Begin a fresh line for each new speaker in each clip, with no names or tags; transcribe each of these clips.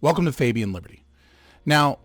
Welcome to Fabian Liberty. Now,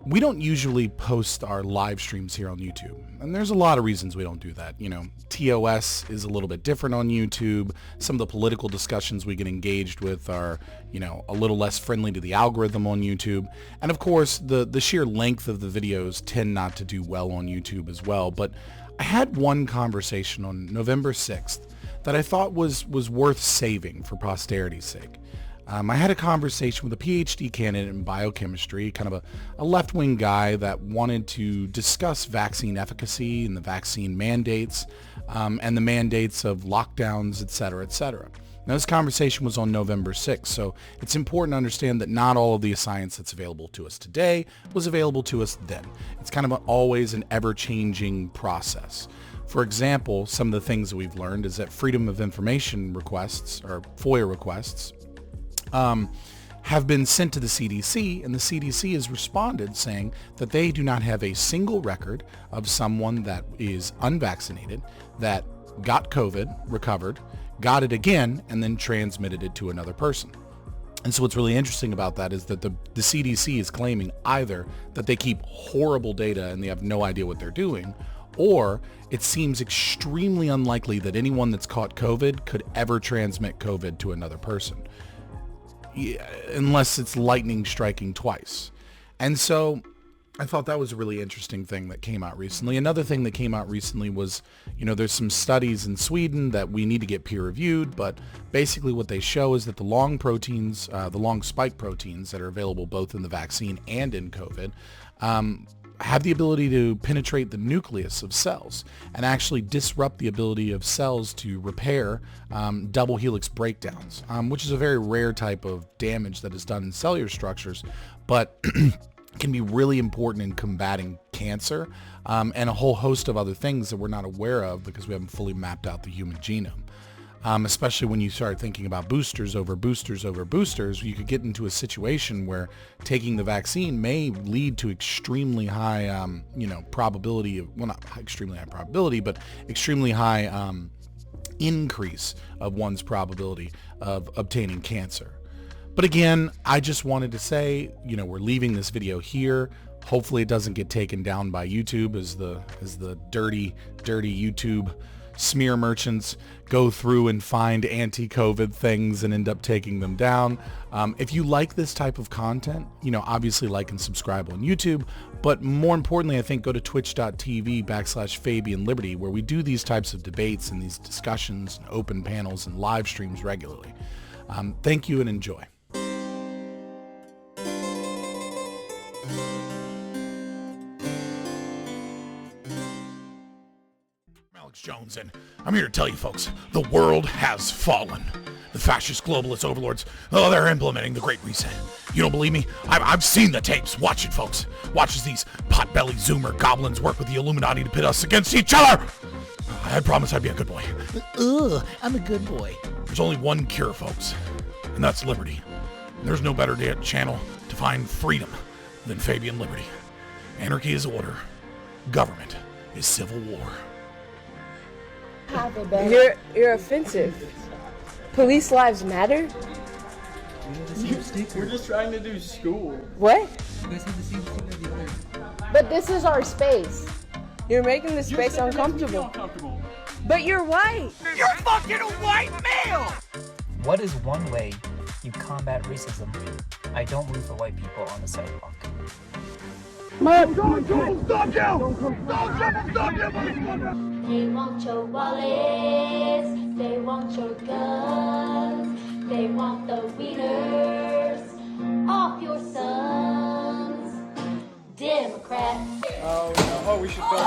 we don't usually post our live streams here on YouTube, and there's a lot of reasons we don't do that. You know, TOS is a little bit different on YouTube. Some of the political discussions we get engaged with are, you know, a little less friendly to the algorithm on YouTube. And of course, the sheer length of the videos tend not to do well on YouTube as well. But I had one conversation on November 6th that I thought was worth saving for posterity's sake. I had a conversation with a PhD candidate in biochemistry, kind of a left-wing guy that wanted to discuss vaccine efficacy and the vaccine mandates and the mandates of lockdowns, et cetera, et cetera. Now, this conversation was on November 6th, so it's important to understand that not all of the science that's available to us today was available to us then. It's kind of always an ever-changing process. For example, some of the things that we've learned is that freedom of information requests, or FOIA requests, have been sent to the CDC, and the CDC has responded saying that they do not have a single record of someone that is unvaccinated, that got COVID, recovered, got it again, and then transmitted it to another person. And so what's really interesting about that is that the CDC is claiming either that they keep horrible data and they have no idea what they're doing, or it seems extremely unlikely that anyone that's caught COVID could ever transmit COVID to another person. Yeah, unless it's lightning striking twice. And so I thought that was a really interesting thing that came out recently. Another thing that came out recently was, you know, there's some studies in Sweden that we need to get peer reviewed, but basically what they show is that the long proteins, the long spike proteins that are available both in the vaccine and in COVID, have the ability to penetrate the nucleus of cells and actually disrupt the ability of cells to repair double helix breakdowns, which is a very rare type of damage that is done in cellular structures, but can be really important in combating cancer and a whole host of other things that we're not aware of because we haven't fully mapped out the human genome. Especially when you start thinking about boosters over boosters over boosters, you could get into a situation where taking the vaccine may lead to extremely high, probability of, well, not extremely high probability, but extremely high increase of one's probability of obtaining cancer. But again, I just wanted to say, you know, we're leaving this video here. Hopefully it doesn't get taken down by YouTube as the dirty YouTube smear merchants go through and find anti-COVID things and end up taking them down. If you like this type of content, you know, obviously like and subscribe on YouTube, but more importantly, I think go to twitch.tv/Fabian Liberty, where we do these types of debates and these discussions and open panels and live streams regularly. Thank you and enjoy. Jones, and I'm here to tell you folks, the world has fallen. The fascist globalist overlords, they're implementing the Great Reset. You don't believe me? I've seen the tapes. Watch it, folks. Watch as these pot-bellied Zoomer goblins work with the Illuminati to pit us against each other. I promised I'd be a good boy. I'm a good boy. There's only one cure, folks, and that's liberty. And there's no better channel to find freedom than Fabian Liberty. Anarchy is order. Government is civil war.
You're offensive. Police lives matter?
We're just trying to do school.
What?
You guys have the same sticker as the others.
But this is our space. You're making the space uncomfortable. But you're white.
You're fucking a white male!
What is one way you combat racism? I don't root for white people on the sidewalk.
They want your wallets, they want your guns, they want the wieners off your sons. Democrats.
Oh no, we should film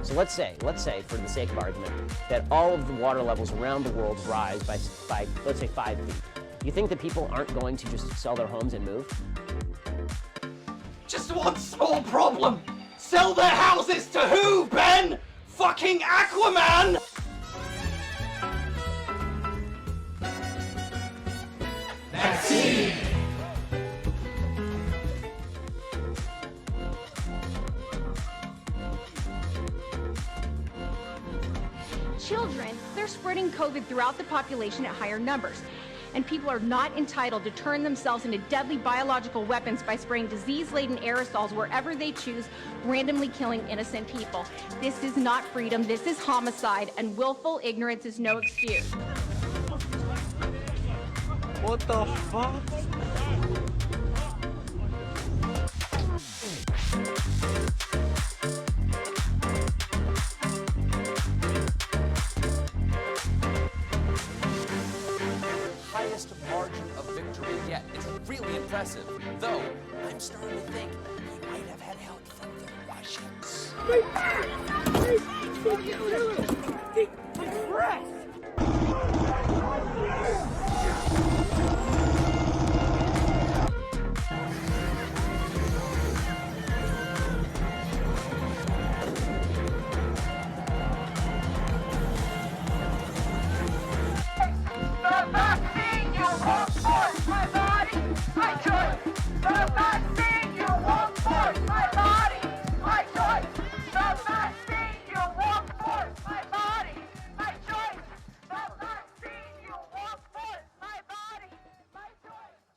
So let's say, for the sake of argument, that all of the water levels around the world rise by let's say 5 feet. You think that people aren't going to just sell their homes and move?
Just one small problem. Sell their houses to who, Ben? Fucking Aquaman! Vaccine!
children, they're spreading COVID throughout the population at higher numbers. And people are not entitled to turn themselves into deadly biological weapons by spraying disease-laden aerosols wherever they choose, randomly killing innocent people. This is not freedom, this is homicide, and willful ignorance is no excuse.
What the fuck?
Highest margin of victory yet. It's really impressive. Though, I'm starting to think he might have had help from the Russians.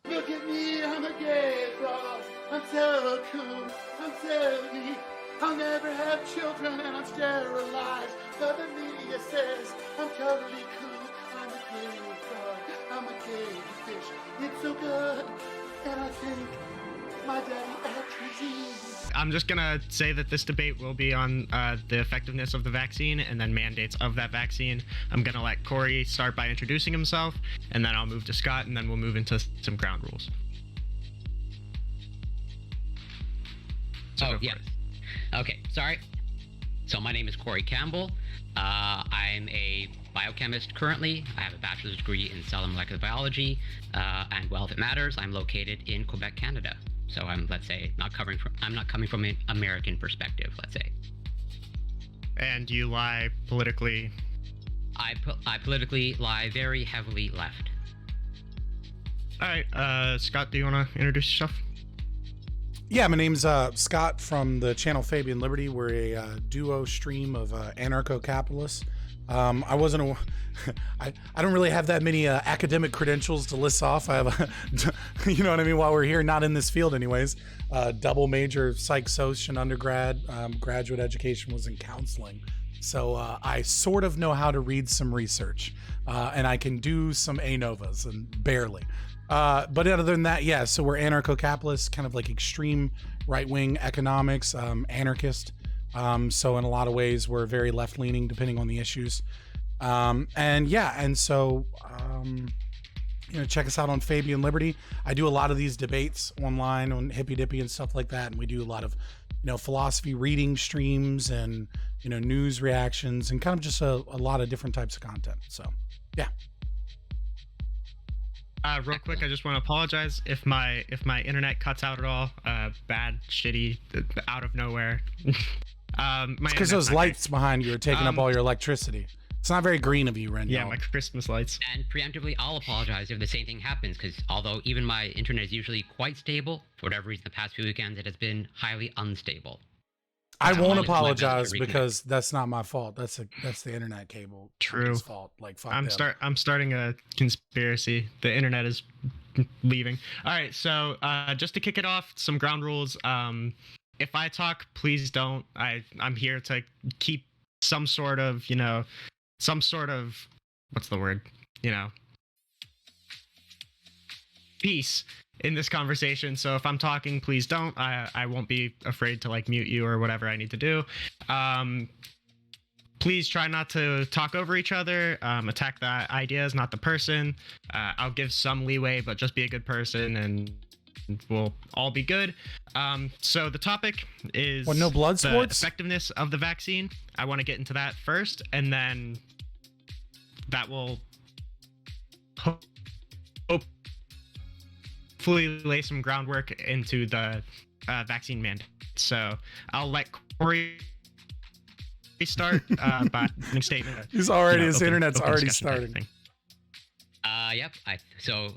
Look at me, I'm a gay frog. I'm so cool, I'm so neat. I'll never have children and I'm sterilized. But the media says I'm totally cool. I'm a gay frog, I'm a gay fish. It's so good, and I think my daddy actually.
I'm just gonna say that this debate will be on the effectiveness of the vaccine and then mandates of that vaccine. I'm gonna let Corey start by introducing himself, and then I'll move to Scott, and then we'll move into some ground rules.
Oh, yeah. Okay, sorry. So my name is Corey Campbell. I'm a biochemist currently. I have a bachelor's degree in cell and molecular biology, and well, if it matters, I'm located in Quebec, Canada. So I'm, let's say, I'm not coming from an American perspective, let's say.
And you lie politically?
I politically lie very heavily left.
All right, Scott, do you want to introduce yourself?
Yeah, my name's Scott from the channel Fabian Liberty. We're a duo stream of anarcho-capitalists. I wasn't I don't really have that many academic credentials to list off. I have you know what I mean, while we're here, not in this field anyways. Double major psych soc and undergrad. Graduate education was in counseling. So I sort of know how to read some research, and I can do some ANOVAs, and barely. But other than that, yeah, so we're anarcho-capitalists, kind of like extreme right-wing economics, anarchist. So in a lot of ways, we're very left-leaning, depending on the issues. So check us out on Fabian Liberty. I do a lot of these debates online on Hippy Dippy and stuff like that, and we do a lot of, philosophy reading streams and, news reactions and kind of just a lot of different types of content. So, yeah.
Real quick, I just want to apologize if my internet cuts out at all. Bad, shitty, out of nowhere. It's
because those lights behind you are taking up all your electricity. It's not very green of you, Ren.
Yeah, my Christmas lights.
And preemptively, I'll apologize if the same thing happens, because although even my internet is usually quite stable, for whatever reason, the past few weekends it has been highly unstable.
I won't apologize because that's not my fault. That's the internet cable.
True.
Fault. Like fuck
I'm starting a conspiracy. The internet is leaving. All right, so just to kick it off, some ground rules. If I talk, please don't. I'm here to keep some sort of what's the word? Peace in this conversation. So if I'm talking, please don't. I won't be afraid to mute you or whatever I need to do. Please try not to talk over each other. Attack the ideas, not the person. I'll give some leeway, but just be a good person and we'll all be good. So the topic is
no blood
the
sports?
effectiveness of the vaccine. I want to get into that first, and then that will hopefully lay some groundwork into the vaccine mandate. So I'll let Corey start by making a statement.
His internet's already starting.
Yep. So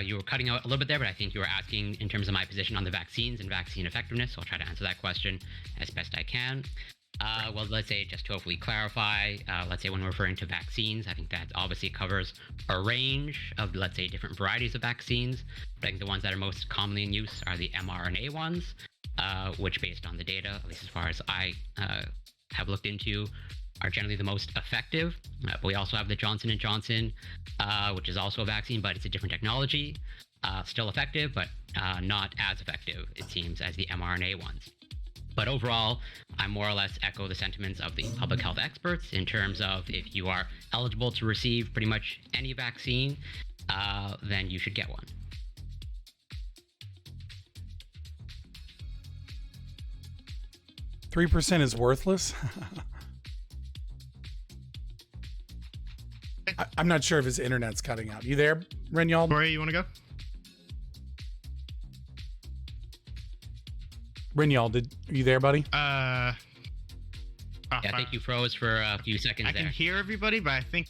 you were cutting out a little bit there, but I think you were asking in terms of my position on the vaccines and vaccine effectiveness. So I'll try to answer that question as best I can. Well, let's say, just to hopefully clarify, let's say when we're referring to vaccines, I think that obviously covers a range of, let's say, different varieties of vaccines. But I think the ones that are most commonly in use are the mRNA ones, which, based on the data, at least as far as I have looked into, are generally the most effective. But we also have the Johnson & Johnson, which is also a vaccine, but it's a different technology. Still effective, but not as effective, it seems, as the mRNA ones. But overall, I more or less echo the sentiments of the public health experts in terms of if you are eligible to receive pretty much any vaccine, then you should get one.
%3 is worthless. I'm not sure if his internet's cutting out. You there, Renyald?
Corey, you want to go?
Renyald, are you there, buddy?
Yeah, I think you froze for a few seconds there.
I can hear everybody, but I think...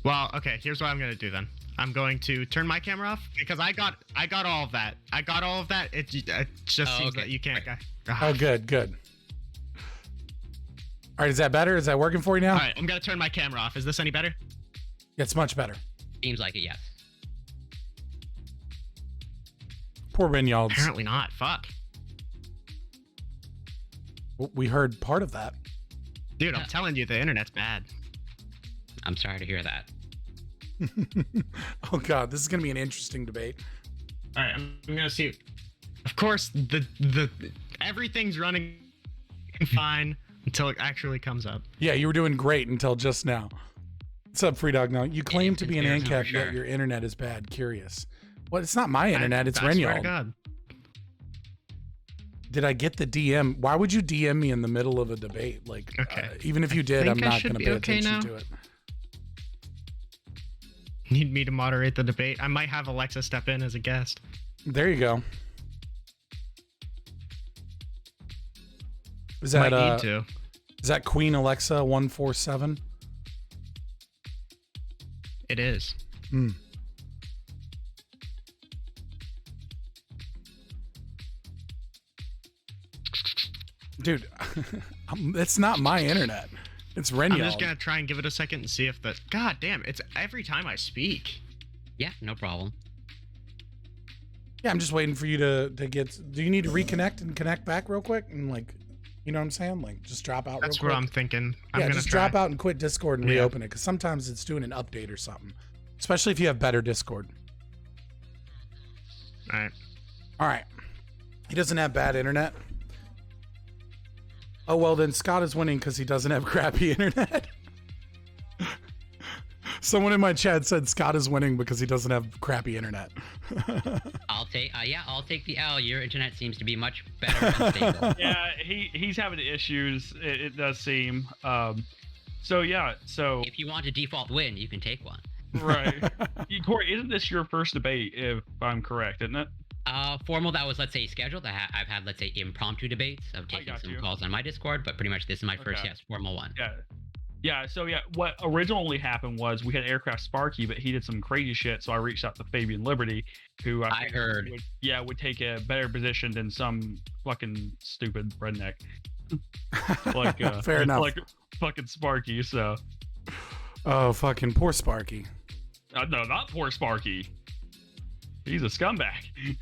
Well, okay, here's what I'm going to do then. I'm going to turn my camera off because I got all of that. I got all of that. It just seems that you can't.
Oh, good. All right, is that better? Is that working for you now?
All right, I'm going to turn my camera off. Is this any better?
It's much better.
Seems like it, yes.
Poor Renyald.
Apparently not. Fuck.
We heard part of that.
Dude, I'm telling you, the internet's bad.
I'm sorry to hear that.
Oh god, this is gonna be an interesting debate.
All right, I'm gonna see. Of course, the everything's running fine until it actually comes up.
Yeah, you were doing great until just now. What's up, Free Dog? Now you claim to be an ANCAP, yet your internet is bad. Curious. Well, it's not my internet. It's Renyald.
Swear to God.
Did I get the DM? Why would you DM me in the middle of a debate? Like,
okay.
Even if you did, I'm not going to pay attention to it.
Need me to moderate the debate? I might have Alexa step in as a guest.
There you go. Is that
need to.
Is that Queen Alexa 147?
It is.
Hmm. Dude, it's not my internet. It's Renyald.
I'm just gonna try and give it a second and see if the... God damn, it's every time I speak.
Yeah, no problem.
Yeah, I'm just waiting for you to get... Do you need to reconnect and connect back real quick? And like, you know what I'm saying? Like, just drop out
That's
real quick.
what I'm thinking.
Yeah, just drop out and quit Discord and reopen it. Because sometimes it's doing an update or something. Especially if you have better Discord.
Alright.
Alright. He doesn't have bad internet. Oh, well, then Scott is winning because he doesn't have crappy internet. Someone in my chat said Scott is winning because he doesn't have crappy internet.
I'll take the L. Your internet seems to be much better and stable.
Yeah, he's having issues. It does seem. So
if you want a default win, you can take one.
Right. Corey, isn't this your first debate? If I'm correct, isn't it?
Formal, that was, let's say, scheduled. I've had, let's say, impromptu debates of taking some calls on my Discord, but pretty much this is my first, yes, formal one.
Yeah. So what originally happened was we had Aircraft Sparky, but he did some crazy shit. So I reached out to Fabian Liberty, who I
heard
would take a better position than some fucking stupid redneck. Like
fair enough.
Like fucking Sparky. So.
Oh, fucking poor Sparky.
No, not poor Sparky. He's a scumbag.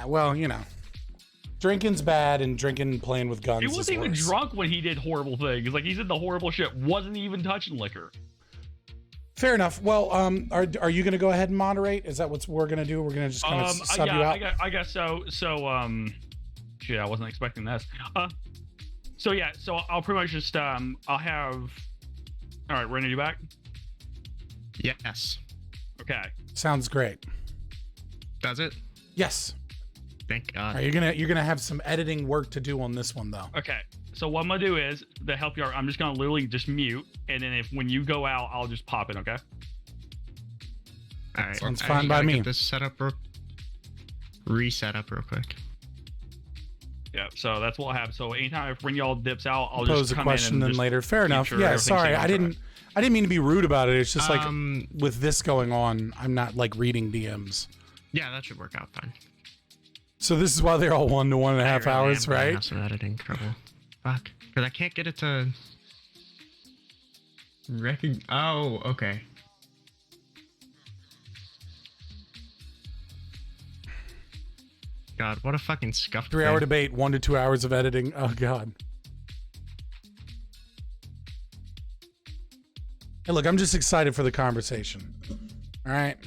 Well, you know, drinking's bad, and playing with guns.
He wasn't even drunk when he did horrible things. Like, he did the horrible shit. Wasn't even touching liquor.
Fair enough. Well, are you gonna go ahead and moderate? Is that what we're gonna do? We're gonna just kind of sub you out.
I guess so. Shit, I wasn't expecting this. So I'll pretty much just I'll have. All right, Rennie, you back?
Yes.
Okay.
Sounds great.
Does it?
Yes.
Thank God.
All right, you're gonna have some editing work to do on this one though.
Okay. So what I'm gonna do is to help you out, I'm just gonna literally just mute, and then when you go out, I'll just pop in. Okay.
All right.
Sounds fine by me.
Get this set up reset up real quick.
Yeah. So that's what I'll have. So anytime if when y'all dips out, I'll
pose
just
a
come
question
in
then
and
later. Fair enough. Yeah. Sorry, I didn't mean to be rude about it. It's just like with this going on, I'm not like reading DMs.
Yeah, that should work out fine.
So this is why they're all 1 to 1.5 hours, right?
Have some editing trouble. Fuck. Because I can't get it to... Oh, okay. God, what a fucking scuffed
3-hour
thing.
debate, 1 to 2 hours of editing. Oh, God. Hey, look, I'm just excited for the conversation. All right.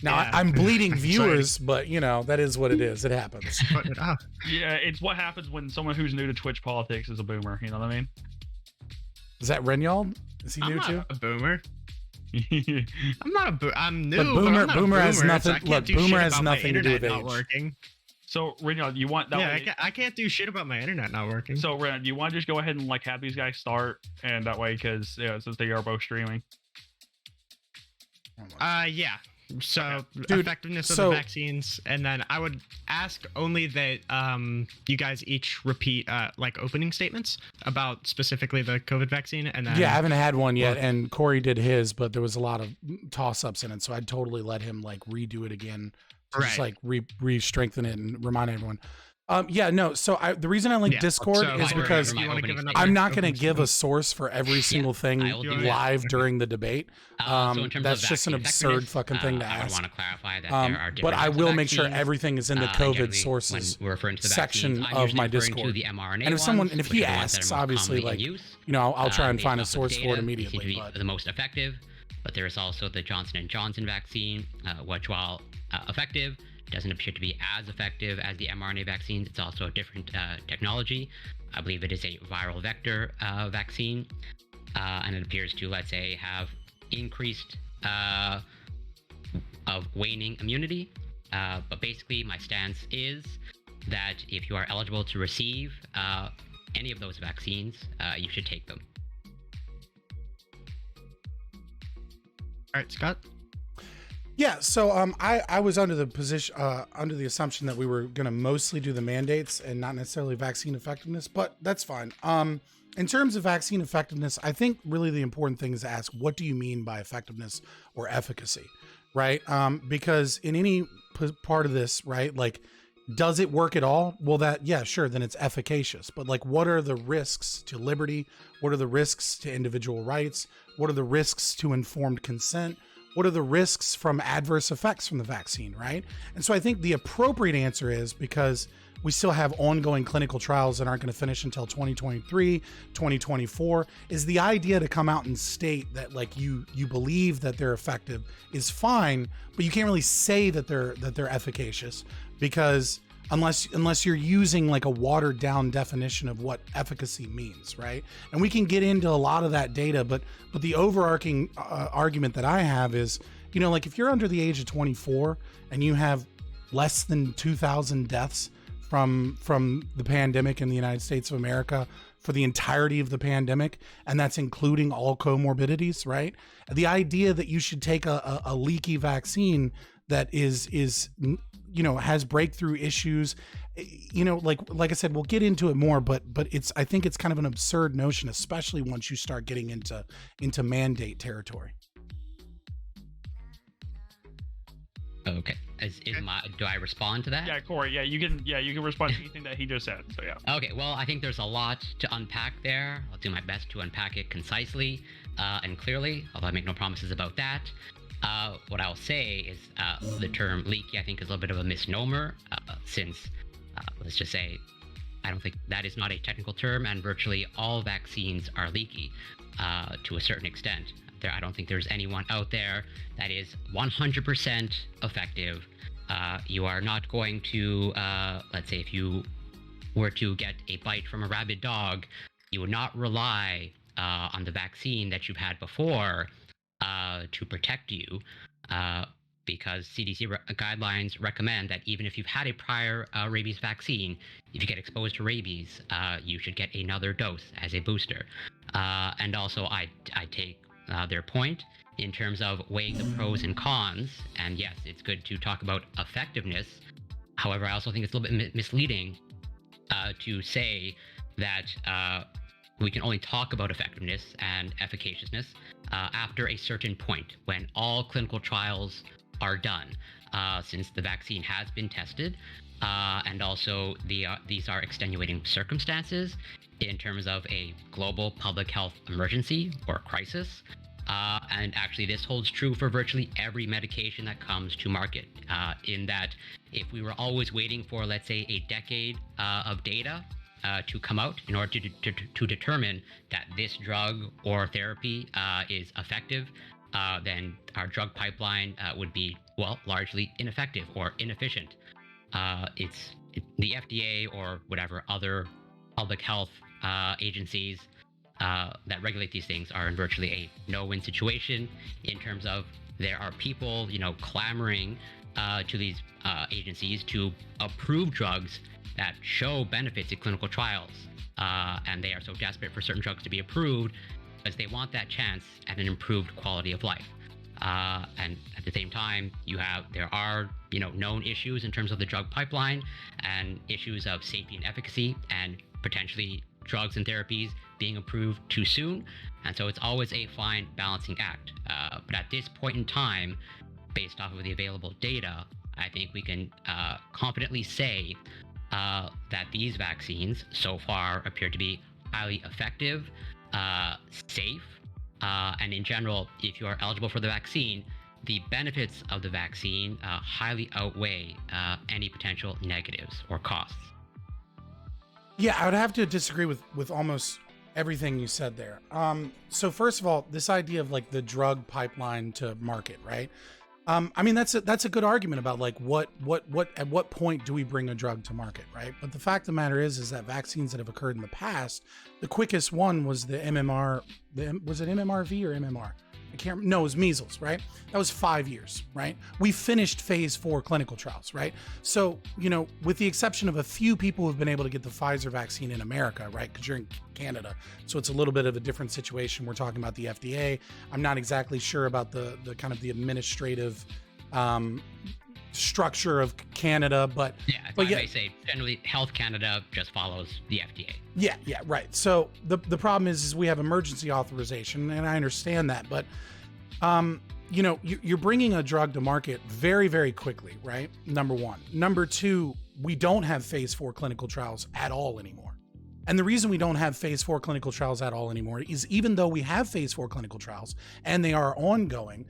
Now,
Yeah.
I'm bleeding viewers, but, you know, that is what it is. It happens.
Putting it up.
Yeah, it's what happens when someone who's new to Twitch politics is a boomer. You know what I mean?
Is that Renyald? Is he
I'm
new
not
too?
a boomer. I'm not a boomer. I'm new,
But
but
boomer-
I'm not
boomer
a
has
boomer, so
nothing-
I can't
look,
do
boomer
shit
has
about my
nothing to do with
internet not
age.
working.
So, Renyard, you want that?
Yeah,
way,
I can't do shit about my internet not working.
So, Renyard, you want to just go ahead and like have these guys start, and that way, because since they are both streaming.
Yeah. So
Dude,
effectiveness of
so-
the vaccines, and then I would ask only that you guys each repeat like opening statements about specifically the COVID vaccine, and then
Yeah, I haven't had one yet, and Corey did his, but there was a lot of toss-ups in it, so I'd totally let him like redo it again, to just
Right.
like re-strengthen it and remind everyone. Yeah, no. So the reason I like
Yeah,
Discord
so
is
like,
because
you wanna give another
I'm not going to
opening
give a
statement?
source for every single thing
I will do that.
live during the debate.
So in terms
That's
of
just an
vaccine
absurd
effectiveness,
fucking thing to
I would
ask.
want to clarify that there are
But
different
I
types
will
of
make sure
vaccines.
everything is in the
And
COVID
generally,
sources
when we're referring to the
section
vaccines, I'm
of
usually
my
referring to
Discord.
the mRNA
And if someone,
ones,
and if
which
he
are the ones that
asks,
are more
obviously,
commonly in
like,
use,
you know, I'll try and
based
find a
off of
source for it
data, they seem
immediately.
to be
But
the most effective, but there is also the Johnson & Johnson vaccine, which while effective, doesn't appear to be as effective as the mRNA vaccines. It's also a different technology. I believe it is a viral vector vaccine, and it appears to, let's say, have increased of waning immunity. But basically, my stance is that if you are eligible to receive any of those vaccines, you should take them.
All right, Scott.
yeah, so I was under the position under the assumption that we were going to mostly do the mandates and not necessarily vaccine effectiveness, but that's fine. In terms of vaccine effectiveness, I think really the important thing is to ask, what do you mean by effectiveness or efficacy, right? Because in any part of this, right, like, does it work at all? Well, that, yeah, sure, then it's efficacious. But like, what are the risks to liberty? What are the risks to individual rights? What are the risks to informed consent? What are the risks from adverse effects from the vaccine, right? And so I think the appropriate answer is, because we still have ongoing clinical trials that aren't going to finish until 2023, 2024, is the idea to come out and state that like you believe that they're effective is fine, but you can't really say that they're efficacious, because unless you're using like a watered down definition of what efficacy means, right? And we can get into a lot of that data, but the overarching argument that I have is, you know, like, if you're under the age of 24 and you have less than 2,000 deaths from the pandemic in the United States of America for the entirety of the pandemic, and that's including all comorbidities, right? The idea that you should take a leaky vaccine that is you know, has breakthrough issues, you know, like I said, we'll get into it more, but I think it's kind of an absurd notion, especially once you start getting into mandate territory.
Okay. Do I respond to that?
Yeah, Corey. Yeah, you can respond to anything that he just said. So yeah.
Okay, well, I think there's a lot to unpack there. I'll do my best to unpack it concisely and clearly, although I make no promises about that. What I'll say is the term leaky, I think, is a little bit of a misnomer, since, let's just say, I don't think that is not a technical term, and virtually all vaccines are leaky to a certain extent. I don't think there's anyone out there that is 100% effective. You are not going to, let's say, if you were to get a bite from a rabid dog, you would not rely on the vaccine that you've had before to protect you, because CDC guidelines recommend that even if you've had a prior rabies vaccine, if you get exposed to rabies, you should get another dose as a booster. And also, I take their point in terms of weighing the pros and cons, and yes, it's good to talk about effectiveness. However, I also think it's a little bit misleading to say that we can only talk about effectiveness and efficaciousness after a certain point, when all clinical trials are done. Since the vaccine has been tested, and also these are extenuating circumstances in terms of a global public health emergency or crisis. And actually, this holds true for virtually every medication that comes to market, in that if we were always waiting for, let's say, a decade of data to come out in order to determine that this drug or therapy is effective, then our drug pipeline would be, well, largely ineffective or inefficient. The FDA or whatever other public health agencies that regulate these things are in virtually a no-win situation in terms of there are people, clamoring to these agencies to approve drugs that show benefits in clinical trials, and they are so desperate for certain drugs to be approved because they want that chance at an improved quality of life. And at the same time, there are known issues in terms of the drug pipeline and issues of safety and efficacy, and potentially drugs and therapies being approved too soon. And so it's always a fine balancing act. But at this point in time, based off of the available data, I think we can confidently say that these vaccines so far appear to be highly effective, safe, and in general, if you are eligible for the vaccine, the benefits of the vaccine highly outweigh any potential negatives or costs.
Yeah, I would have to disagree with almost everything you said there. So first of all, this idea of like the drug pipeline to market, right? I mean, that's a good argument about like what at what point do we bring a drug to market, right? But the fact of the matter is that vaccines that have occurred in the past, the quickest one was the MMR. Was it MMRV or MMR? I can't remember. No, it was measles, right? That was 5 years, right? We finished phase 4 clinical trials, right? So, with the exception of a few people who've been able to get the Pfizer vaccine in America, right? Because you're in Canada. So it's a little bit of a different situation. We're talking about the FDA. I'm not exactly sure about the kind of the administrative structure of Canada, but
I may say generally Health Canada just follows the FDA.
Yeah, right. So the problem is we have emergency authorization, and I understand that, but you're bringing a drug to market very, very quickly, right? Number one. Number two, we don't have phase 4 clinical trials at all anymore. And the reason we don't have phase 4 clinical trials at all anymore is even though we have phase 4 clinical trials and they are ongoing,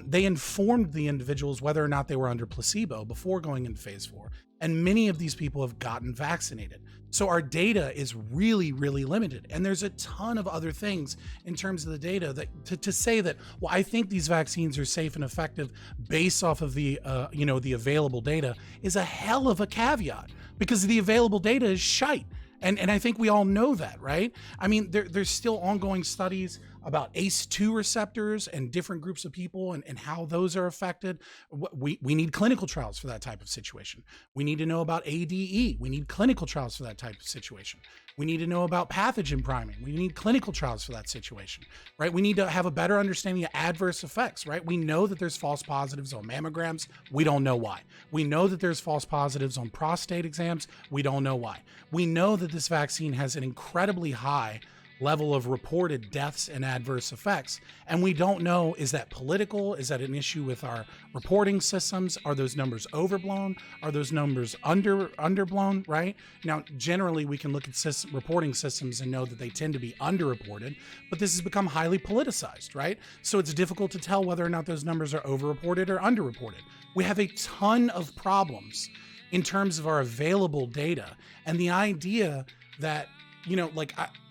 they informed the individuals whether or not they were under placebo before going into phase 4. And many of these people have gotten vaccinated. So our data is really, really limited. And there's a ton of other things in terms of the data that to say that, well, I think these vaccines are safe and effective based off of the, the available data is a hell of a caveat, because the available data is shite. And I think we all know that, right? I mean, there's still ongoing studies about ACE2 receptors and different groups of people and how those are affected. We need clinical trials for that type of situation. We need to know about ADE. We need clinical trials for that type of situation. We need to know about pathogen priming. We need clinical trials for that situation, right? We need to have a better understanding of adverse effects, right? We know that there's false positives on mammograms. We don't know why. We know that there's false positives on prostate exams. We don't know why. We know that this vaccine has an incredibly high level of reported deaths and adverse effects. And we don't know, is that political? Is that an issue with our reporting systems? Are those numbers overblown? Are those numbers underblown, right? Now, generally, we can look at reporting systems and know that they tend to be underreported, but this has become highly politicized, right? So it's difficult to tell whether or not those numbers are overreported or underreported. We have a ton of problems in terms of our available data. And the idea that,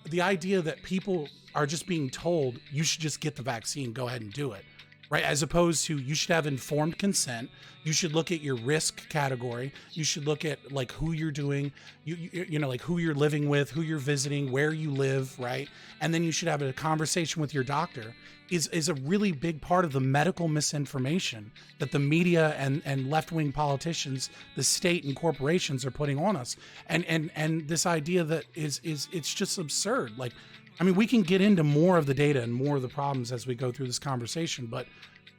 the idea that people are just being told you should just get the vaccine, go ahead and do it, right? As opposed to you should have informed consent. You should look at your risk category. You should look at like who you're doing, like who you're living with, who you're visiting, where you live, right? And then you should have a conversation with your doctor is a really big part of the medical misinformation that the media and left-wing politicians, the state and corporations are putting on us. And this idea that it's just absurd. Like, I mean, we can get into more of the data and more of the problems as we go through this conversation, but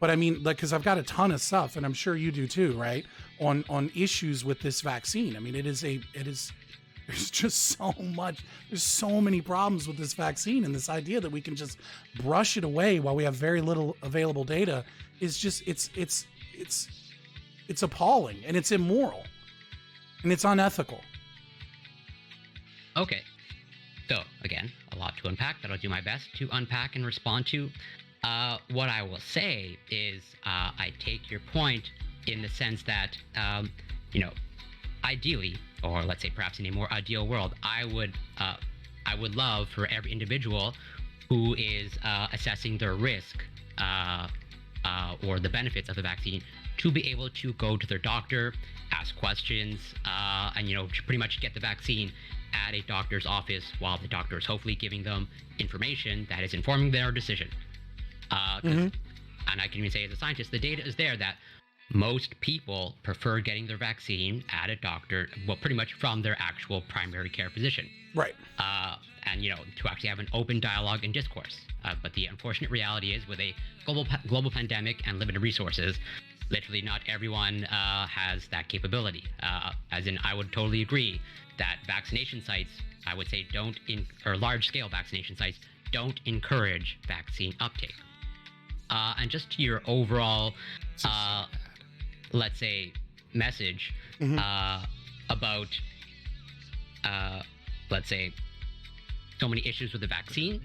I mean, like, because I've got a ton of stuff, and I'm sure you do too, right? On issues with this vaccine. I mean, there's just so much. There's so many problems with this vaccine, and this idea that we can just brush it away while we have very little available data is just it's appalling, and it's immoral. And it's unethical.
Okay. So, again, a lot to unpack that I'll do my best to unpack and respond to. What I will say is I take your point in the sense that, ideally, or let's say perhaps in a more ideal world, I would love for every individual who is assessing their risk or the benefits of the vaccine to be able to go to their doctor, ask questions, and pretty much get the vaccine at a doctor's office while the doctor is hopefully giving them information that is informing their decision. And I can even say as a scientist, the data is there that most people prefer getting their vaccine at a doctor, well, pretty much from their actual primary care physician.
Right.
And, to actually have an open dialogue and discourse. But the unfortunate reality is with a global pandemic and limited resources, literally not everyone has that capability. As in, I would totally agree that vaccination sites, I would say or large-scale vaccination sites, don't encourage vaccine uptake. And just to your overall, let's say, message about, let's say, so many issues with the vaccine,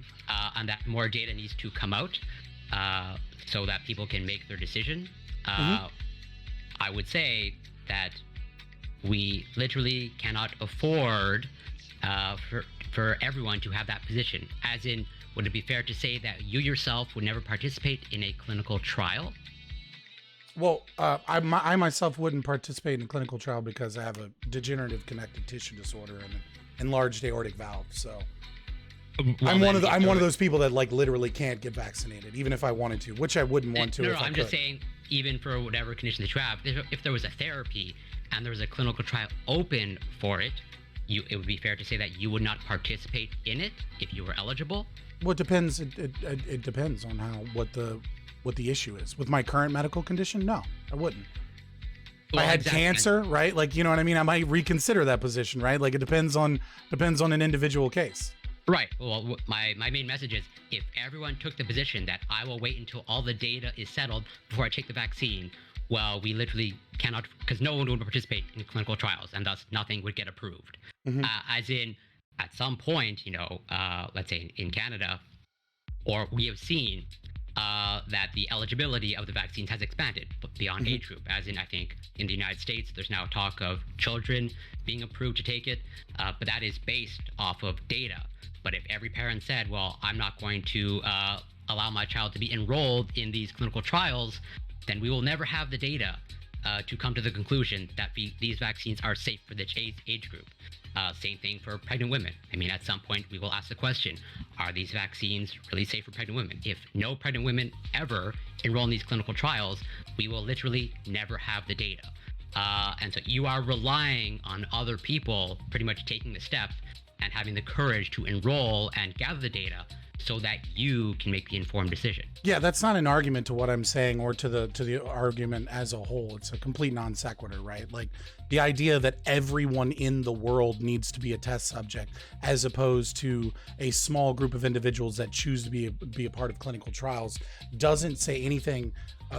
and that more data needs to come out so that people can make their decision. I would say that we literally cannot afford for everyone to have that position. As in, would it be fair to say that you yourself would never participate in a clinical trial?
Well, I myself wouldn't participate in a clinical trial because I have a degenerative connective tissue disorder and an enlarged aortic valve. So I'm one of those people that literally can't get vaccinated, even if I wanted to, which I wouldn't want to.
No, I'm just saying, even for whatever condition that you have, if there was a therapy and there was a clinical trial open for it, it would be fair to say that you would not participate in it if you were eligible.
Well, it depends. It depends on what the issue is. With my current medical condition, no, I wouldn't. If I had cancer, right? You know what I mean? I might reconsider that position, right? It depends on an individual case.
Right. Well, my main message is if everyone took the position that I will wait until all the data is settled before I take the vaccine, well, we literally cannot, because no one would participate in clinical trials, and thus nothing would get approved. As in, at some point, let's say in Canada, or we have seen that the eligibility of the vaccines has expanded beyond age group. As in, I think in the United States, there's now talk of children being approved to take it, but that is based off of data. But if every parent said, well, I'm not going to allow my child to be enrolled in these clinical trials, then we will never have the data to come to the conclusion that these vaccines are safe for this age group. Same thing for pregnant women. I mean, at some point, we will ask the question, are these vaccines really safe for pregnant women? If no pregnant women ever enroll in these clinical trials, we will literally never have the data. And so you are relying on other people pretty much taking the step and having the courage to enroll and gather the data so that you can make the informed decision.
Yeah, that's not an argument to what I'm saying or to the argument as a whole. It's a complete non sequitur, right? The idea that everyone in the world needs to be a test subject as opposed to a small group of individuals that choose to be a part of clinical trials doesn't say anything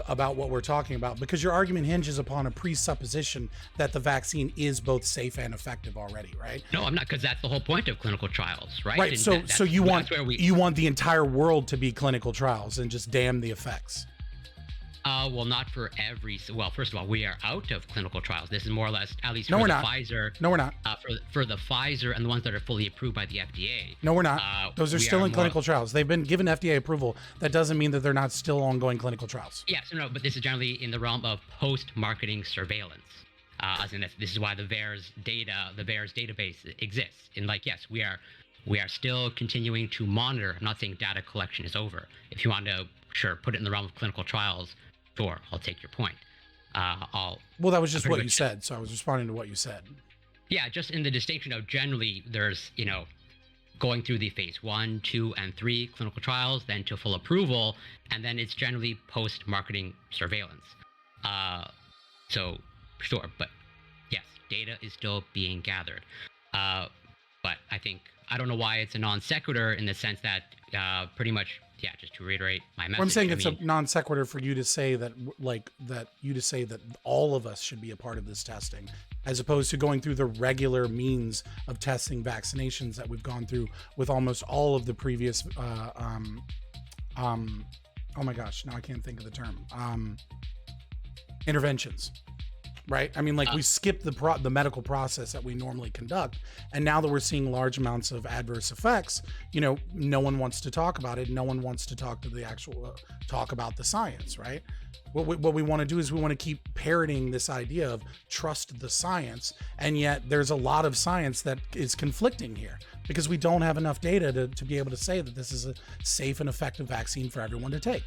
about what we're talking about, because your argument hinges upon a presupposition that the vaccine is both safe and effective already, right?
No, I'm not, because that's the whole point of clinical trials, right?
Right. So you want the entire world to be clinical trials and just damn the effects.
Well, not for every. Well, first of all, we are out of clinical trials. This is more or less, at least for
we're
the
not.
Pfizer.
No, we're not.
For the Pfizer and the ones that are fully approved by the FDA.
No, we're not. Those are still in clinical trials. They've been given FDA approval. That doesn't mean that they're not still ongoing clinical trials.
Yes, no, but this is generally in the realm of post-marketing surveillance. As in, this is why the VAERS database exists. And yes, we are still continuing to monitor. I'm not saying data collection is over. If you want to, sure, put it in the realm of clinical trials, sure, I'll take your point.
Well, that was just what you said, so I was responding to what you said.
Yeah, just in the distinction of generally there's, going through the phase 1, 2, and 3 clinical trials, then to full approval, and then it's generally post-marketing surveillance. So, sure, but yes, data is still being gathered. But I think I don't know why it's a non sequitur in the sense that pretty much, yeah, just to reiterate my message.
Well, I'm saying it's a non sequitur for you to say that, that all of us should be a part of this testing, as opposed to going through the regular means of testing vaccinations that we've gone through with almost all of the previous, oh my gosh, now I can't think of the term, interventions. Right. I mean, like we skipped the medical process that we normally conduct. And now that we're seeing large amounts of adverse effects, no one wants to talk about it. No one wants to talk to the actual talk about the science. Right. What we want to do is we want to keep parroting this idea of trust the science. And yet there's a lot of science that is conflicting here because we don't have enough data to be able to say that this is a safe and effective vaccine for everyone to take.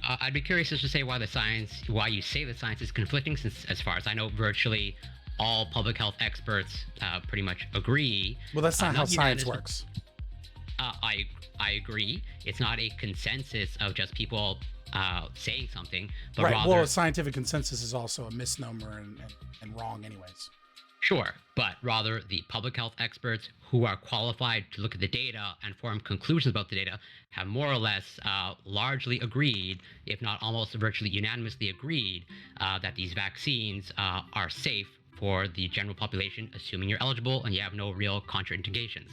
I'd be curious as to say why you say the science is conflicting, since as far as I know, virtually all public health experts pretty much agree.
Well, that's not how science works.
I agree. It's not a consensus of just people saying something, but
right.
rather...
Well, a scientific consensus is also a misnomer and wrong anyways.
Sure, but rather the public health experts who are qualified to look at the data and form conclusions about the data have more or less largely agreed, if not almost virtually unanimously agreed, that these vaccines are safe for the general population, assuming you're eligible and you have no real contraindications.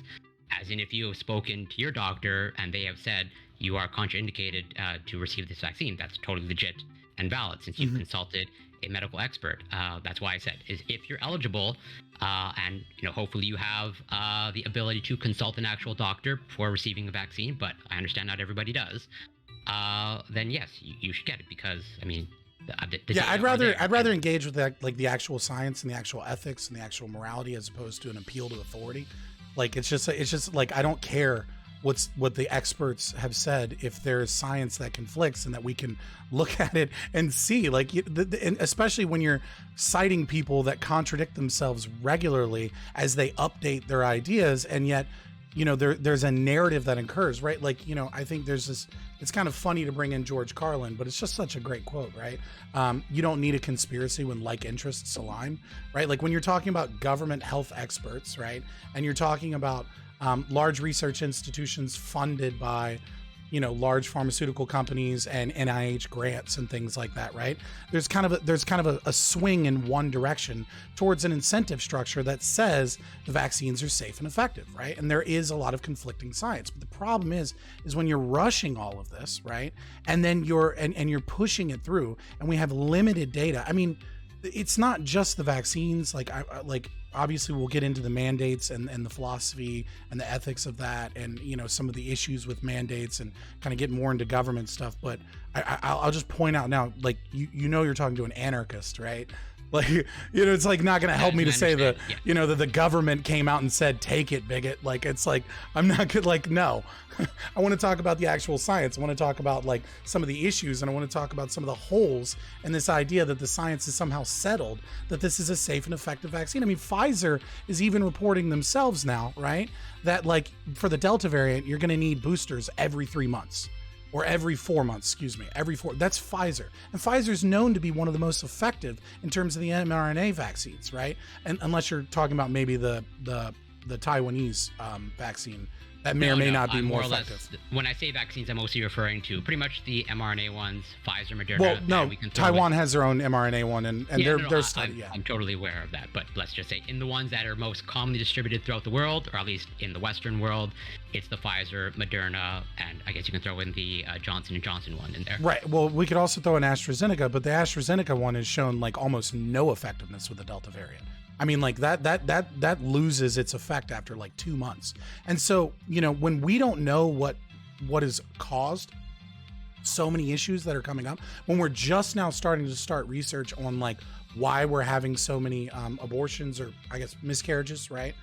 As in, if you have spoken to your doctor and they have said you are contraindicated to receive this vaccine, that's totally legit and valid since you've consulted a medical expert. That's why I said, is if you're eligible and hopefully you have the ability to consult an actual doctor before receiving a vaccine, but I understand not everybody does, then yes, you should get it because, I mean,
I'd rather engage with that, like the actual science and the actual ethics and the actual morality as opposed to an appeal to authority. Like it's just like I don't care what the experts have said if there is science that conflicts and that we can look at it and see, like, and especially when you're citing people that contradict themselves regularly as they update their ideas, and yet there's a narrative that occurs, right? Like, I think there's this, it's kind of funny to bring in George Carlin, but it's just such a great quote, right? You don't need a conspiracy when like interests align, right? Like when you're talking about government health experts, right? And you're talking about large research institutions funded by, large pharmaceutical companies and NIH grants and things like that, right? There's kind of a swing in one direction towards an incentive structure that says the vaccines are safe and effective, right? And there is a lot of conflicting science. But the problem is when you're rushing all of this, right? And then you're pushing it through, and we have limited data. I mean, it's not just the vaccines. Like obviously we'll get into the mandates and the philosophy and the ethics of that, and some of the issues with mandates, and kind of get more into government stuff. But I'll just point out now, like you're talking to an anarchist, right? Like, it's like not going to help me to say that the government came out and said, take it, bigot. Like, it's like, I'm not good. Like, no, I want to talk about the actual science. I want to talk about like some of the issues, and I want to talk about some of the holes in this idea that the science is somehow settled, that this is a safe and effective vaccine. I mean, Pfizer is even reporting themselves now, right? That like for the Delta variant, you're going to need boosters every 3 months. Or every 4 months, every 4. That's Pfizer. And Pfizer's known to be one of the most effective in terms of the mRNA vaccines, right? And unless you're talking about maybe the Taiwanese vaccine, that may or may not be more effective.
When I say vaccines, I'm mostly referring to pretty much the mRNA ones, Pfizer, Moderna.
Well, no, Taiwan has their own mRNA one, and they're studying.
I'm totally aware of that, but let's just say in the ones that are most commonly distributed throughout the world, or at least in the Western world, it's the Pfizer, Moderna, and I guess you can throw in the Johnson & Johnson one in there.
Right. Well, we could also throw in AstraZeneca, but the AstraZeneca one has shown like almost no effectiveness with the Delta variant. I mean, like that loses its effect after like 2 months. And so, when we don't know what has caused so many issues that are coming up, when we're just now starting to start research on like why we're having so many abortions, or I guess miscarriages, right?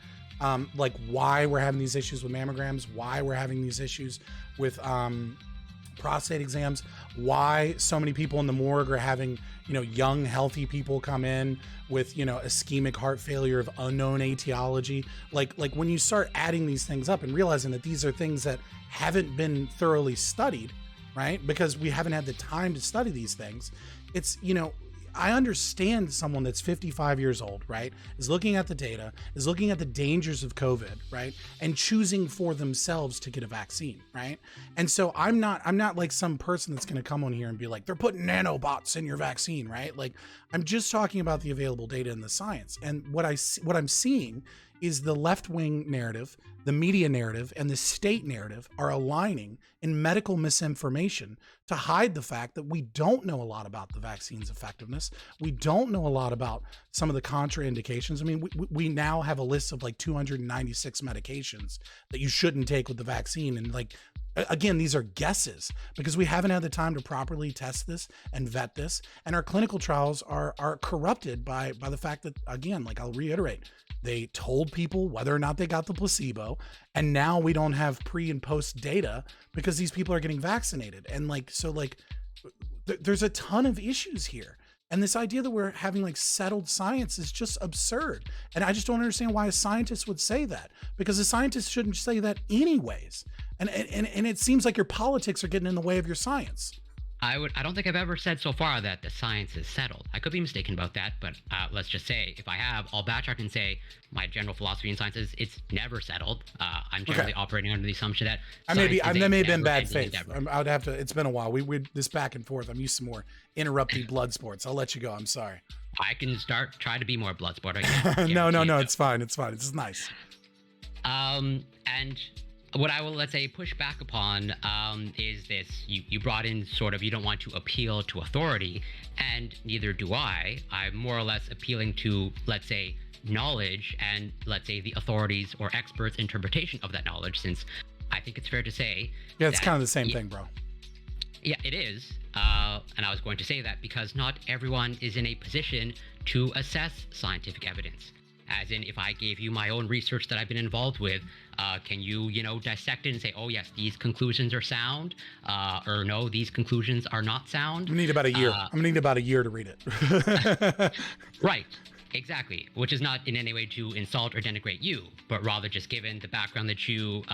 Like why we're having these issues with mammograms, why we're having these issues with prostate exams, why so many people in the morgue are having, young, healthy people come in with, ischemic heart failure of unknown etiology. Like when you start adding these things up and realizing that these are things that haven't been thoroughly studied, right? Because we haven't had the time to study these things. It's, I understand someone that's 55 years old, right, is looking at the data, is looking at the dangers of COVID, right, and choosing for themselves to get a vaccine, right? And so I'm not like some person that's going to come on here and be like, they're putting nanobots in your vaccine, right? Like, I'm just talking about the available data and the science. And what I'm seeing is the left-wing narrative, the media narrative, and the state narrative are aligning in medical misinformation to hide the fact that we don't know a lot about the vaccine's effectiveness. We don't know a lot about some of the contraindications. I mean, we now have a list of like 296 medications that you shouldn't take with the vaccine. And like, again, these are guesses because we haven't had the time to properly test this and vet this. And our clinical trials are corrupted by the fact that, again, like I'll reiterate, they told people whether or not they got the placebo. And now we don't have pre and post data because these people are getting vaccinated. And like, so like there's a ton of issues here. And this idea that we're having like settled science is just absurd. And I just don't understand why a scientist would say that, because a scientist shouldn't say that anyways. And it seems like your politics are getting in the way of your science.
I don't think I've ever said so far that the science is settled. I could be mistaken about that, but let's just say if I have, I'll backtrack and say my general philosophy in science is it's never settled. I'm generally operating under the assumption that
I may have been bad faith. I would have to. It's been a while. We this back and forth. I'm used to more interrupting blood sports. I'll let you go. I'm sorry.
I can try to be more blood sport.
No. It's fine. It's fine. It's nice.
And what I will, let's say, push back upon is this. You brought in sort of, you don't want to appeal to authority, and neither do I. I'm more or less appealing to, let's say, knowledge and, let's say, the authorities or experts' interpretation of that knowledge, since I think it's fair to say...
Yeah, it's kind of the same thing, bro.
Yeah, it is. And I was going to say that because not everyone is in a position to assess scientific evidence. As in, if I gave you my own research that I've been involved with, can you, dissect it and say, oh, yes, these conclusions are sound, or no, these conclusions are not sound?
I'm gonna need about a year. I'm gonna need about a year to read it.
Right, exactly. Which is not in any way to insult or denigrate you, but rather just given the background that you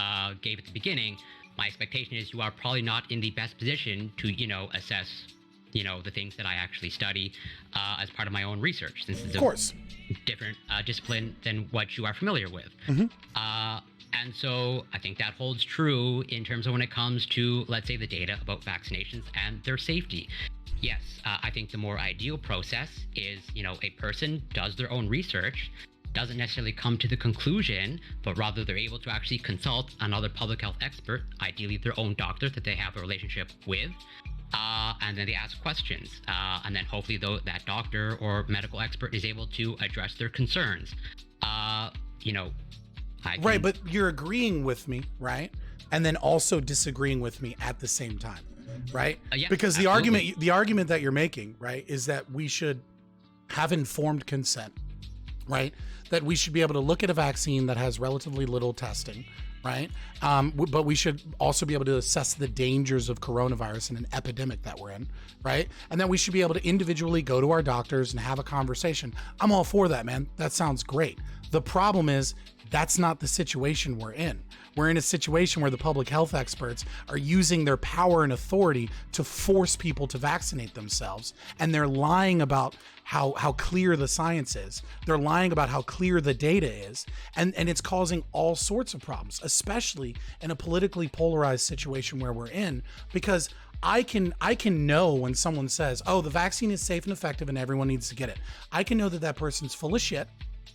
gave at the beginning, my expectation is you are probably not in the best position to, assess, the things that I actually study as part of my own research. This is a different discipline than what you are familiar with. And so I think that holds true in terms of when it comes to, let's say, the data about vaccinations and their safety. Yes, I think the more ideal process is, a person does their own research, doesn't necessarily come to the conclusion, but rather they're able to actually consult another public health expert, ideally their own doctor that they have a relationship with, and then they ask questions. And then hopefully that doctor or medical expert is able to address their concerns.
Right, but you're agreeing with me, right? And then also disagreeing with me at the same time, right?
Yeah,
because the
absolutely.
argument that you're making, right, is that we should have informed consent, right? That we should be able to look at a vaccine that has relatively little testing, right? But we should also be able to assess the dangers of coronavirus in an epidemic that we're in, right? And then we should be able to individually go to our doctors and have a conversation. I'm all for that, man. That sounds great. The problem is that's not the situation we're in. We're in a situation where the public health experts are using their power and authority to force people to vaccinate themselves. And they're lying about how clear the science is. They're lying about how clear the data is. And it's causing all sorts of problems, especially in a politically polarized situation where we're in, because I can know when someone says, oh, the vaccine is safe and effective and everyone needs to get it. I can know that that person's full of shit,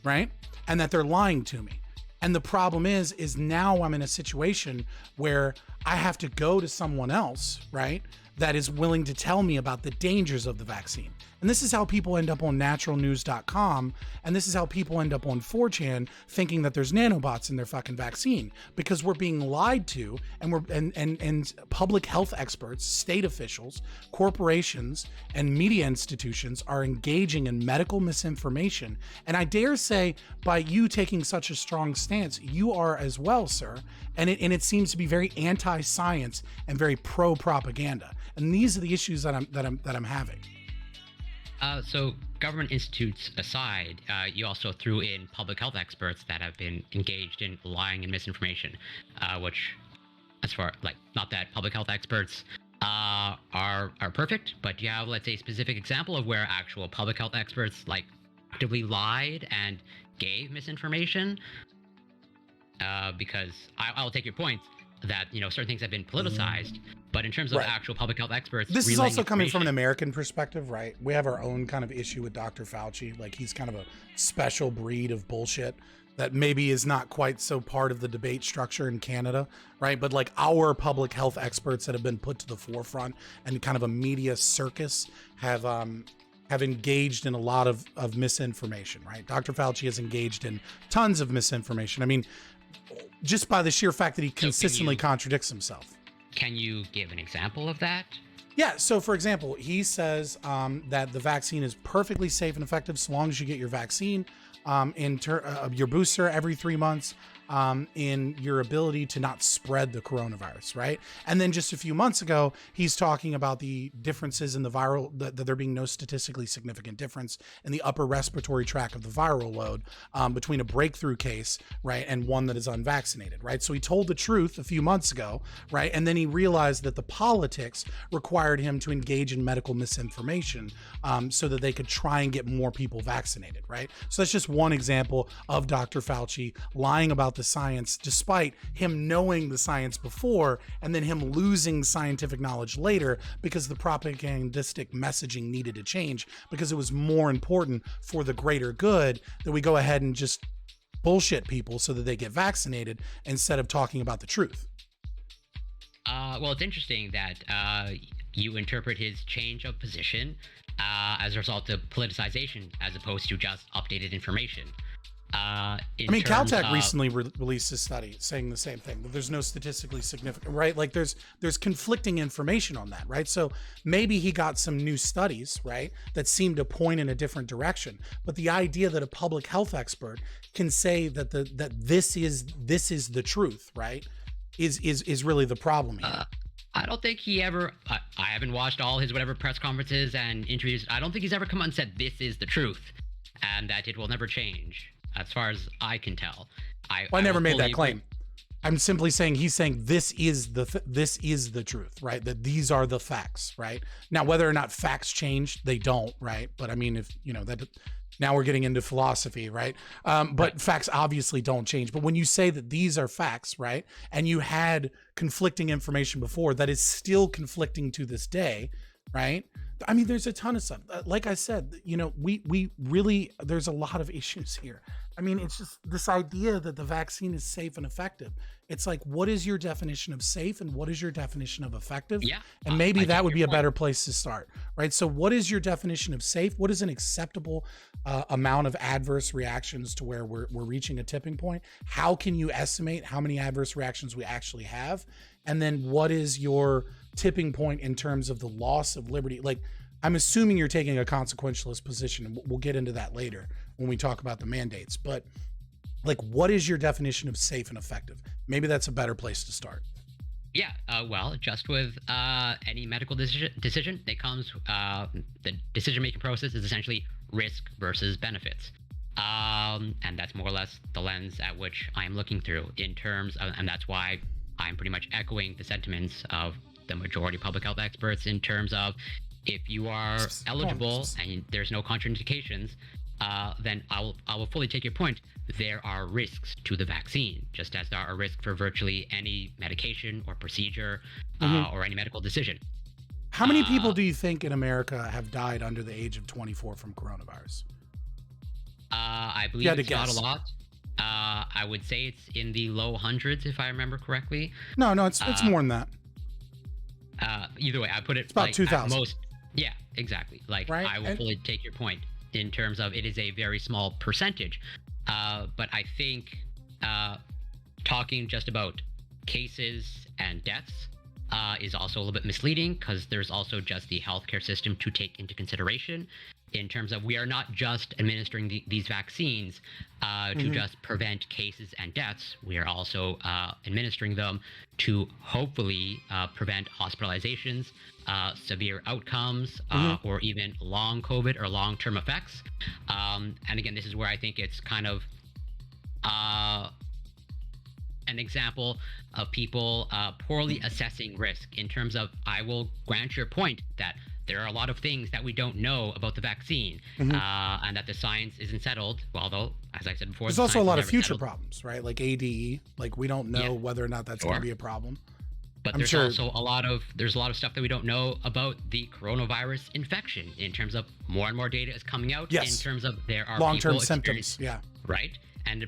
right? And that they're lying to me. And the problem is now I'm in a situation where I have to go to someone else, right, that is willing to tell me about the dangers of the vaccine. And this is how people end up on naturalnews.com, and this is how people end up on 4chan thinking that there's nanobots in their fucking vaccine, because we're being lied to, and public health experts, state officials, corporations, and media institutions are engaging in medical misinformation. And I dare say, by you taking such a strong stance, you are as well, sir. And it seems to be very anti-science and very pro-propaganda. And these are the issues that I'm having.
So government institutes aside, you also threw in public health experts that have been engaged in lying and misinformation, which, as far, not that public health experts are perfect, but do you have, let's say, a specific example of where actual public health experts like actively lied and gave misinformation? Because I'll take your point that certain things have been politicized, but in terms of actual public health experts,
this is also coming from an American perspective, right? We have our own kind of issue with Dr. Fauci. Like, he's kind of a special breed of bullshit that maybe is not quite so part of the debate structure in Canada, right? But like our public health experts that have been put to the forefront and kind of a media circus have engaged in a lot of misinformation, right? Dr. Fauci has engaged in tons of misinformation. I mean, just by the sheer fact that he consistently contradicts himself.
Can you give an example of that?
Yeah, so for example, he says that the vaccine is perfectly safe and effective so long as you get your vaccine, your booster every 3 months, in your ability to not spread the coronavirus, right? And then just a few months ago, he's talking about the differences in the viral, that there being no statistically significant difference in the upper respiratory tract of the viral load between a breakthrough case, right, and one that is unvaccinated, right? So he told the truth a few months ago, right? And then he realized that the politics required him to engage in medical misinformation so that they could try and get more people vaccinated, right? So that's just one example of Dr. Fauci lying about the science despite him knowing the science before and then him losing scientific knowledge later because the propagandistic messaging needed to change because it was more important for the greater good that we go ahead and just bullshit people so that they get vaccinated instead of talking about the truth.
Well, it's interesting that you interpret his change of position as a result of politicization as opposed to just updated information.
Caltech recently released a study saying the same thing, that there's no statistically significant, right? Like there's conflicting information on that, right? So maybe he got some new studies, right, that seem to point in a different direction. But the idea that a public health expert can say that this is the truth, right, is really the problem here.
I don't think he ever, I haven't watched all his whatever press conferences and interviews. I don't think he's ever come out and said this is the truth and that it will never change. As far as I can tell, I
never made that claim. I'm simply saying he's saying this is the truth, right? That these are the facts, right? Now, whether or not facts change, they don't, right? But I mean, if that, now we're getting into philosophy, right? But facts obviously don't change. But when you say that these are facts, right, and you had conflicting information before that is still conflicting to this day, right? I mean, there's a ton of stuff. Like I said, we really, there's a lot of issues here. I mean, it's just this idea that the vaccine is safe and effective. It's like, what is your definition of safe and what is your definition of effective?
Yeah.
And maybe that would be a better place to start, right? So what is your definition of safe? What is an acceptable amount of adverse reactions to where we're reaching a tipping point? How can you estimate how many adverse reactions we actually have? And then what is your tipping point in terms of the loss of liberty? Like, I'm assuming you're taking a consequentialist position, and we'll get into that later when we talk about the mandates. But like, what is your definition of safe and effective? Maybe that's a better place to start.
Yeah, well, just with any medical decision, it comes, the decision-making process is essentially risk versus benefits. And that's more or less the lens at which I'm looking through in terms of, and that's why I'm pretty much echoing the sentiments of the majority of public health experts in terms of, if you are eligible and there's no contraindications, then I will fully take your point. There are risks to the vaccine, just as there are risks for virtually any medication or procedure or any medical decision.
How many people do you think in America have died under the age of 24 from coronavirus?
I believe it's not a lot. I would say it's in the low hundreds, if I remember correctly.
No, it's more than that.
Either way, I put it,
it's about 2,000.
Most. Yeah, exactly. Like,
right?
I will fully take your point in terms of it is a very small percentage. But I think talking just about cases and deaths is also a little bit misleading, because there's also just the healthcare system to take into consideration in terms of we are not just administering these vaccines to just prevent cases and deaths. We are also administering them to hopefully prevent hospitalizations, severe outcomes, or even long COVID or long-term effects. And again, this is where I think it's kind of an example of people poorly assessing risk in terms of, I will grant your point that there are a lot of things that we don't know about the vaccine, and that the science isn't settled. Well, although, as I said before,
There's also a lot of future problems, right? Like ADE, like we don't know whether or not that's going to be a problem.
But there's also a lot of stuff that we don't know about the coronavirus infection in terms of more and more data is coming out in terms of there are
long-term symptoms,
right? And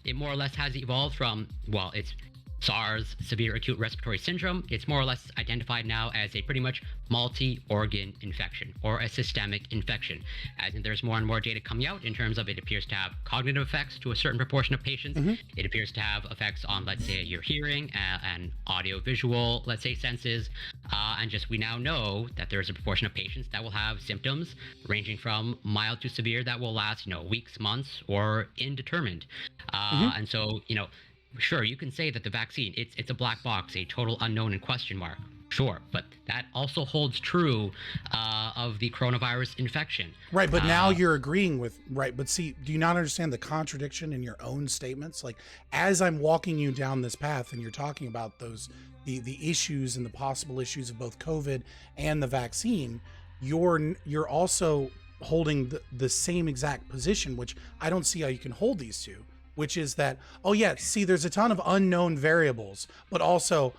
it more or less has evolved from, well, it's SARS, severe acute respiratory syndrome. It's more or less identified now as a pretty much multi-organ infection or a systemic infection. As in, there's more and more data coming out in terms of it appears to have cognitive effects to a certain proportion of patients. It appears to have effects on, let's say, your hearing and audio-visual, let's say, senses. And just we now know that there's a proportion of patients that will have symptoms ranging from mild to severe that will last, weeks, months, or indeterminate. And so, sure, you can say that the vaccine, it's a black box, a total unknown and question mark. Sure, but that also holds true of the coronavirus infection.
Right, but now you're agreeing with, right, but see, do you not understand the contradiction in your own statements? Like, as I'm walking you down this path and you're talking about the issues and the possible issues of both COVID and the vaccine, you're also holding the same exact position, which I don't see how you can hold these two. Which is that, there's a ton of unknown variables, but also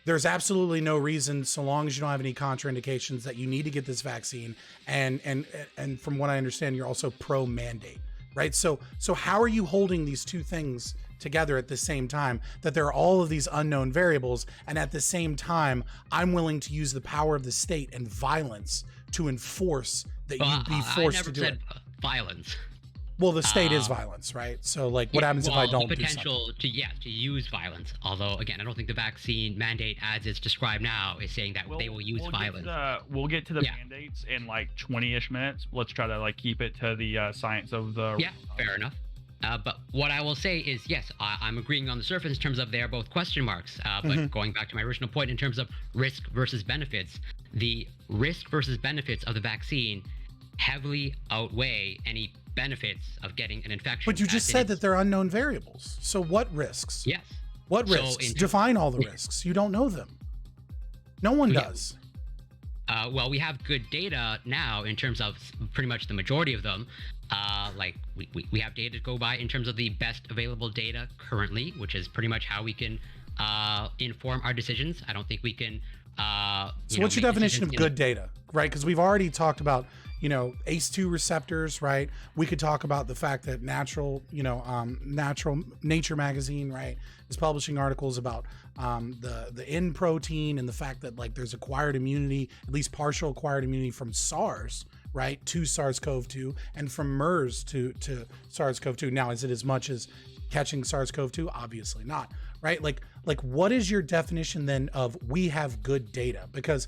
there's absolutely no reason, so long as you don't have any contraindications, that you need to get this vaccine. And from what I understand, you're also pro-mandate, right? So how are you holding these two things together at the same time, that there are all of these unknown variables, and at the same time, I'm willing to use the power of the state and violence to enforce that you be forced to do it?
I never said violence.
Well, the state is violence, right? So, like, what happens if I don't
the
do
potential to use violence. Although, again, I don't think the vaccine mandate, as it's described now, is saying that they will use violence.
We'll get to the mandates in like 20-ish minutes. Let's try to keep it to the science of the.
Yeah, fair enough. But what I will say is, yes, I'm agreeing on the surface in terms of they are both question marks. But going back to my original point in terms of risk versus benefits, the risk versus benefits of the vaccine heavily outweigh any benefits of getting an infection.
But you just said that they're unknown variables. So what risks?
Yes.
What risks? Define all the risks. You don't know them. No one does.
Well, we have good data now in terms of pretty much the majority of them. We have data to go by in terms of the best available data currently, which is pretty much how we can inform our decisions. I don't think we can.
So what's your definition of good data, right? Because we've already talked about, ACE2 receptors, right? We could talk about the fact that Nature magazine, right, is publishing articles about the N protein and the fact that there's acquired immunity, at least partial acquired immunity from SARS, right, to SARS-CoV-2, and from MERS to SARS-CoV-2. Now, is it as much as catching SARS-CoV-2? Obviously not, right? Like what is your definition then of we have good data? Because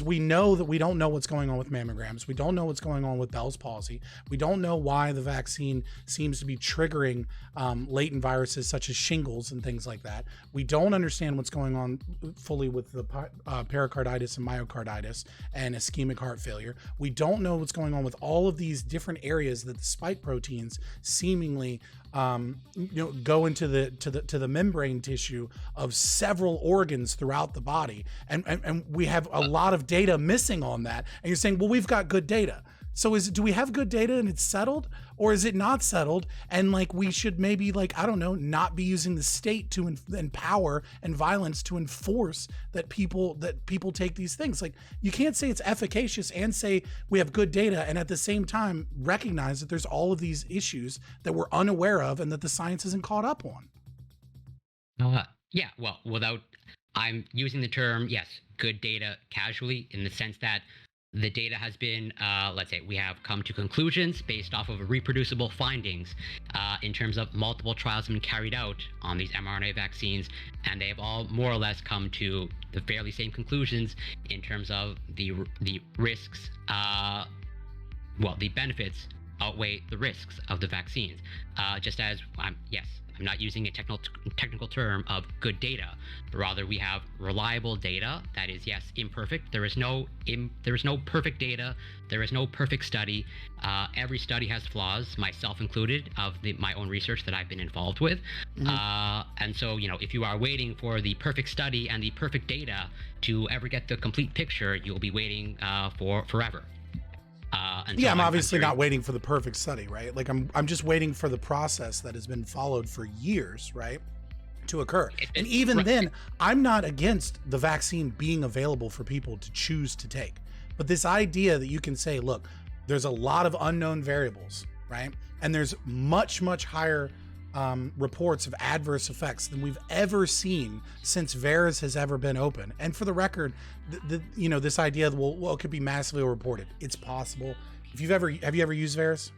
we know that we don't know what's going on with mammograms. We don't know what's going on with Bell's palsy. We don't know why the vaccine seems to be triggering latent viruses such as shingles and things like that. We don't understand what's going on fully with the pericarditis and myocarditis and ischemic heart failure. We don't know what's going on with all of these different areas that the spike proteins seemingly go into the membrane tissue of several organs throughout the body, and we have a lot of data missing on that. And you're saying, well, we've got good data. So do we have good data and it's settled, or is it not settled? And we should maybe I don't know, not be using the state to empower and violence to enforce that people take these things. You can't say it's efficacious and say we have good data and at the same time recognize that there's all of these issues that we're unaware of and that the science isn't caught up on.
Yeah, well, I'm using the term, yes, good data casually in the sense that the data has been, let's say, we have come to conclusions based off of reproducible findings in terms of multiple trials have been carried out on these mRNA vaccines, and they have all more or less come to the fairly same conclusions in terms of the risks, the benefits outweigh the risks of the vaccines. Just as, yes, I'm not using a technical term of good data, but rather we have reliable data that is, yes, imperfect. There is no perfect data. There is no perfect study. Every study has flaws, myself included, of my own research that I've been involved with. And so, if you are waiting for the perfect study and the perfect data to ever get the complete picture, you'll be waiting for forever.
Yeah, I'm obviously not waiting for the perfect study, right? Like I'm just waiting for the process that has been followed for years, right, to occur. And even then, I'm not against the vaccine being available for people to choose to take. But this idea that you can say, look, there's a lot of unknown variables, right? And there's much, much higher reports of adverse effects than we've ever seen since VAERS has ever been open. And for the record, this idea of, well, it could be massively reported. It's possible. Have you ever used VAERS?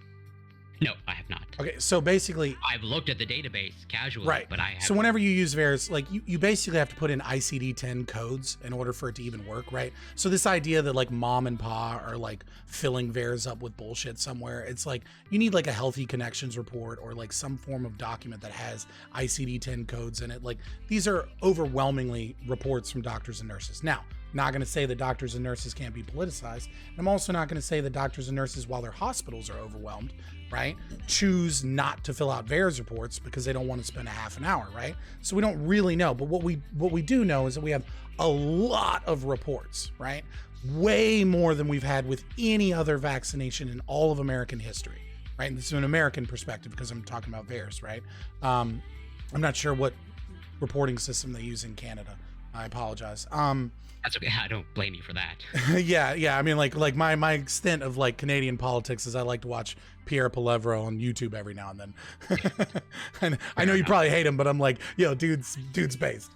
No, I have not.
Okay, so basically,
I've looked at the database casually,
right?
But I haven't.
So whenever you use VAERS, like you basically have to put in ICD-10 codes in order for it to even work, right? So this idea that like mom and pa are like filling VAERS up with bullshit somewhere, it's like you need like a healthy connections report or like some form of document that has ICD-10 codes in it. Like these are overwhelmingly reports from doctors and nurses. Now, not going to say that doctors and nurses can't be politicized. And I'm also not going to say that doctors and nurses, while their hospitals are overwhelmed, right, choose not to fill out VAERS reports because they don't want to spend a half an hour, right? So we don't really know. But what we do know is that we have a lot of reports, right? Way more than we've had with any other vaccination in all of American history, right? And this is an American perspective because I'm talking about VAERS, right? I'm not sure what reporting system they use in Canada. I apologize.
That's okay. I don't blame you for that.
Yeah. I mean, like my extent of like Canadian politics is I like to watch Pierre Poilievre on YouTube every now and then. And I know you probably hate him, but I'm like, dude's based.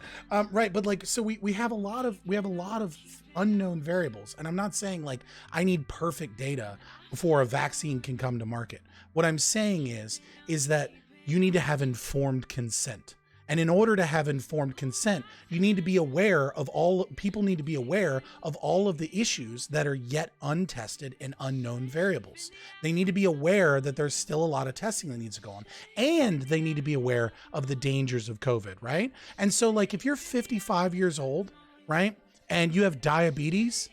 Right. But like, so we have a lot of unknown variables. And I'm not saying like I need perfect data before a vaccine can come to market. What I'm saying is that you need to have informed consent. And in order to have informed consent, you need to be aware of people need to be aware of all of the issues that are yet untested and unknown variables. They need to be aware that there's still a lot of testing that needs to go on. And they need to be aware of the dangers of COVID, right? And so like if you're 55 years old, right, and you have diabetes,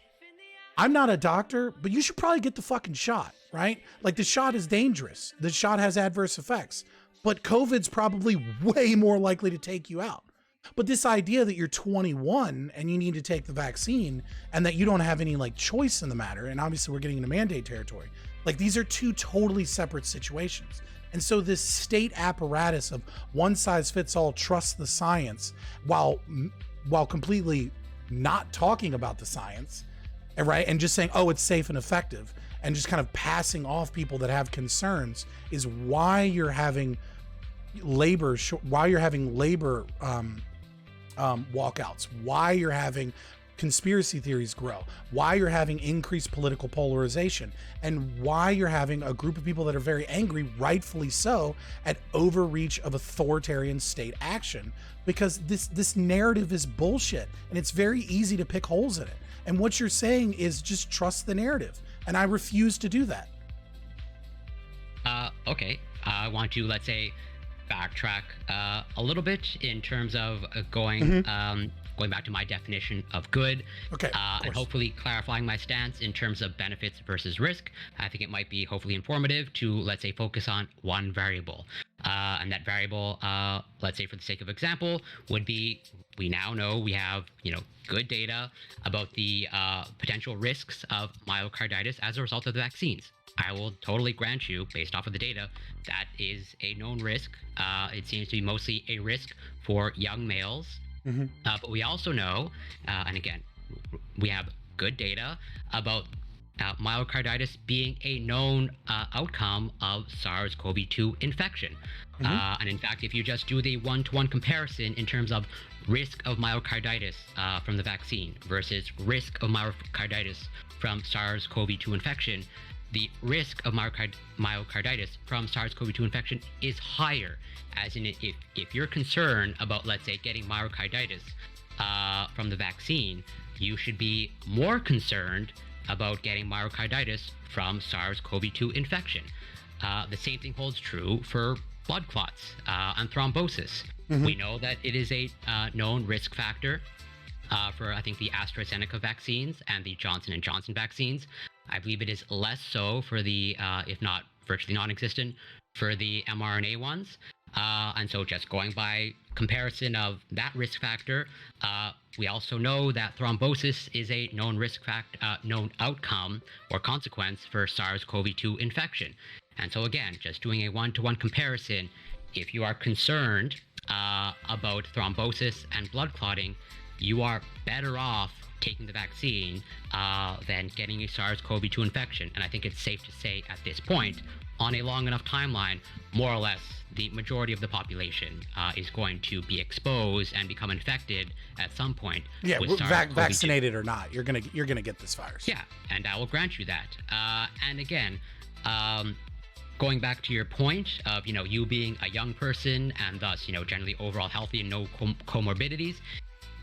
I'm not a doctor, but you should probably get the fucking shot, right? Like the shot is dangerous. The shot has adverse effects. But COVID's probably way more likely to take you out. But this idea that you're 21 and you need to take the vaccine and that you don't have any like choice in the matter, and obviously we're getting into mandate territory, like these are two totally separate situations. And so this state apparatus of one size fits all, trust the science, while completely not talking about the science, right? And just saying, oh, it's safe and effective, and just kind of passing off people that have concerns is why you're having labor walkouts, why you're having conspiracy theories grow, why you're having increased political polarization, and why you're having a group of people that are very angry, rightfully so, at overreach of authoritarian state action, because this narrative is bullshit and it's very easy to pick holes in it. And what you're saying is just trust the narrative, and I refuse to do that.
Okay, I want to, let's say, backtrack a little bit in terms of going back to my definition of good, and hopefully clarifying my stance in terms of benefits versus risk. I think it might be hopefully informative to, let's say, focus on one variable. And that variable, let's say for the sake of example, would be, we now know we have, good data about the potential risks of myocarditis as a result of the vaccines. I will totally grant you, based off of the data, that is a known risk. It seems to be mostly a risk for young males. But we also know, and again, we have good data about myocarditis being a known outcome of SARS-CoV-2 infection. And in fact, if you just do the one-to-one comparison in terms of risk of myocarditis from the vaccine versus risk of myocarditis from SARS-CoV-2 infection, the risk of myocarditis from SARS-CoV-2 infection is higher. As in, if you're concerned about, let's say, getting myocarditis from the vaccine, you should be more concerned about getting myocarditis from SARS-CoV-2 infection. The same thing holds true for blood clots and thrombosis. We know that it is a known risk factor for, I think, the AstraZeneca vaccines and the Johnson & Johnson vaccines. I believe it is less so for the, if not virtually non-existent, for the mRNA ones. And so just going by comparison of that risk factor, we also know that thrombosis is a known risk factor, known outcome or consequence for SARS-CoV-2 infection. And so again, just doing a one-to-one comparison, if you are concerned about thrombosis and blood clotting, you are better off taking the vaccine than getting a SARS-CoV-2 infection. And I think it's safe to say at this point, on a long enough timeline, more or less, the majority of the population is going to be exposed and become infected at some point.
Yeah,
with
vaccinated or not, you're gonna get this virus.
Yeah, and I will grant you that. And again, going back to your point of you being a young person and thus generally overall healthy and no comorbidities,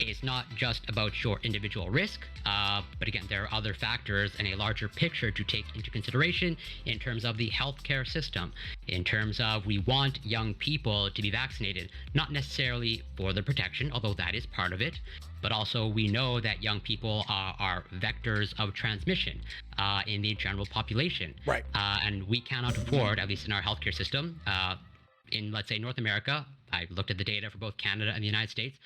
it's not just about your individual risk, but again, there are other factors and a larger picture to take into consideration in terms of the healthcare system, in terms of we want young people to be vaccinated, not necessarily for the protection, although that is part of it, but also we know that young people are vectors of transmission in the general population.
Right.
And we cannot afford, at least in our healthcare system, in, let's say, North America, I looked at the data for both Canada and the United States.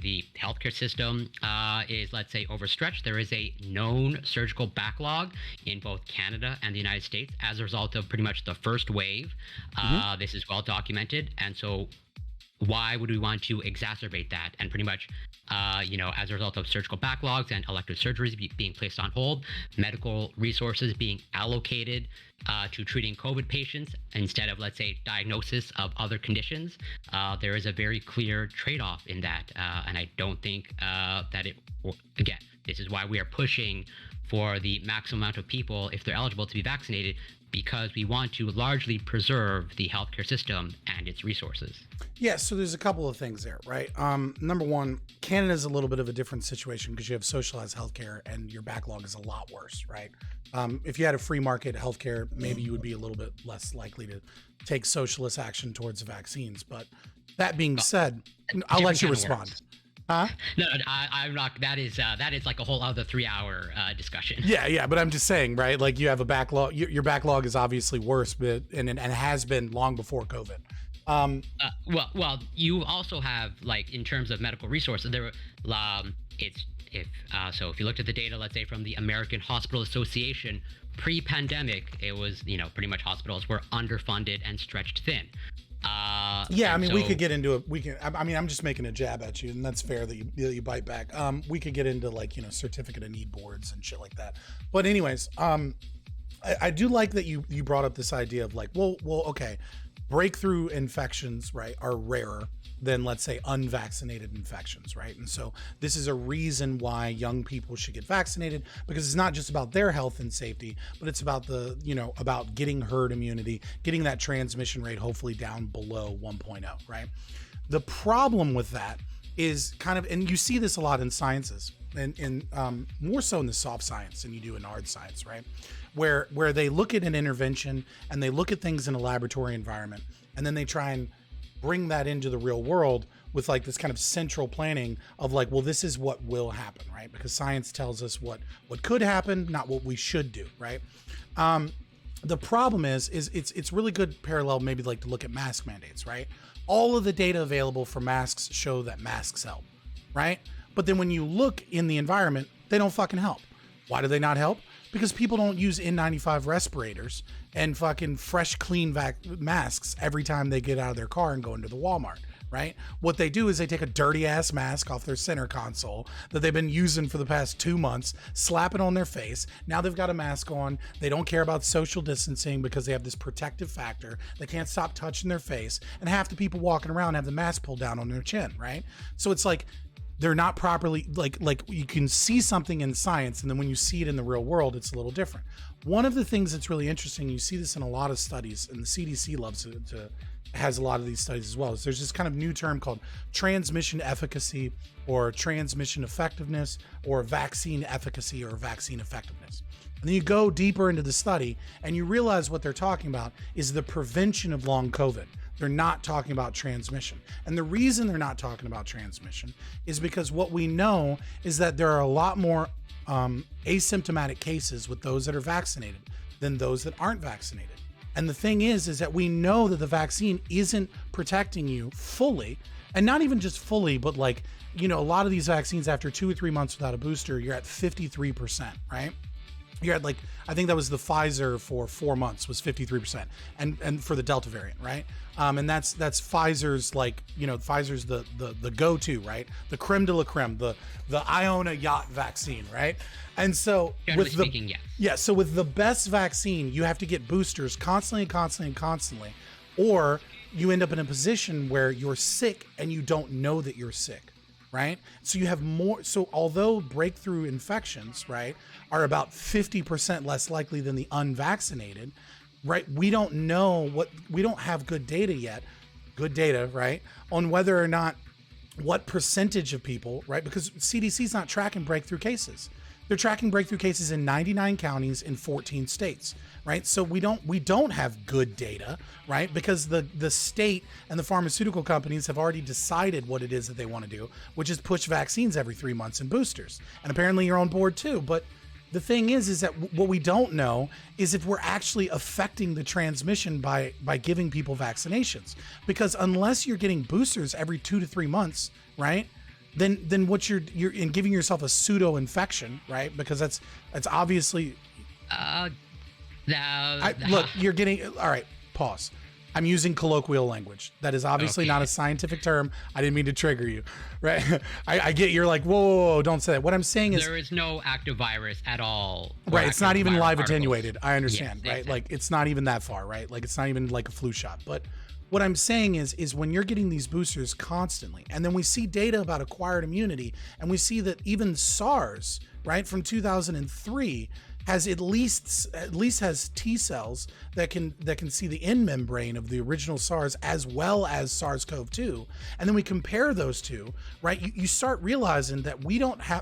The healthcare system is, let's say, overstretched. There is a known surgical backlog in both Canada and the United States as a result of pretty much the first wave. This is well documented. And so why would we want to exacerbate that? And pretty much, as a result of surgical backlogs and elective surgeries being placed on hold, medical resources being allocated to treating COVID patients instead of, let's say, diagnosis of other conditions, there is a very clear trade-off in that. And I don't think that again, this is why we are pushing for the maximum amount of people, if they're eligible, to be vaccinated, because we want to largely preserve the healthcare system and its resources.
Yeah, so there's a couple of things there, right? Number one, Canada's a little bit of a different situation because you have socialized healthcare and your backlog is a lot worse, right? If you had a free market healthcare, maybe you would be a little bit less likely to take socialist action towards the vaccines. But that being said, I'll let you respond. Huh?
No, I'm not. That is like a whole other 3-hour discussion.
Yeah, but I'm just saying, right? Like you have a backlog. Your backlog is obviously worse, but and has been long before COVID.
Well, you also have, like, in terms of medical resources, there, so if you looked at the data, let's say from the American Hospital Association, pre-pandemic, it was pretty much hospitals were underfunded and stretched thin.
Yeah, I mean, we could get into it. I'm just making a jab at you, and that's fair that you bite back. We could get into certificate of need boards and shit like that. But anyways, I do like that you brought up this idea of okay, breakthrough infections, right, are rarer than, let's say, unvaccinated infections, right? And so this is a reason why young people should get vaccinated, because it's not just about their health and safety, but it's about about getting herd immunity, getting that transmission rate hopefully down below 1.0, right? The problem with that is and you see this a lot in sciences, and more so in the soft science than you do in hard science, right? Where they look at an intervention and they look at things in a laboratory environment, and then they try and bring that into the real world with this kind of central planning of this is what will happen, right? Because science tells us what could happen, not what we should do, right? The problem is it's really good parallel maybe to look at mask mandates, right? All of the data available for masks show that masks help, right? But then when you look in the environment, they don't fucking help. Why do they not help? Because people don't use N95 respirators and fucking fresh, clean masks every time they get out of their car and go into the Walmart, right? What they do is they take a dirty ass mask off their center console that they've been using for the past 2 months, slap it on their face. Now they've got a mask on. They don't care about social distancing because they have this protective factor. They can't stop touching their face. And half the people walking around have the mask pulled down on their chin, right? So it's they're not properly, you can see something in science, and then when you see it in the real world, it's a little different. One of the things that's really interesting, you see this in a lot of studies, and the CDC loves it, has a lot of these studies as well, is there's this kind of new term called transmission efficacy, or transmission effectiveness, or vaccine efficacy, or vaccine effectiveness. And then you go deeper into the study, and you realize what they're talking about is the prevention of long COVID. They're not talking about transmission. And the reason they're not talking about transmission is because what we know is that there are a lot more asymptomatic cases with those that are vaccinated than those that aren't vaccinated. And the thing is that we know that the vaccine isn't protecting you fully, and not even just fully, but like, you know, a lot of these vaccines after 2 or 3 months without a booster, you're at 53%, right? You're at like, I think that was the Pfizer for 4 months was 53%, and for the Delta variant, right? And that's Pfizer's, like, you know, Pfizer's the go-to, right? The creme de la creme, the Iona yacht vaccine, right? And so so with the best vaccine, you have to get boosters constantly, or you end up in a position where you're sick and you don't know that you're sick. Right? So you have more. So although breakthrough infections, right, are about 50% less likely than the unvaccinated, right? We don't know we don't have good data, right, on whether or not what percentage of people, right? Because CDC's not tracking breakthrough cases. They're tracking breakthrough cases in 99 counties in 14 states, right? So we don't have good data, right? Because the state and the pharmaceutical companies have already decided what it is that they want to do, which is push vaccines every 3 months and boosters. And apparently you're on board too. But the thing is that what we don't know is if we're actually affecting the transmission by giving people vaccinations. Because unless you're getting boosters every 2 to 3 months, right? Then what you're in giving yourself a pseudo infection, right? Because that's obviously. Look, you're getting. All right, pause. I'm using colloquial language. That is obviously not a scientific term. I didn't mean to trigger you, right? I get you're like, whoa, don't say that. What I'm saying is
there is no active virus at all.
Right, it's not even live attenuated. I understand, right? Exactly. Like it's not even that far, right? Like it's not even like a flu shot, but. What I'm saying is when you're getting these boosters constantly, and then we see data about acquired immunity, and we see that even SARS, right, from 2003 has at least has T cells that can see the end membrane of the original SARS as well as SARS-CoV-2. And then we compare those two, right? You start realizing that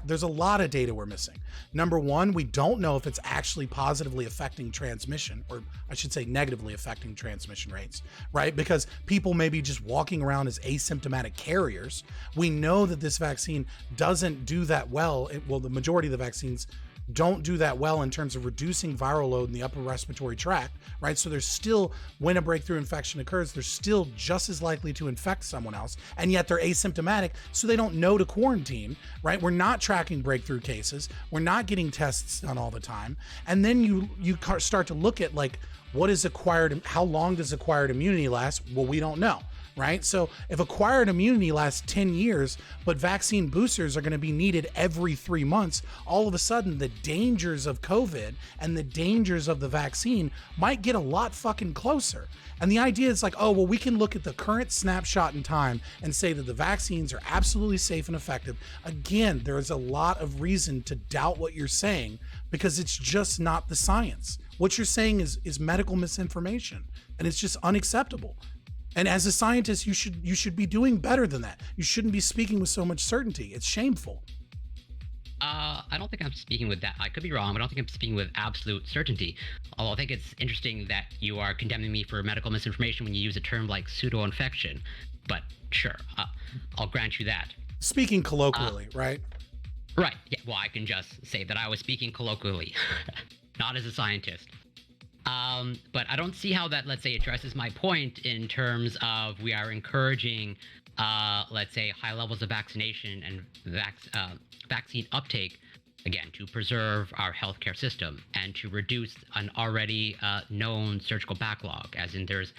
there's a lot of data we're missing. Number one, we don't know if it's actually positively affecting transmission, or I should say negatively affecting transmission rates, right? Because people may be just walking around as asymptomatic carriers. We know that this vaccine doesn't do that well. Well, the majority of the vaccines don't do that well in terms of reducing viral load in the upper respiratory tract, right? So there's still, when a breakthrough infection occurs, they're still just as likely to infect someone else, and yet they're asymptomatic, so they don't know to quarantine, right? We're not tracking breakthrough cases. We're not getting tests done all the time. And then you start to look at, like, how long does acquired immunity last? Well, we don't know. Right? So if acquired immunity lasts 10 years, but vaccine boosters are going to be needed every 3 months, all of a sudden the dangers of COVID and the dangers of the vaccine might get a lot fucking closer. And the idea is like, oh, well, we can look at the current snapshot in time and say that the vaccines are absolutely safe and effective. Again, there is a lot of reason to doubt what you're saying because it's just not the science. What you're saying is medical misinformation, and it's just unacceptable. And as a scientist, you should be doing better than that. You shouldn't be speaking with so much certainty. It's shameful.
I don't think I'm speaking with that. I could be wrong, but I don't think I'm speaking with absolute certainty. Although I think it's interesting that you are condemning me for medical misinformation when you use a term like pseudo-infection. But sure, I'll grant you that.
Speaking colloquially, right?
Right. Yeah. Well, I can just say that I was speaking colloquially, not as a scientist. But I don't see how that, let's say, addresses my point in terms of we are encouraging, let's say, high levels of vaccination and vaccine uptake, again, to preserve our healthcare system and to reduce an already known surgical backlog. As in, there's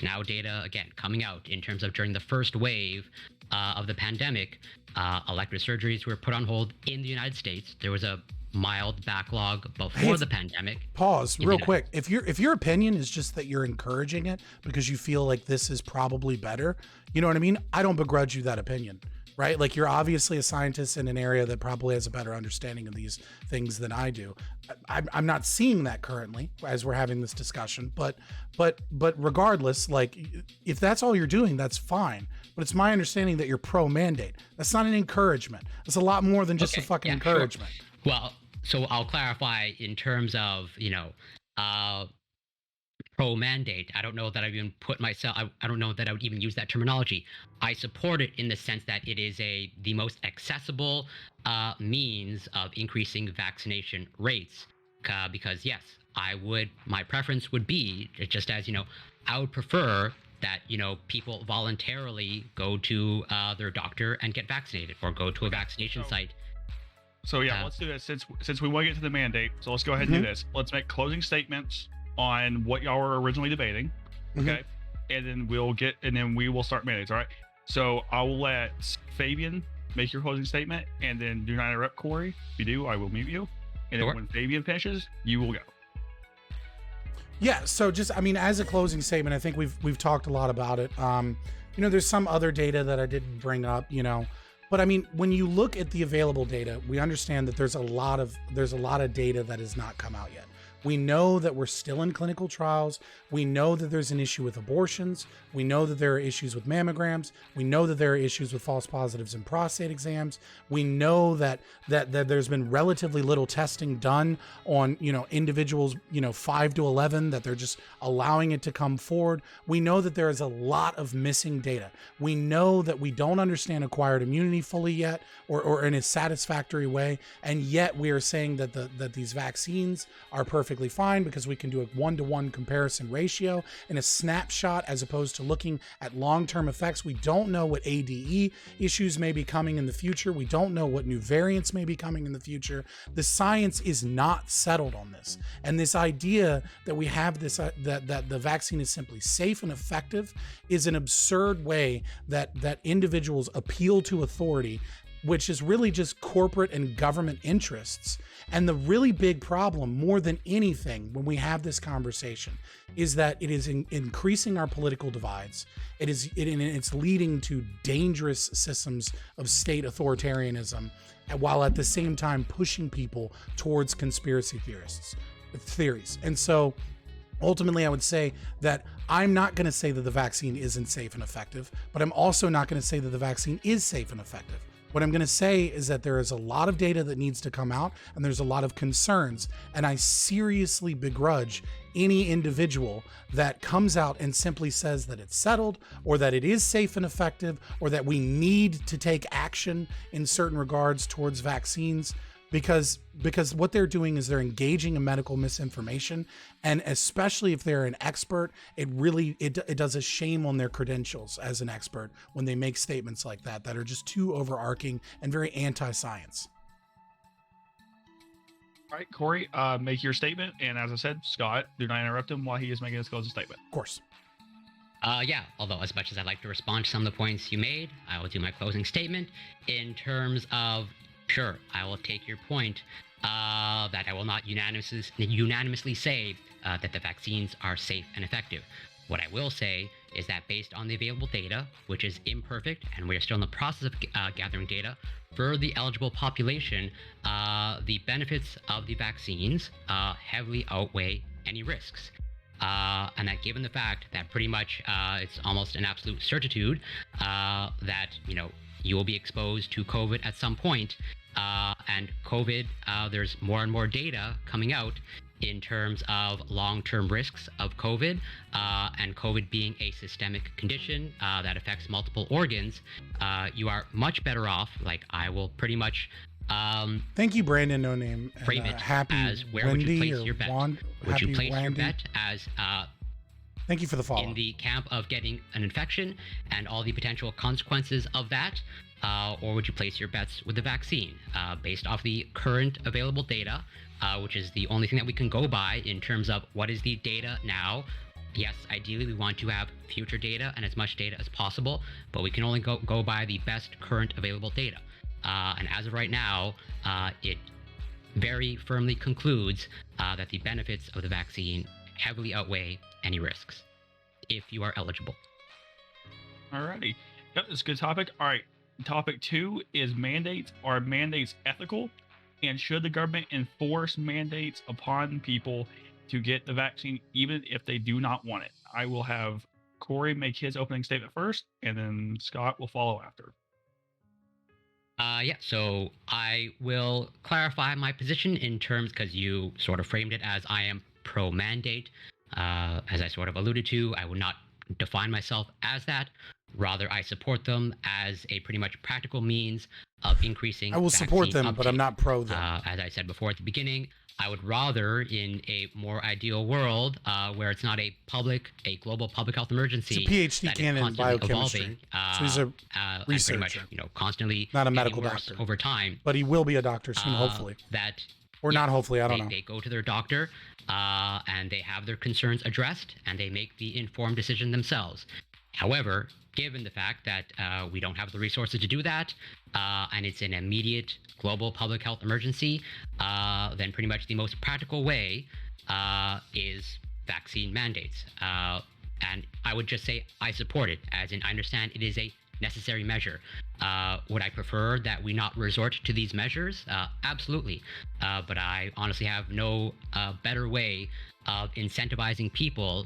now data, again, coming out in terms of during the first wave of the pandemic, elective surgeries were put on hold in the United States. There was a mild backlog before the pandemic.
Pause real quick. If your opinion is just that you're encouraging it because you feel like this is probably better, you know what I mean? I don't begrudge you that opinion, right? Like, you're obviously a scientist in an area that probably has a better understanding of these things than I do. I'm not seeing that currently as we're having this discussion, but regardless, like, if that's all you're doing, that's fine. But it's my understanding that you're pro mandate. That's not an encouragement. It's a lot more than just a fucking encouragement.
Sure. Well, so I'll clarify in terms of, pro-mandate. I don't know that I even put myself. I don't know that I would even use that terminology. I support it in the sense that it is the most accessible means of increasing vaccination rates. Because yes, my preference would be, just as I would prefer that people voluntarily go to their doctor and get vaccinated, or go to a vaccination site.
So yeah, let's do this since we want to get to the mandate. So let's go ahead and do this. Let's make closing statements on what y'all were originally debating, okay? And then we will start mandates. All right. So I will let Fabian make your closing statement, and then do not interrupt Corey. If you do, I will mute you. And then when Fabian finishes, you will go.
Yeah, so just, I mean, as a closing statement, I think we've talked a lot about it. There's some other data that I didn't bring up, but I mean, when you look at the available data, we understand that there's a lot of data that has not come out yet. We know that we're still in clinical trials. We know that there's an issue with abortions. We know that there are issues with mammograms. We know that there are issues with false positives in prostate exams. We know that there's been relatively little testing done on, individuals, 5 to 11, that they're just allowing it to come forward. We know that there is a lot of missing data. We know that we don't understand acquired immunity fully yet, or in a satisfactory way. And yet we are saying that these vaccines are perfectly fine because we can do a 1-to-1 comparison ratio in a snapshot, as opposed to looking at long-term effects. We don't know what ADE issues may be coming in the future. We don't know what new variants may be coming in the future. The science is not settled on this. And this idea that we have this, that the vaccine is simply safe and effective, is an absurd way that individuals appeal to authority, which is really just corporate and government interests. And the really big problem, more than anything, when we have this conversation, is that it is increasing our political divides. It's leading to dangerous systems of state authoritarianism, while at the same time pushing people towards conspiracy theories. And so ultimately, I would say that I'm not going to say that the vaccine isn't safe and effective, but I'm also not going to say that the vaccine is safe and effective. What I'm going to say is that there is a lot of data that needs to come out, and there's a lot of concerns, and I seriously begrudge any individual that comes out and simply says that it's settled, or that it is safe and effective, or that we need to take action in certain regards towards vaccines. Because what they're doing is they're engaging in medical misinformation, and especially if they're an expert, it does a shame on their credentials as an expert when they make statements like that are just too overarching and very anti-science.
All right, Corey, make your statement, and as I said, Scott, do not interrupt him while he is making his closing statement.
Of course.
Although as much as I'd like to respond to some of the points you made, I will do my closing statement in terms of, sure, I will take your point that I will not unanimously say that the vaccines are safe and effective. What I will say is that based on the available data, which is imperfect, and we are still in the process of gathering data for the eligible population, the benefits of the vaccines heavily outweigh any risks. And that given the fact that pretty much it's almost an absolute certitude that, you will be exposed to COVID at some point, and COVID, there's more and more data coming out in terms of long-term risks of COVID, and COVID being a systemic condition that affects multiple organs. You are much better off, like I will pretty much
thank you, Brandon No Name.
Frame it
happy
as where
Wendy,
would you place your bet? Would you place your bet as
thank you for the follow
in the camp of getting an infection and all the potential consequences of that, or would you place your bets with the vaccine based off the current available data, which is the only thing that we can go by in terms of what is the data now? Yes, ideally we want to have future data and as much data as possible, but we can only go by the best current available data. And as of right now, it very firmly concludes that the benefits of the vaccine heavily outweigh any risks if you are eligible.
Alrighty. Yep, that's a good topic. All right. Topic 2 is mandates. Are mandates ethical? And should the government enforce mandates upon people to get the vaccine even if they do not want it? I will have Corey make his opening statement first, and then Scott will follow after.
So I will clarify my position in terms, because you sort of framed it as I am pro-mandate. As I sort of alluded to, I would not define myself as that. Rather, I support them as a pretty much practical means of increasing.
I will support them,
uptake.
but I'm not pro them.
As I said before at the beginning, I would rather, in a more ideal world, where it's not a global public health emergency,
it's a PhD
that is
candidate in
constantly
biochemistry.
evolving,
So he's a
and pretty much,
researcher.
Constantly
Not a medical
getting worse
doctor.
over time.
But he will be a doctor soon, hopefully. Or not hopefully, I don't know.
They go to their doctor, and they have their concerns addressed, and they make the informed decision themselves. However, given the fact that we don't have the resources to do that, and it's an immediate global public health emergency, then pretty much the most practical way is vaccine mandates. And I would just say I support it, as in I understand it is a necessary measure. Would I prefer that we not resort to these measures? Absolutely. But I honestly have no better way of incentivizing people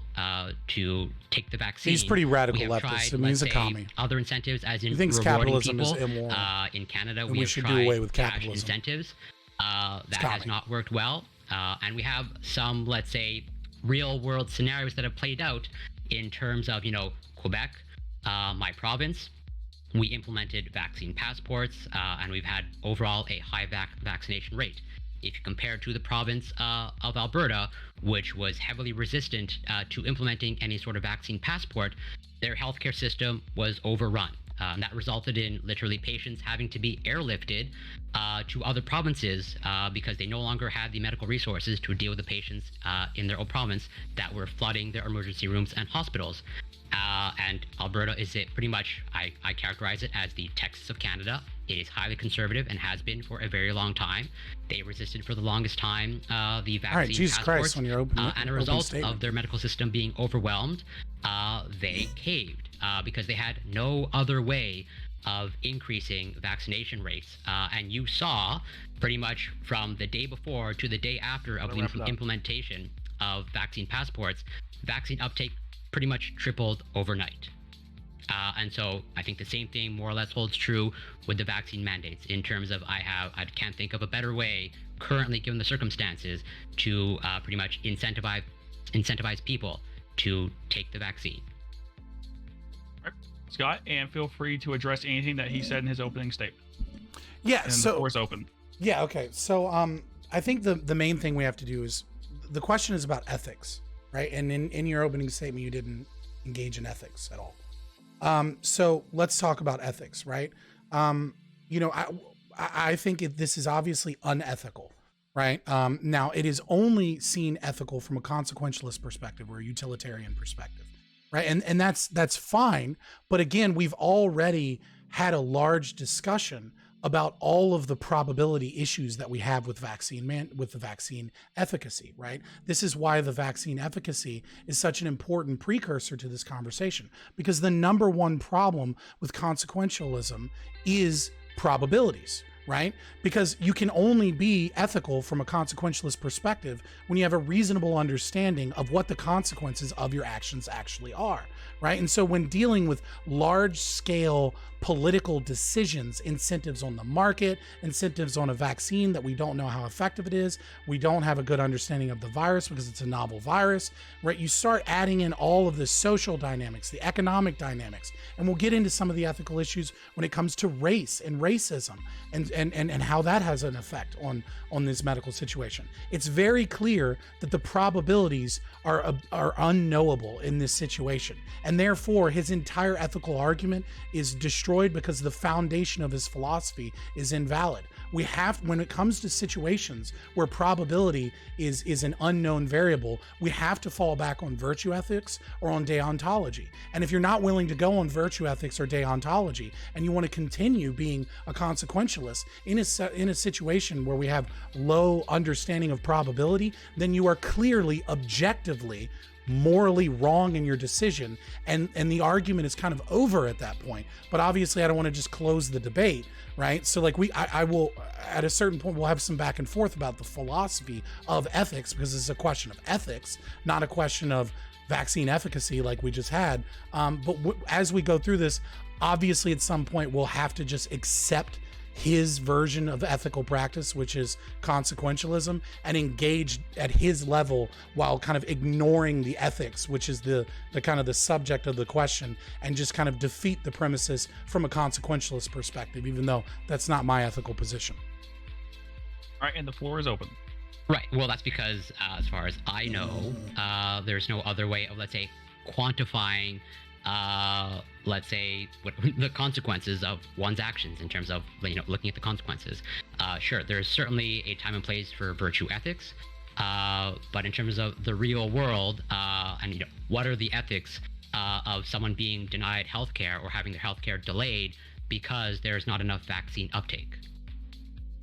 to take the vaccine.
He's pretty radical
We have
leftist.
tried,
I mean, he's a
let's say,
commie.
other incentives, as in
He thinks
rewarding
capitalism is
people.
immoral.
In Canada,
And
we
we
have
should
tried
do away with
cash
capitalism.
incentives. That
commie.
has not worked well. And we have some, let's say, real world scenarios that have played out in terms of, Quebec, my province. We implemented vaccine passports, and we've had overall a high vaccination rate. If you compare to the province of Alberta, which was heavily resistant to implementing any sort of vaccine passport, their healthcare system was overrun. And that resulted in literally patients having to be airlifted to other provinces because they no longer had the medical resources to deal with the patients in their own province that were flooding their emergency rooms and hospitals. And Alberta is pretty much, I characterize it as the Texas of Canada. It is highly conservative and has been for a very long time. They resisted for the longest time the vaccine
All right, Jesus
passports,
Christ, when you're open,
and a
open
result
statement.
of their medical system being overwhelmed, they caved because they had no other way of increasing vaccination rates. And you saw pretty much from the day before to the day after of the implementation of vaccine passports, vaccine uptake pretty much tripled overnight. And so I think the same thing more or less holds true with the vaccine mandates in terms of I can't think of a better way currently given the circumstances to pretty much incentivize people to take the vaccine.
All right, Scott, and feel free to address anything that he said in his opening statement.
Yeah,
and
so
the floor is open.
Yeah, okay. So I think the main thing we have to do is the question is about ethics, right? And in your opening statement, you didn't engage in ethics at all. So let's talk about ethics, right? I think this is obviously unethical, right? Now it is only seen ethical from a consequentialist perspective or a utilitarian perspective, right? And that's fine. But again, we've already had a large discussion about all of the probability issues that we have with the vaccine efficacy, right? This is why the vaccine efficacy is such an important precursor to this conversation, because the number one problem with consequentialism is probabilities, right? Because you can only be ethical from a consequentialist perspective when you have a reasonable understanding of what the consequences of your actions actually are, right? And so when dealing with large scale political decisions, incentives on the market, incentives on a vaccine that we don't know how effective it is, we don't have a good understanding of the virus because it's a novel virus, right? You start adding in all of the social dynamics, the economic dynamics, and we'll get into some of the ethical issues when it comes to race and racism and how that has an effect on this medical situation. It's very clear that the probabilities are unknowable in this situation, and therefore his entire ethical argument is destroyed because the foundation of his philosophy is invalid. We have, when it comes to situations where probability is an unknown variable, we have to fall back on virtue ethics or on deontology. And if you're not willing to go on virtue ethics or deontology, and you want to continue being a consequentialist in a situation where we have low understanding of probability, then you are clearly objectively morally wrong in your decision, and the argument is kind of over at that point. But obviously I don't want to just close the debate, right? So like I will at a certain point we'll have some back and forth about the philosophy of ethics, because it's a question of ethics, not a question of vaccine efficacy like we just had. But as we go through this, obviously at some point we'll have to just accept
his version of ethical practice, which is consequentialism, and engage at his level while kind of ignoring the ethics, which is the kind of the subject of the question, and just kind of defeat the premises from a consequentialist perspective, even though that's not my ethical position.
All right, and the floor is open.
Right. Well, that's because, as far as I know, there's no other way of, let's say, quantifying, let's say, what the consequences of one's actions in terms of, looking at the consequences. Sure, there's certainly a time and place for virtue ethics, but in terms of the real world, and what are the ethics of someone being denied healthcare or having their healthcare delayed because there's not enough vaccine uptake?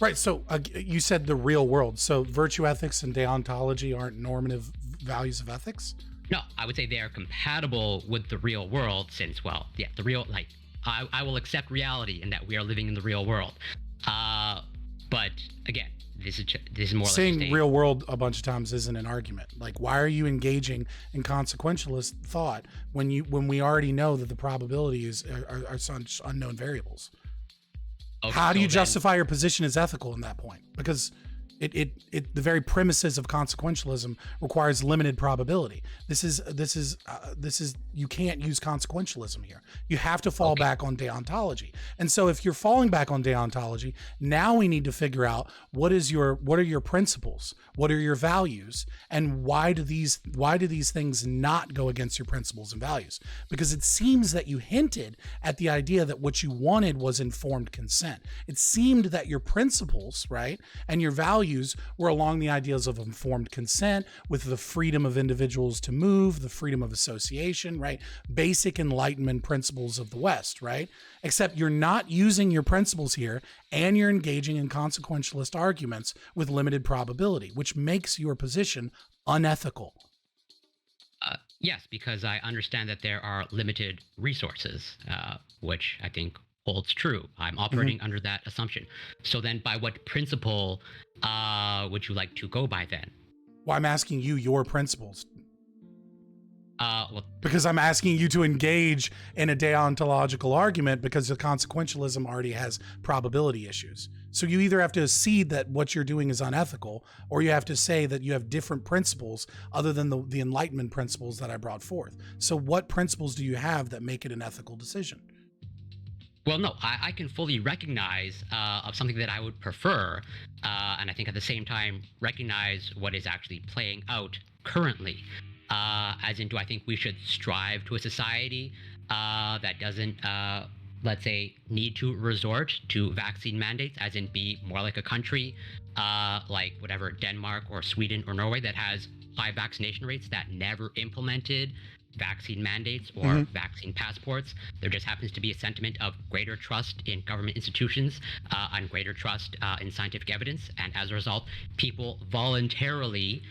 Right. So you said the real world. So virtue ethics and deontology aren't normative values of ethics?
No, I would say they are compatible with the real world since, well, yeah, the real, I will accept reality in that we are living in the real world. But again, this is more
saying
like
real world a bunch of times isn't an argument. Like, why are you engaging in consequentialist thought when we already know that the probabilities are such unknown variables?
Okay,
how do you justify your position as ethical in that point? Because the very premises of consequentialism requires limited probability. This is you can't use consequentialism here. You have to fall back on deontology. And so if you're falling back on deontology, now we need to figure out what are your principles, what are your values, and why do these things not go against your principles and values? Because it seems that you hinted at the idea that what you wanted was informed consent. It seemed that your principles, right, and your values were along the ideas of informed consent, with the freedom of individuals to move, the freedom of association, right? Basic Enlightenment principles of the West, right? Except you're not using your principles here, and you're engaging in consequentialist arguments with limited probability, which makes your position unethical.
Yes, because I understand that there are limited resources, which I think holds true. I'm operating under that assumption. So then by what principle would you like to go by then?
Well, I'm asking you your principles.
Well,
because I'm asking you to engage in a deontological argument, because the consequentialism already has probability issues. So you either have to accede that what you're doing is unethical, or you have to say that you have different principles other than the Enlightenment principles that I brought forth. So what principles do you have that make it an ethical decision?
Well, no, I can fully recognize of something that I would prefer, and I think at the same time recognize what is actually playing out currently. As in, do I think we should strive to a society that doesn't, let's say, need to resort to vaccine mandates, as in be more like a country like whatever, Denmark or Sweden or Norway, that has high vaccination rates, that never implemented vaccine mandates or vaccine passports? There just happens to be a sentiment of greater trust in government institutions and greater trust in scientific evidence, and as a result, people voluntarily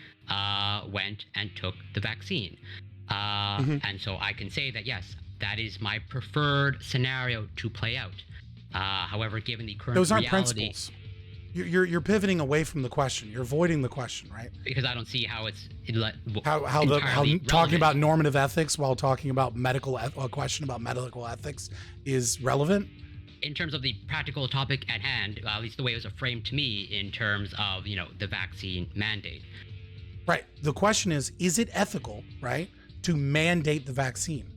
went and took the vaccine. And so I can say that, yes, that is my preferred scenario to play out. However, given the current
those aren't
reality,
principles. You're pivoting away from the question. You're avoiding the question, right?
Because I don't see how it's
how talking about normative ethics while talking about a question about medical ethics is relevant.
In terms of the practical topic at hand, at least the way it was framed to me, in terms of the vaccine mandate.
Right. The question is it ethical, right, to mandate the vaccine?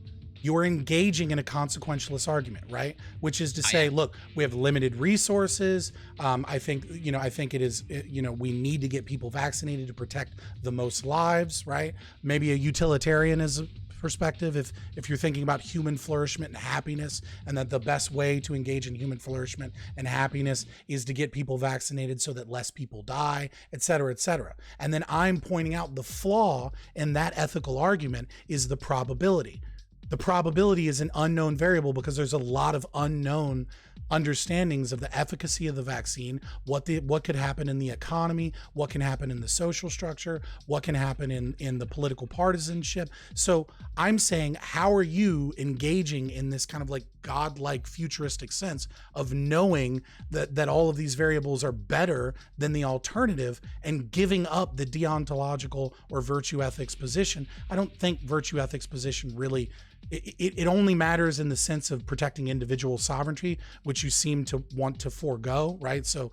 You're engaging in a consequentialist argument, right? Which is to say, look, we have limited resources. I think it is, we need to get people vaccinated to protect the most lives, right? Maybe a utilitarianism perspective, if you're thinking about human flourishment and happiness, and that the best way to engage in human flourishment and happiness is to get people vaccinated so that less people die, et cetera, et cetera. And then I'm pointing out the flaw in that ethical argument is the probability. The probability is an unknown variable because there's a lot of unknown understandings of the efficacy of the vaccine, what could happen in the economy, what can happen in the social structure, what can happen in the political partisanship. So I'm saying, how are you engaging in this kind of like godlike futuristic sense of knowing that all of these variables are better than the alternative and giving up the deontological or virtue ethics position. I don't think virtue ethics position really, it only matters in the sense of protecting individual sovereignty, which you seem to want to forego, right? So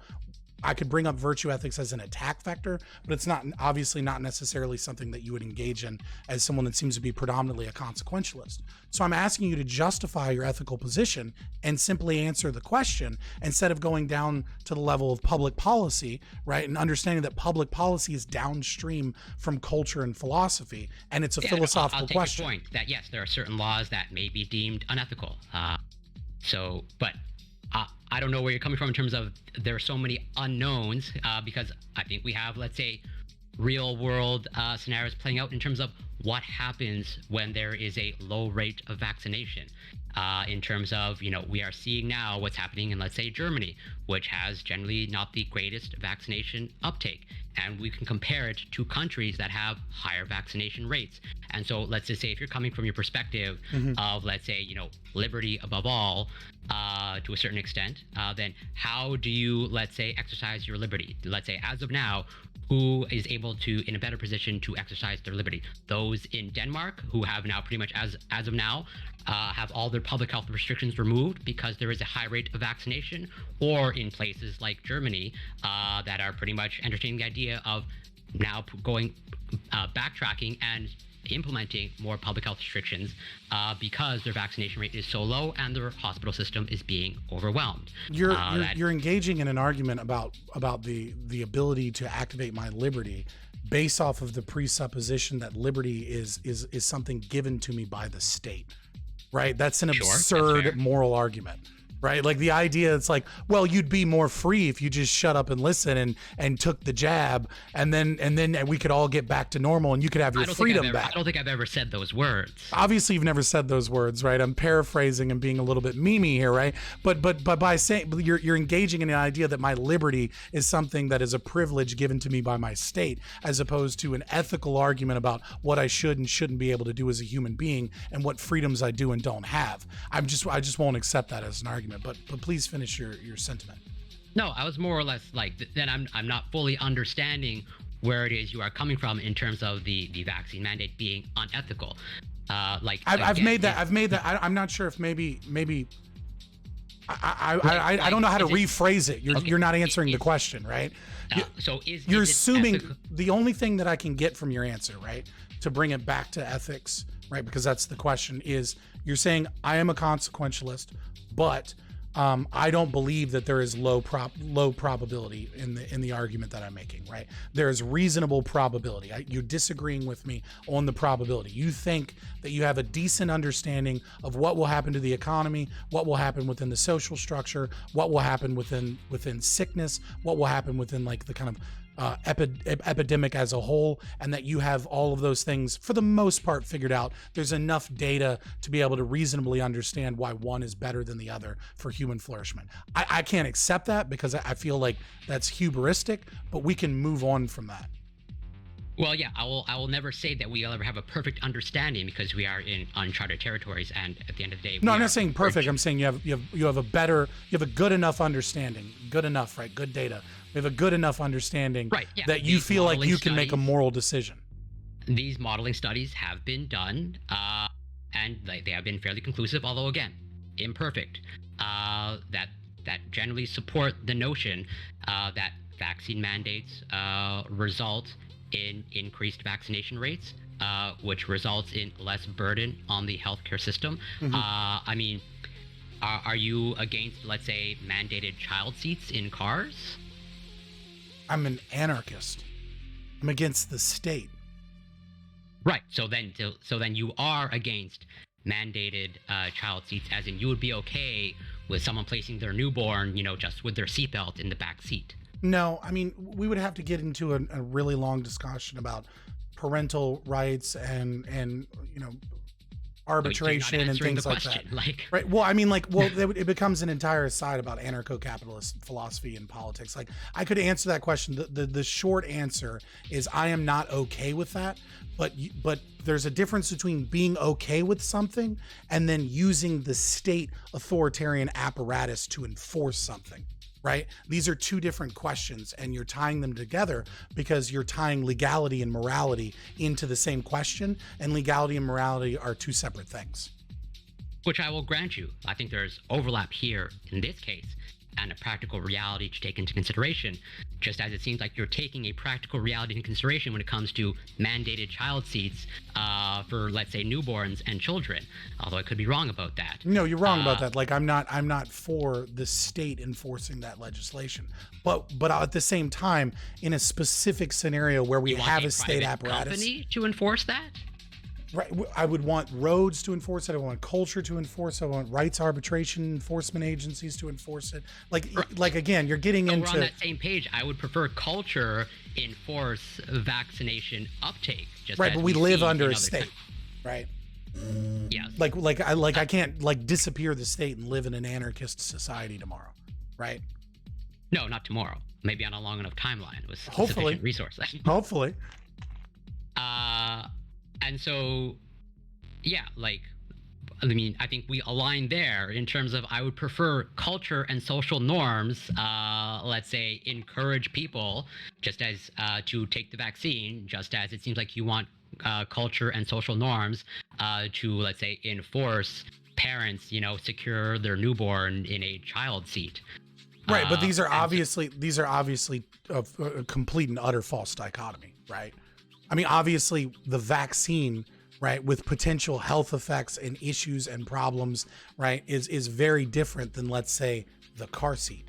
I could bring up virtue ethics as an attack vector, but it's not, obviously not necessarily something that you would engage in as someone that seems to be predominantly a consequentialist. So I'm asking you to justify your ethical position and simply answer the question instead of going down to the level of public policy, right? And understanding that public policy is downstream from culture and philosophy, and it's a philosophical
I'll take
question.
your point that yes, there are certain laws that may be deemed unethical. But I don't know where you're coming from in terms of there are so many unknowns because I think we have, let's say, real world scenarios playing out in terms of what happens when there is a low rate of vaccination. In terms of, we are seeing now what's happening in, let's say, Germany, which has generally not the greatest vaccination uptake. And we can compare it to countries that have higher vaccination rates. And so let's just say if you're coming from your perspective of, let's say, liberty above all, to a certain extent, then how do you, let's say, exercise your liberty? Let's say as of now, who is able to, in a better position to exercise their liberty? Those in Denmark who have now pretty much as of now, have all their public health restrictions removed because there is a high rate of vaccination, or in places like Germany that are pretty much entertaining the idea of now backtracking and implementing more public health restrictions because their vaccination rate is so low and their hospital system is being overwhelmed.
You're engaging in an argument about the ability to activate my liberty based off of the presupposition that liberty is something given to me by the state, right? That's an absurd moral argument. Right? Like the idea, it's like, well, you'd be more free if you just shut up and listen and took the jab, and then we could all get back to normal and you could have your freedom back.
I don't think I've ever said those words.
Obviously, you've never said those words, right? I'm paraphrasing and being a little bit memey here, right? But by saying you're engaging in the idea that my liberty is something that is a privilege given to me by my state, as opposed to an ethical argument about what I should and shouldn't be able to do as a human being and what freedoms I do and don't have. I just won't accept that as an argument. But please finish your sentiment.
No, I was more or less like, then I'm not fully understanding where it is you are coming from in terms of the vaccine mandate being unethical.
I've made that. I'm not sure if maybe I don't know how to rephrase it. You're not answering the question, right? You're assuming the only thing that I can get from your answer, right, to bring it back to ethics, right, because that's the question, is you're saying I am a consequentialist, but I don't believe that there is low probability in the argument that I'm making, right? There is reasonable probability. You're disagreeing with me on the probability. You think that you have a decent understanding of what will happen to the economy, what will happen within the social structure, what will happen within sickness, what will happen within like the kind of epidemic as a whole, and that you have all of those things for the most part figured out. There's enough data to be able to reasonably understand why one is better than the other for human flourishment. I can't accept that because I feel like that's hubristic, but we can move on from that.
Well, yeah, I will never say that we'll ever have a perfect understanding because we are in uncharted territories, and at the end of the day,
no, I'm not saying perfect. I'm saying you have a good enough understanding, good enough, right? Good data. We have a good enough understanding that you feel like you can make a moral decision.
These modeling studies have been done, and they have been fairly conclusive, although again, imperfect. That generally support the notion that vaccine mandates result in increased vaccination rates, which results in less burden on the healthcare system. I mean, are you against, let's say, mandated child seats in cars?
I'm an anarchist. I'm against the state.
Right. So then you are against mandated child seats, as in you would be okay with someone placing their newborn, just with their seatbelt in the back seat.
No, I mean, we would have to get into a really long discussion about parental rights and arbitration and things like that. Right. Well, I mean, it becomes an entire side about anarcho-capitalist philosophy and politics. Like, I could answer that question. The short answer is I am not okay with that. But there's a difference between being okay with something and then using the state authoritarian apparatus to enforce something. Right? These are two different questions, and you're tying them together because you're tying legality and morality into the same question, and legality and morality are two separate things.
Which I will grant you. I think there's overlap here in this case and a practical reality to take into consideration, just as it seems like you're taking a practical reality into consideration when it comes to mandated child seats for, let's say, newborns and children, although I could be wrong about that.
No, you're wrong about that. Like, I'm not for the state enforcing that legislation, but at the same time, in a specific scenario where we have a state apparatus
company to enforce that.
Right, I would want roads to enforce it. I want culture to enforce it. I want rights arbitration enforcement agencies to enforce it. Like again, you're getting into.
We're on that same page. I would prefer culture enforce vaccination uptake. Just
right, but we live under a state, right?
Yes.
I can't disappear the state and live in an anarchist society tomorrow, right?
No, not tomorrow. Maybe on a long enough timeline with
hopefully
sufficient resources.
Hopefully.
And so, yeah, I mean, I think we align there in terms of I would prefer culture and social norms, let's say, encourage people just as to take the vaccine, just as it seems like you want culture and social norms to, let's say, enforce parents, secure their newborn in a child seat.
Right, but these are obviously a complete and utter false dichotomy, right? I mean, obviously, the vaccine, right, with potential health effects and issues and problems, right, is very different than, let's say, the car seat.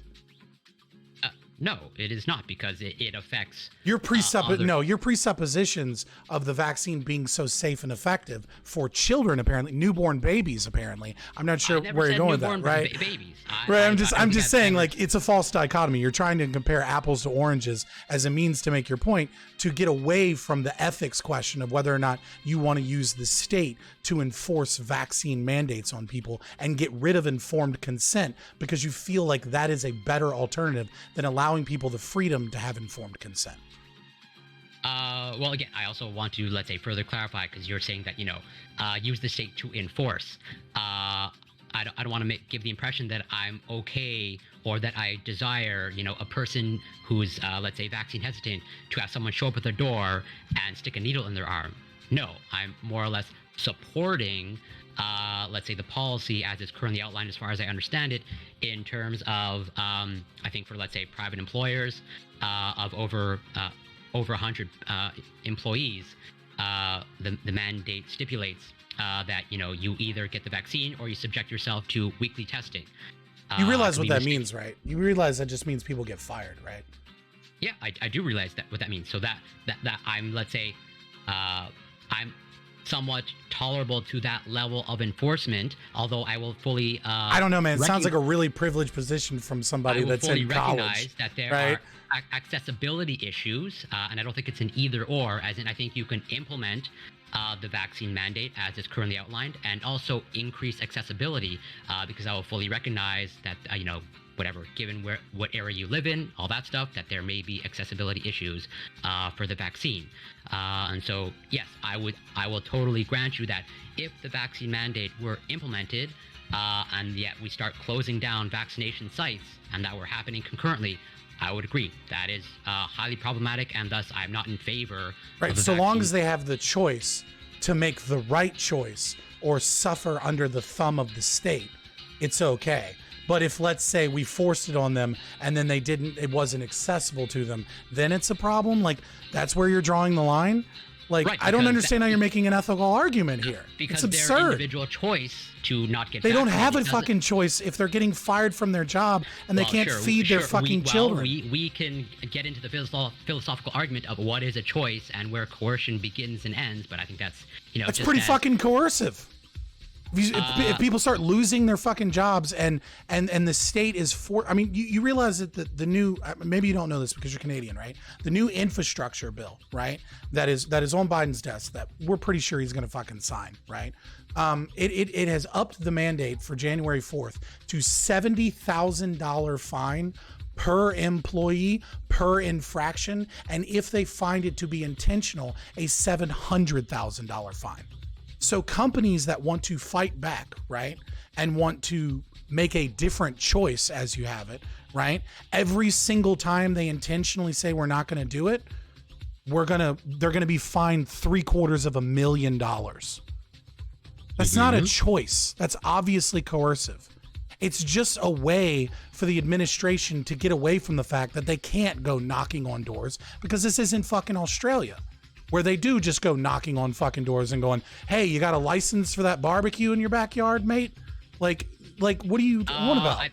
No, it is not, because it affects
your presuppositions of the vaccine being so safe and effective for children, apparently newborn babies. Apparently, I'm not sure where you're going with that, right?
Babies.
Right. I'm just saying, like, it's a false dichotomy. You're trying to compare apples to oranges as a means to make your point, to get away from the ethics question of whether or not you want to use the state to enforce vaccine mandates on people and get rid of informed consent because you feel like that is a better alternative than allowing people the freedom to have informed consent.
Well, again, I also want to, let's say, further clarify, because you're saying that, use the state to enforce. I don't want to give the impression that I'm okay or that I desire, a person who's, let's say, vaccine hesitant to have someone show up at their door and stick a needle in their arm. No, I'm more or less supporting, let's say, the policy as it's currently outlined, as far as I understand it, in terms of, I think for, let's say, private employers of over 100 employees, the mandate stipulates that you either get the vaccine or you subject yourself to weekly testing.
You realize what that means, right? You realize that just means people get fired, right?
Yeah, I do realize what that means. So that I'm, let's say, I'm somewhat tolerable to that level of enforcement, although I will fully
I don't know, man. It sounds like a really privileged position from somebody that's in college.
Recognize that there are accessibility issues, and I don't think it's an either or, as in I think you can implement the vaccine mandate as it's currently outlined and also increase accessibility, because I will fully recognize that, whatever, given what area you live in, all that stuff, that there may be accessibility issues for the vaccine. And so, yes, I will totally grant you that if the vaccine mandate were implemented and yet we start closing down vaccination sites and that were happening concurrently, I would agree. That is highly problematic, and thus I'm not in favor of the
so long
vaccine.
as they have the choice to make the right choice or suffer under the thumb of the state, it's okay. But if, let's say, we forced it on them and then it wasn't accessible to them, then it's a problem. Like, that's where you're drawing the line. Like,
right,
I don't understand how you're making an ethical argument here.
Because
it's
their
absurd.
individual choice to not get
They don't
vaccinated
have a
doesn't-
fucking choice if they're getting fired from their job and they can't feed their fucking children.
We can get into the philosophical argument of what is a choice and where coercion begins and ends, but I think that's,
That's pretty fucking coercive. If people start losing their fucking jobs and the state is I mean, you realize that the new, maybe you don't know this because you're Canadian, right? The new infrastructure bill, right? That is on Biden's desk that we're pretty sure he's going to fucking sign, right? It has upped the mandate for January 4th to $70,000 fine per employee per infraction, and if they find it to be intentional, a $700,000 fine. So companies that want to fight back, right, and want to make a different choice as you have it, right, every single time they intentionally say we're not going to do it, they're going to be fined $750,000. That's not a choice. That's obviously coercive. It's just a way for the administration to get away from the fact that they can't go knocking on doors, because this isn't fucking Australia, where they do just go knocking on fucking doors and going, hey, you got a license for that barbecue in your backyard, mate? Like what do you want about?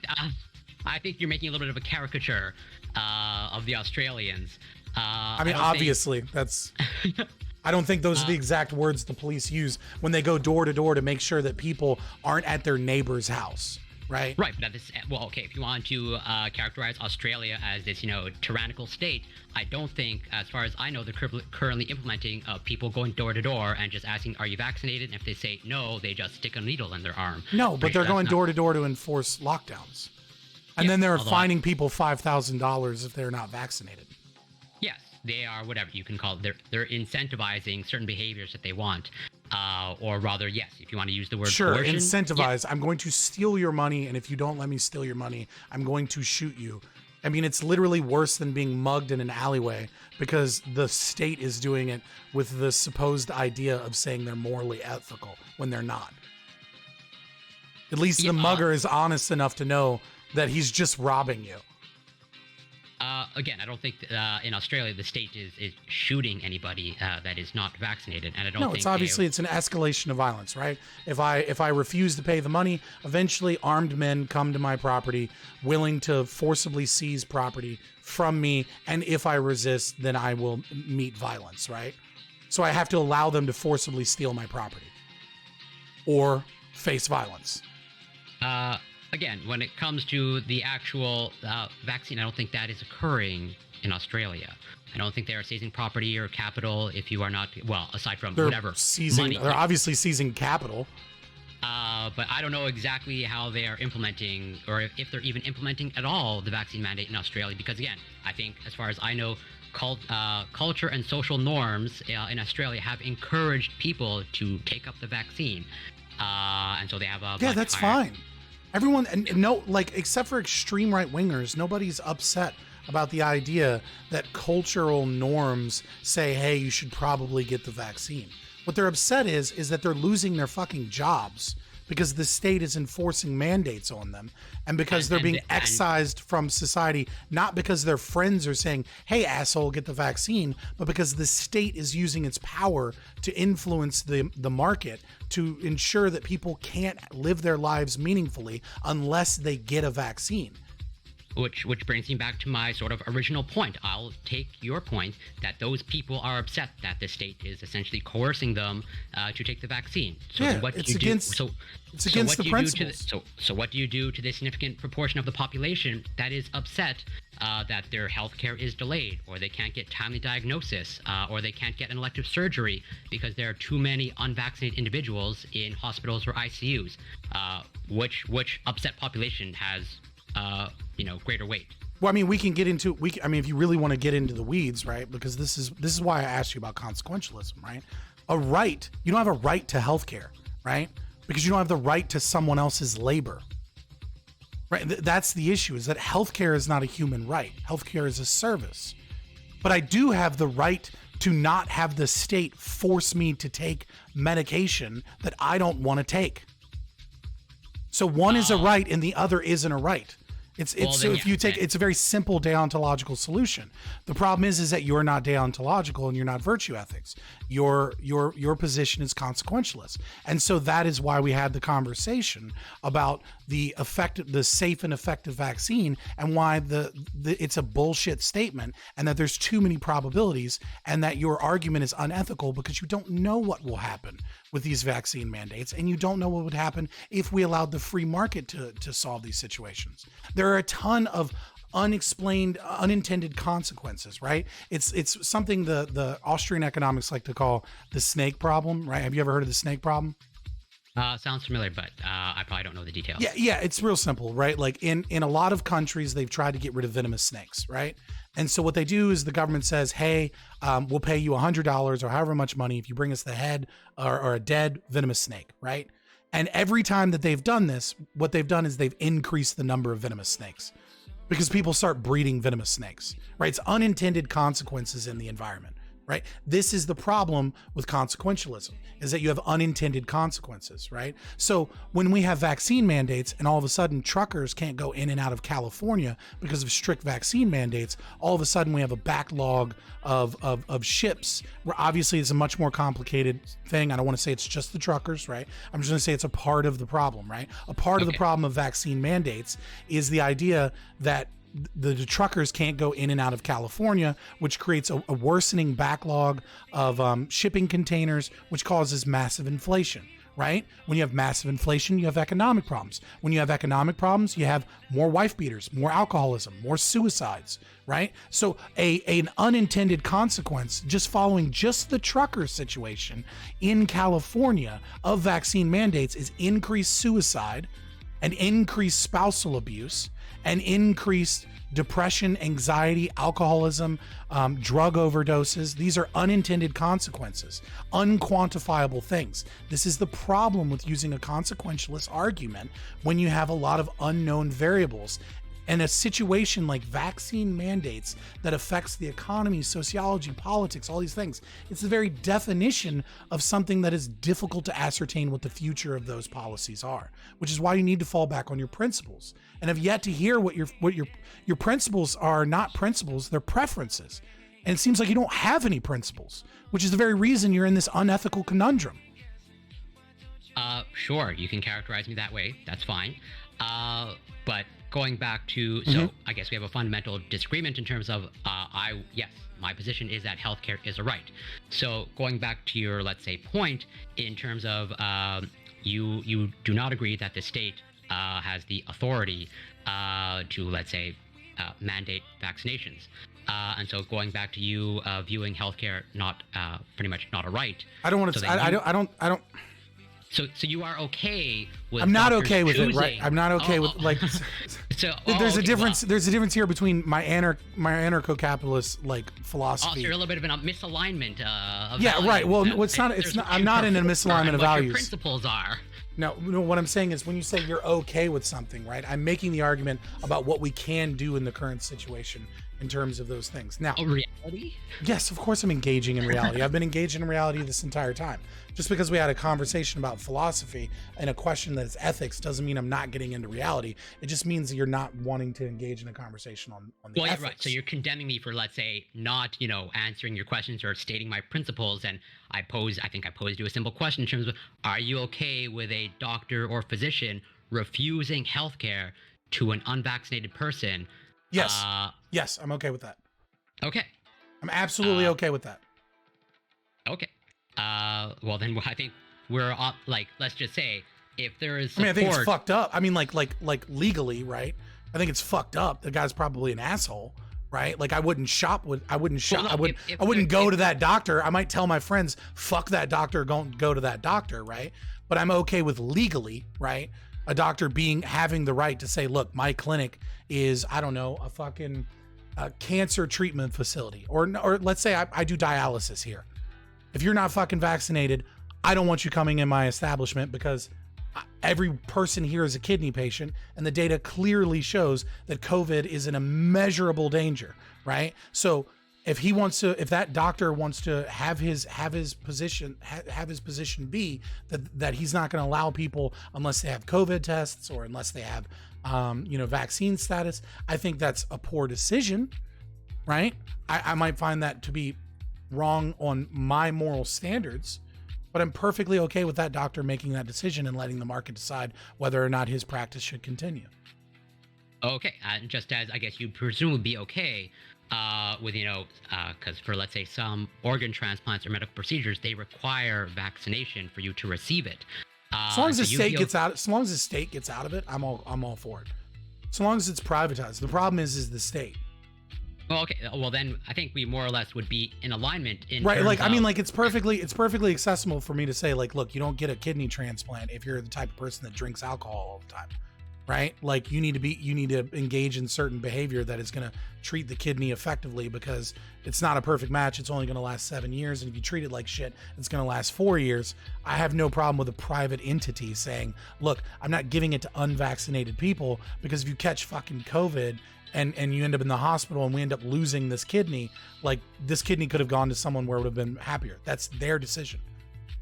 I think you're making a little bit of a caricature of the Australians.
I mean, obviously, that's... I don't think those are the exact words the police use when they go door to door to make sure that people aren't at their neighbor's house, right?
Right, but well, okay, if you want to characterize Australia as this, tyrannical state, I don't think, as far as I know, they're currently implementing people going door to door and just asking, are you vaccinated? And if they say no, they just stick a needle in their arm.
No, but they're going door to door to enforce lockdowns. And then they're fining people $5,000 if they're not vaccinated.
Yes, they are whatever you can call it. They're incentivizing certain behaviors that they want. Or rather, yes, if you want to use the word coercion,
incentivize. Yeah. I'm going to steal your money, and if you don't let me steal your money, I'm going to shoot you. I mean, it's literally worse than being mugged in an alleyway, because the state is doing it with the supposed idea of saying they're morally ethical when they're not. At least the mugger is honest enough to know that he's just robbing you.
Again, I don't think in Australia the state is shooting anybody that is not vaccinated, and I don't.
No,
think
it's obviously it's an escalation of violence, right? If I refuse to pay the money, eventually armed men come to my property, willing to forcibly seize property from me, and if I resist, then I will meet violence, right? So I have to allow them to forcibly steal my property or face violence.
Again, when it comes to the actual vaccine, I don't think that is occurring in Australia. I don't think they are seizing property or capital if you are not, well, aside from whatever.
They're obviously seizing capital.
But I don't know exactly how they are implementing, or if they're even implementing at all, the vaccine mandate in Australia. Because again, I think as far as I know, culture and social norms in Australia have encouraged people to take up the vaccine. And so they have a...
Yeah, that's fine. Everyone, and no, like, except for extreme right-wingers, nobody's upset about the idea that cultural norms say, hey, you should probably get the vaccine. What they're upset is that they're losing their fucking jobs because the state is enforcing mandates on them, and because they're being excised from society, not because their friends are saying, hey, asshole, get the vaccine, but because the state is using its power to influence the market to ensure that people can't live their lives meaningfully unless they get a vaccine.
Which brings me back to my sort of original point. I'll take your point that those people are upset that the state is essentially coercing them to take the vaccine. So
yeah,
what
it's
do you
against,
do?
it's against the principles.
So what do you do to the significant proportion of the population that is upset that their healthcare is delayed, or they can't get timely diagnosis, or they can't get an elective surgery because there are too many unvaccinated individuals in hospitals or ICUs? Which upset population has greater weight?
Well, I mean, we can get into if you really want to get into the weeds, right? Because this is why I asked you about consequentialism, right? You don't have a right to healthcare, right? Because you don't have the right to someone else's labor, right? That's the issue, is that healthcare is not a human right. Healthcare is a service. But I do have the right to not have the state force me to take medication that I don't want to take. So one is a right and the other isn't a right. It's a very simple deontological solution. The problem is that you're not deontological and you're not virtue ethics. Your position is consequentialist, and so that is why we had the conversation about the safe and effective vaccine, and why it's a bullshit statement, and that there's too many probabilities, and that your argument is unethical because you don't know what will happen with these vaccine mandates, and you don't know what would happen if we allowed the free market to solve these situations. There are a ton of unexplained, unintended consequences, right? It's something the Austrian economics like to call the snake problem, right? Have you ever heard of the snake problem?
Sounds familiar, but I probably don't know the details.
Yeah, it's real simple, right? Like in a lot of countries, they've tried to get rid of venomous snakes, right? And so what they do is the government says, hey, we'll pay you $100 or however much money if you bring us the head or a dead venomous snake, right? And every time that they've done this, what they've done is they've increased the number of venomous snakes because people start breeding venomous snakes, right? It's unintended consequences in the environment, right? This is the problem with consequentialism, is that you have unintended consequences, right? So when we have vaccine mandates and all of a sudden truckers can't go in and out of California because of strict vaccine mandates, all of a sudden we have a backlog of ships, where obviously it's a much more complicated thing. I don't want to say it's just the truckers, right? I'm just going to say it's a part of the problem, right? A part of the problem of vaccine mandates is the idea that the truckers can't go in and out of California, which creates a worsening backlog of shipping containers, which causes massive inflation, right? When you have massive inflation, you have economic problems. When you have economic problems, you have more wife beaters, more alcoholism, more suicides, right? So an unintended consequence just following just the trucker situation in California of vaccine mandates is increased suicide and increased spousal abuse and increased depression, anxiety, alcoholism, drug overdoses. These are unintended consequences, unquantifiable things. This is the problem with using a consequentialist argument when you have a lot of unknown variables. And a situation like vaccine mandates that affects the economy, sociology, politics, all these things, it's the very definition of something that is difficult to ascertain what the future of those policies are, which is why you need to fall back on your principles. And have yet to hear what your principles are. Not principles, they're preferences. And it seems like you don't have any principles, which is the very reason you're in this unethical conundrum.
Sure, you can characterize me that way. That's fine. But going back to, so I guess we have a fundamental disagreement in terms of, my position is that healthcare is a right. So going back to your, let's say, point in terms of you do not agree that the state has the authority to, let's say, mandate vaccinations. And so going back to you viewing healthcare not pretty much not a right.
I don't want to. I don't.
So you are okay with?
I'm not okay with
choosing.
it, right? I'm not okay with like. There's a difference. There's a difference here between my anarcho-capitalist like philosophy.
So you're a little bit of a misalignment. Of
yeah,
values.
right. Well, it's not. It's not. I'm not in a misalignment of values.
Your principles are.
No, what I'm saying is when you say you're okay with something, right? I'm making the argument about what we can do in the current situation in terms of those things. Now,
reality?
Yes, of course I'm engaging in reality. I've been engaging in reality this entire time. Just because we had a conversation about philosophy and a question that is ethics doesn't mean I'm not getting into reality. It just means that you're not wanting to engage in a conversation on the ethics.
Yeah, right. So you're condemning me for, let's say, not, answering your questions or stating my principles. And I think I posed you a simple question in terms of, are you okay with a doctor or physician refusing healthcare to an unvaccinated person?
Yes. Yes, I'm okay with that.
Okay.
I'm absolutely okay with that.
Okay. Well, then I think we're let's just say if there is support...
I think it's fucked up. I mean, like legally, right? I think it's fucked up. The guy's probably an asshole, right? Like I wouldn't go to that doctor. I might tell my friends, fuck that doctor, don't go to that doctor, right? But I'm okay with legally, right? A doctor having the right to say, look, my clinic is, I don't know, a fucking cancer treatment facility. Or let's say I do dialysis here. If you're not fucking vaccinated, I don't want you coming in my establishment because every person here is a kidney patient and the data clearly shows that COVID is an immeasurable danger, right? So if that doctor wants to have his position be that he's not going to allow people unless they have COVID tests or unless they have vaccine status. I think that's a poor decision, right? I might find that to be wrong on my moral standards, but I'm perfectly okay with that doctor making that decision and letting the market decide whether or not his practice should continue.
Okay, just as I guess you presume would be okay with, because for, let's say, some organ transplants or medical procedures, they require vaccination for you to receive it.
As long as the state gets out of it, I'm all for it. As long as it's privatized. The problem is the state.
Well, okay. Well, then I think we more or less would be in alignment.
It's perfectly accessible for me to say, like, look, you don't get a kidney transplant if you're the type of person that drinks alcohol all the time, right? Like, you need to engage in certain behavior that is going to treat the kidney effectively, because it's not a perfect match. It's only going to last 7 years, and if you treat it like shit, it's going to last 4 years. I have no problem with a private entity saying, look, I'm not giving it to unvaccinated people, because if you catch fucking COVID and you end up in the hospital and we end up losing this kidney, like, this kidney could have gone to someone where it would have been happier. That's their decision.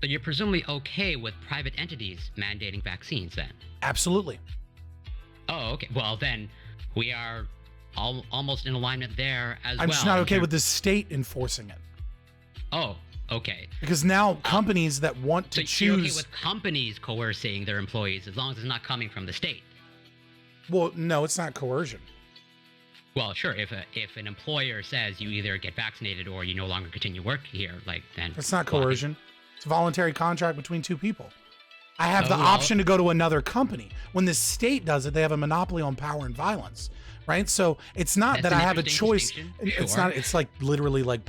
So you're presumably okay with private entities mandating vaccines then?
Absolutely.
Oh, okay. Well, then we are almost in alignment there as well.
I'm just not okay with the state enforcing it.
Oh, okay.
Because now companies that want to choose...
You're okay with companies coercing their employees as long as it's not coming from the state?
Well, no, it's not coercion.
Well, sure. If an employer says you either get vaccinated or you no longer continue work here, then
it's not coercion. It's a voluntary contract between two people. I have the option to go to another company. When the state does it, they have a monopoly on power and violence, right? So it's not that I have a choice. It's not. It's like literally like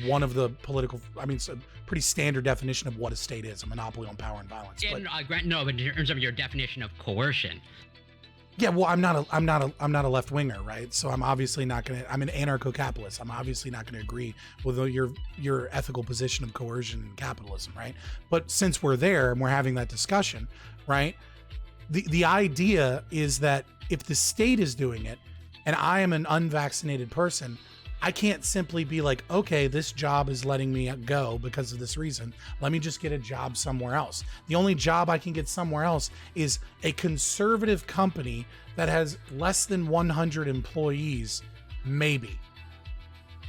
one of the political. I mean, it's a pretty standard definition of what a state is: a monopoly on power and violence.
But in terms of your definition of coercion.
Yeah, well, I'm not a left winger, right? So I'm obviously not gonna. I'm an anarcho-capitalist. I'm obviously not gonna agree with your ethical position of coercion and capitalism, right? But since we're there and we're having that discussion, right? The idea is that if the state is doing it, and I am an unvaccinated person, I can't simply be like, okay, this job is letting me go because of this reason. Let me just get a job somewhere else. The only job I can get somewhere else is a conservative company that has less than 100 employees, maybe.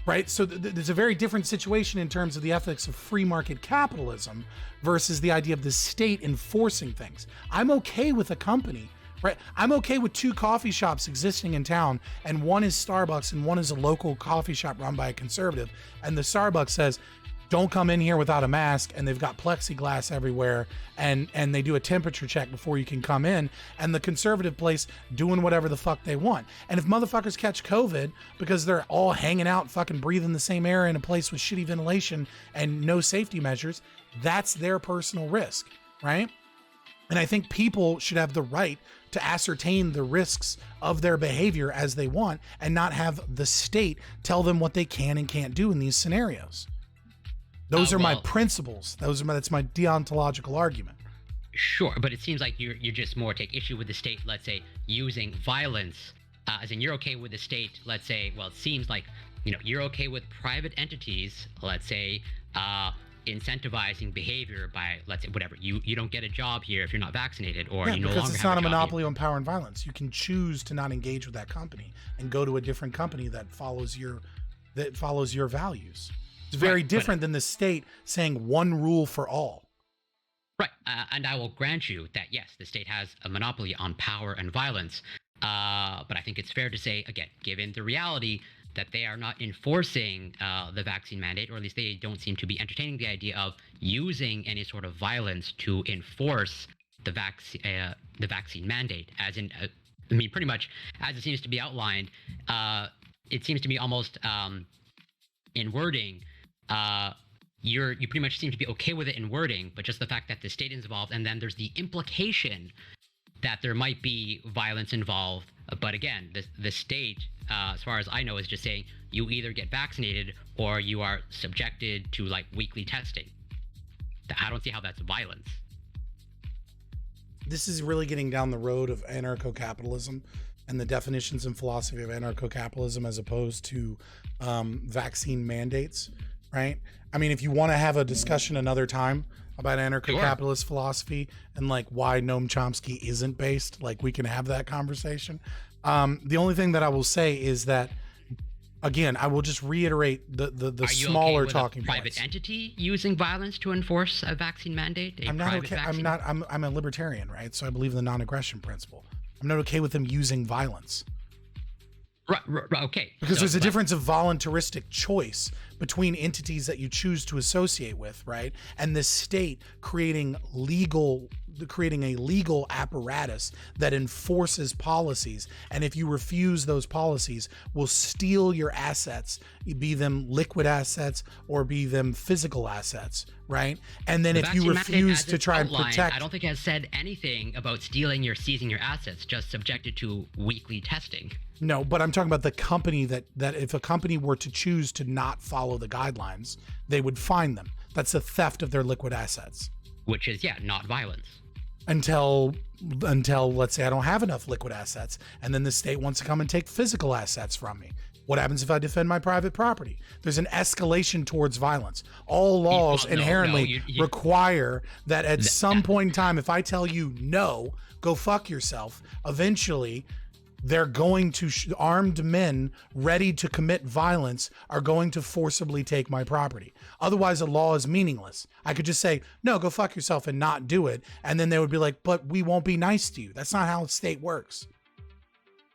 Right? So there's a very different situation in terms of the ethics of free market capitalism versus the idea of the state enforcing things. I'm okay with a company. Right. I'm okay with two coffee shops existing in town, and one is Starbucks and one is a local coffee shop run by a conservative. And the Starbucks says, don't come in here without a mask, and they've got plexiglass everywhere, and they do a temperature check before you can come in, and the conservative place doing whatever the fuck they want. And if motherfuckers catch COVID because they're all hanging out, fucking breathing the same air in a place with shitty ventilation and no safety measures, that's their personal risk, right? And I think people should have the right to ascertain the risks of their behavior as they want, and not have the state tell them what they can and can't do in these scenarios. Those are my principles. That's my deontological argument.
Sure, but it seems like you just more take issue with the state, let's say, using violence, as in you're okay with the state, let's say, well, it seems like, you're okay with private entities, let's say, incentivizing behavior by, let's say, whatever, you don't get a job here if you're not vaccinated, or you no longer have a job.
Because it's not a monopoly on power and violence. You can choose to not engage with that company and go to a different company that follows your values. It's very different than the state saying one rule for all.
Right, and I will grant you that, yes, the state has a monopoly on power and violence, but I think it's fair to say, again, given the reality that they are not enforcing the vaccine mandate, or at least they don't seem to be entertaining the idea of using any sort of violence to enforce the vaccine mandate. As in, pretty much as it seems to be outlined, it seems to be almost in wording. You pretty much seem to be okay with it in wording, but just the fact that the state is involved, and then there's the implication that there might be violence involved. But again, the state, as far as I know, is just saying you either get vaccinated or you are subjected to weekly testing. I don't see how that's violence.
This is really getting down the road of anarcho-capitalism and the definitions and philosophy of anarcho-capitalism as opposed to vaccine mandates, right? I mean, if you want to have a discussion another time, about anarcho-capitalist philosophy and like why Noam Chomsky isn't based, like we can have that conversation. The only thing that I will say is that, again, I will just reiterate the smaller talking points.
Private entity using violence to enforce a vaccine mandate?
I'm not okay. I'm a libertarian, right? So I believe in the non-aggression principle. I'm not okay with them using violence.
Right, okay.
Because there's a difference of voluntaristic choice between entities that you choose to associate with, right? And the state creating a legal apparatus that enforces policies. And if you refuse those policies, will steal your assets, be them liquid assets or be them physical assets, right? And then if you refuse to try and protect...
I don't think it has said anything about stealing or seizing your assets, just subjected to weekly testing.
No, but I'm talking about the company that if a company were to choose to not follow the guidelines, they would fine them. That's a theft of their liquid assets.
Which is, not violence.
Until let's say I don't have enough liquid assets and then the state wants to come and take physical assets from me. What happens if I defend my private property? There's an escalation towards violence. All laws inherently require that at some point in time, if I tell you no, go fuck yourself, eventually they're going to armed men ready to commit violence are going to forcibly take my property. Otherwise, a law is meaningless. I could just say, no, go fuck yourself and not do it. And then they would be like, but we won't be nice to you. That's not how the state works.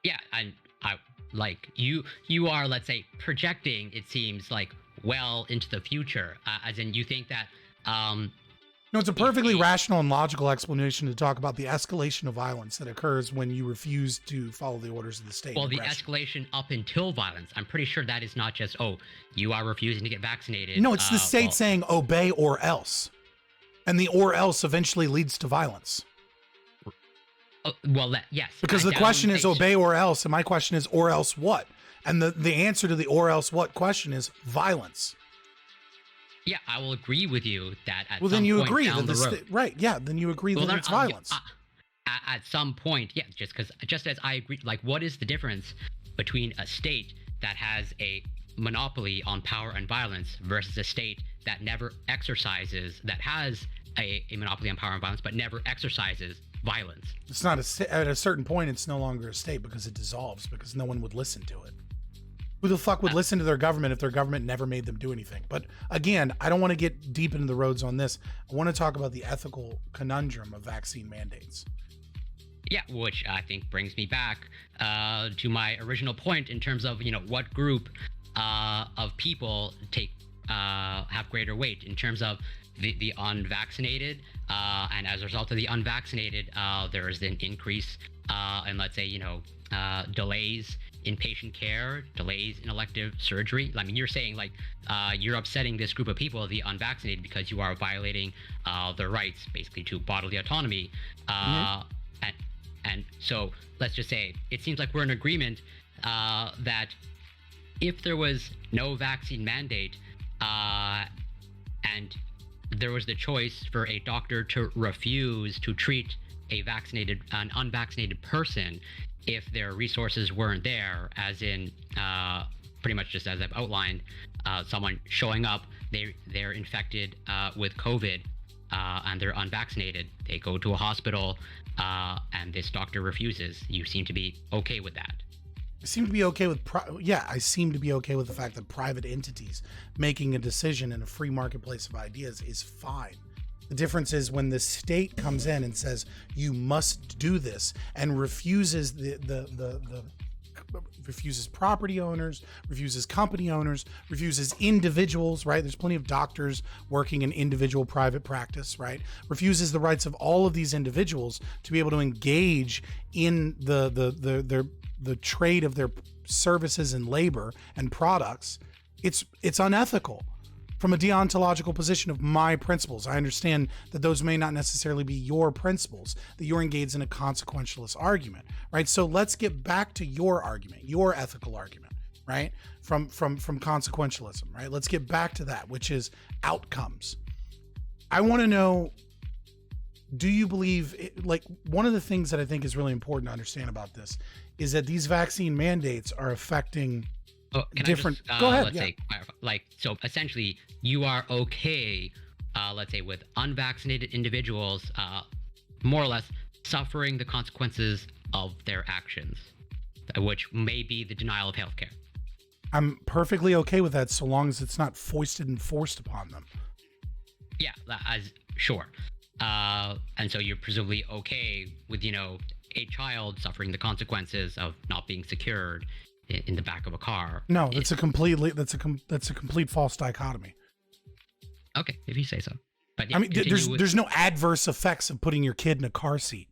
Yeah, and I like you are, let's say, projecting, it seems like, well into the future, as in you think that
no, it's a perfectly rational and logical explanation to talk about the escalation of violence that occurs when you refuse to follow the orders of the state.
Well, the escalation up until violence. I'm pretty sure that is not just, you are refusing to get vaccinated.
No, it's the state saying obey or else. And the or else eventually leads to violence.
Yes.
Because the question is obey or else, and my question is or else what? And the answer to the or else what question is violence.
Yeah, I will agree with you that at
well,
some
then you
point
agree
down
that
the road,
right? Yeah, then you agree that it's violence.
At some point, yeah, just as I agree, like, what is the difference between a state that has a monopoly on power and violence versus a state that never exercises, that has a monopoly on power and violence, but never exercises violence?
It's not at a certain point, it's no longer a state because it dissolves because no one would listen to it. Who the fuck would listen to their government if their government never made them do anything? But again, I don't want to get deep into the roads on this. I want to talk about the ethical conundrum of vaccine mandates.
Yeah, which I think brings me back to my original point in terms of, what group of people have greater weight in terms of the unvaccinated, and as a result of the unvaccinated, there is an increase in, let's say, delays in patient care, delays in elective surgery. I mean, you're saying like you're upsetting this group of people, the unvaccinated, because you are violating their rights, basically, to bodily autonomy. And so let's just say it seems like we're in agreement that if there was no vaccine mandate and there was the choice for a doctor to refuse to treat an unvaccinated person if their resources weren't there, as in pretty much just as I've outlined, someone showing up, they're infected with COVID and they're unvaccinated, they go to a hospital and this doctor refuses. You seem to be okay with that.
I seem to be okay with I seem to be okay with the fact that private entities making a decision in a free marketplace of ideas is fine. The difference is when the state comes in and says you must do this and refuses refuses property owners, refuses company owners, refuses individuals, right? There's plenty of doctors working in individual private practice, right? Refuses the rights of all of these individuals to be able to engage in the trade of their services and labor and products. It's unethical. From a deontological position of my principles, I understand that those may not necessarily be your principles, that you're engaged in a consequentialist argument, right? So let's get back to your argument, your ethical argument, right? From consequentialism, right? Let's get back to that, which is outcomes. I want to know, do you believe, like, one of the things that I think is really important to understand about this is that these vaccine mandates are affecting different. Go ahead.
Let's say, like, so essentially, you are okay let's say with unvaccinated individuals, more or less suffering the consequences of their actions, which may be the denial of healthcare.
I'm perfectly okay with that so long as it's not foisted and forced upon them.
Yeah, sure. And so you're presumably okay with, a child suffering the consequences of not being secured in the back of a car.
No, that's a complete false dichotomy.
Okay, if you say so. But yeah,
I mean, there's no adverse effects of putting your kid in a car seat,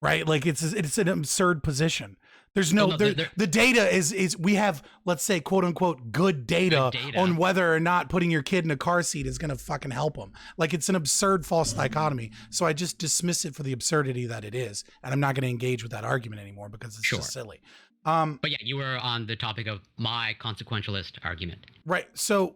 right? Like it's an absurd position. There's the data is we have, let's say, quote unquote, good data on whether or not putting your kid in a car seat is going to fucking help them. Like it's an absurd false dichotomy. So I just dismiss it for the absurdity that it is. And I'm not going to engage with that argument anymore because it's just silly.
But yeah, you were on the topic of my consequentialist argument.
Right. So,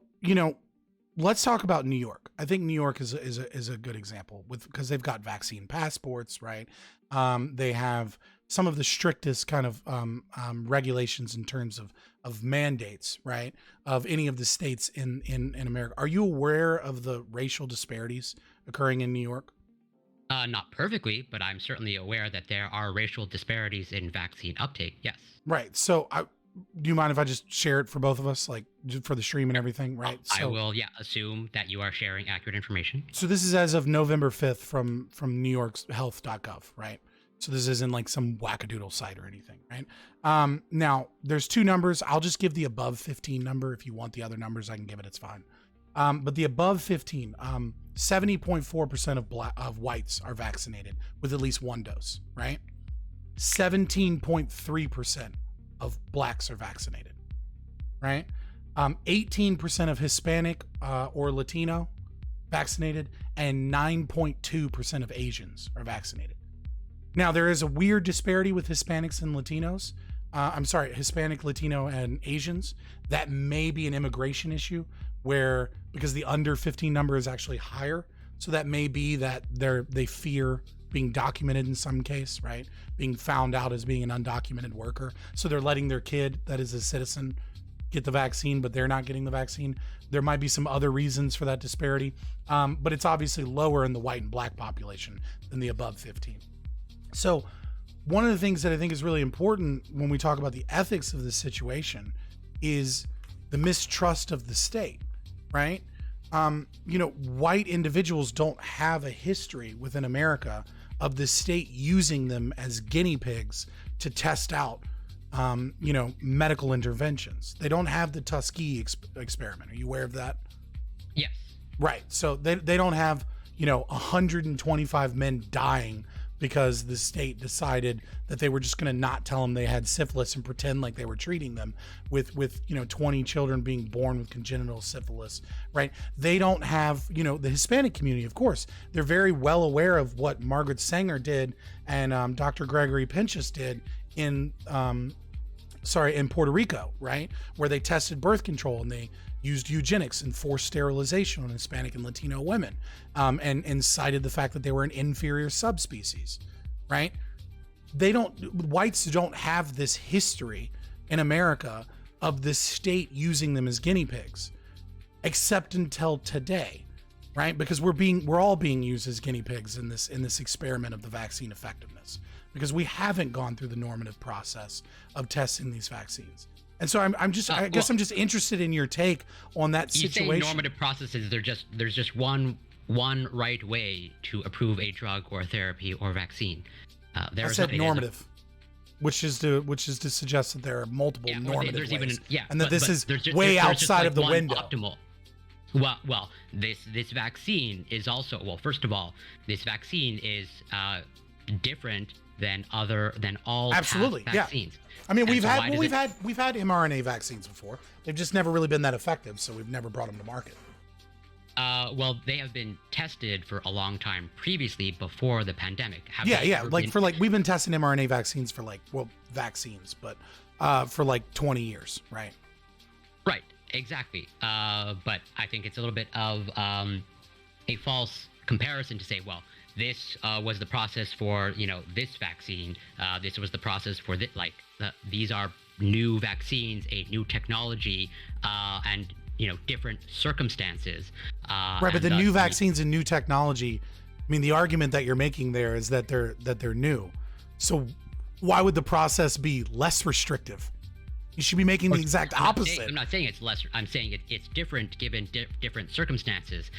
let's talk about New York. I think New York is a good example because they've got vaccine passports, right? They have some of the strictest kind of regulations in terms of mandates, right? Of any of the states in America. Are you aware of the racial disparities occurring in New York?
Not perfectly, but I'm certainly aware that there are racial disparities in vaccine uptake. Yes.
Right. So do you mind if I just share it for both of us, like for the stream and everything? Right.
I will, assume that you are sharing accurate information.
So this is as of November 5th from New York's health.gov, right? So this isn't like some wackadoodle site or anything, right? Now there's two numbers. I'll just give the above 15 number. If you want the other numbers, I can give it. It's fine. But the above 15, 70.4% of whites are vaccinated with at least one dose, right? 17.3% of blacks are vaccinated, right? 18% of Hispanic or Latino vaccinated, and 9.2% of Asians are vaccinated. Now, there is a weird disparity with Hispanics and Latinos. Hispanic, Latino, and Asians. That may be an immigration issue because the under 15 number is actually higher. So that may be that they fear being documented in some case, right? Being found out as being an undocumented worker. So they're letting their kid that is a citizen get the vaccine, but they're not getting the vaccine. There might be some other reasons for that disparity, but it's obviously lower in the white and black population than the above 15. So one of the things that I think is really important when we talk about the ethics of this situation is the mistrust of the state, right? White individuals don't have a history within America of the state using them as guinea pigs to test out, medical interventions. They don't have the Tuskegee experiment. Are you aware of that?
Yes.
Right. So they don't have, 125 men dying because the state decided that they were just going to not tell them they had syphilis and pretend like they were treating them with 20 children being born with congenital syphilis, right? They don't have, the Hispanic community, of course, they're very well aware of what Margaret Sanger did and Dr. Gregory Pinchas did in Puerto Rico, right? Where they tested birth control and they used eugenics and forced sterilization on Hispanic and Latino women, and cited the fact that they were an inferior subspecies, right? Whites don't have this history in America of the state using them as guinea pigs, except until today, right? Because we're all being used as guinea pigs in this experiment of the vaccine effectiveness, because we haven't gone through the normative process of testing these vaccines. And so I'm just interested in your take on that situation.
You say normative processes, there's just one right way to approve a drug or therapy or vaccine.
I said normative, which is to suggest that there are multiple normative ways, and that this is way outside of the window.
Optimal. Well, this vaccine is also, first of all, this vaccine is different than all
absolutely
past vaccines.
Yeah. I mean, we've had mRNA vaccines before. They've just never really been that effective, so we've never brought them to market.
They have been tested for a long time previously before the pandemic.
We've been testing mRNA vaccines for vaccines, but for 20 years, right?
Right, exactly. But I think it's a little bit of a false comparison to say, this was the process for this vaccine. This was the process for these are new vaccines, a new technology, and different circumstances.
Right, but the new vaccines and new technology, I mean, the argument that you're making there is that they're new. So why would the process be less restrictive? You should be making the exact opposite.
I'm not saying it's less. I'm saying it's different given different circumstances.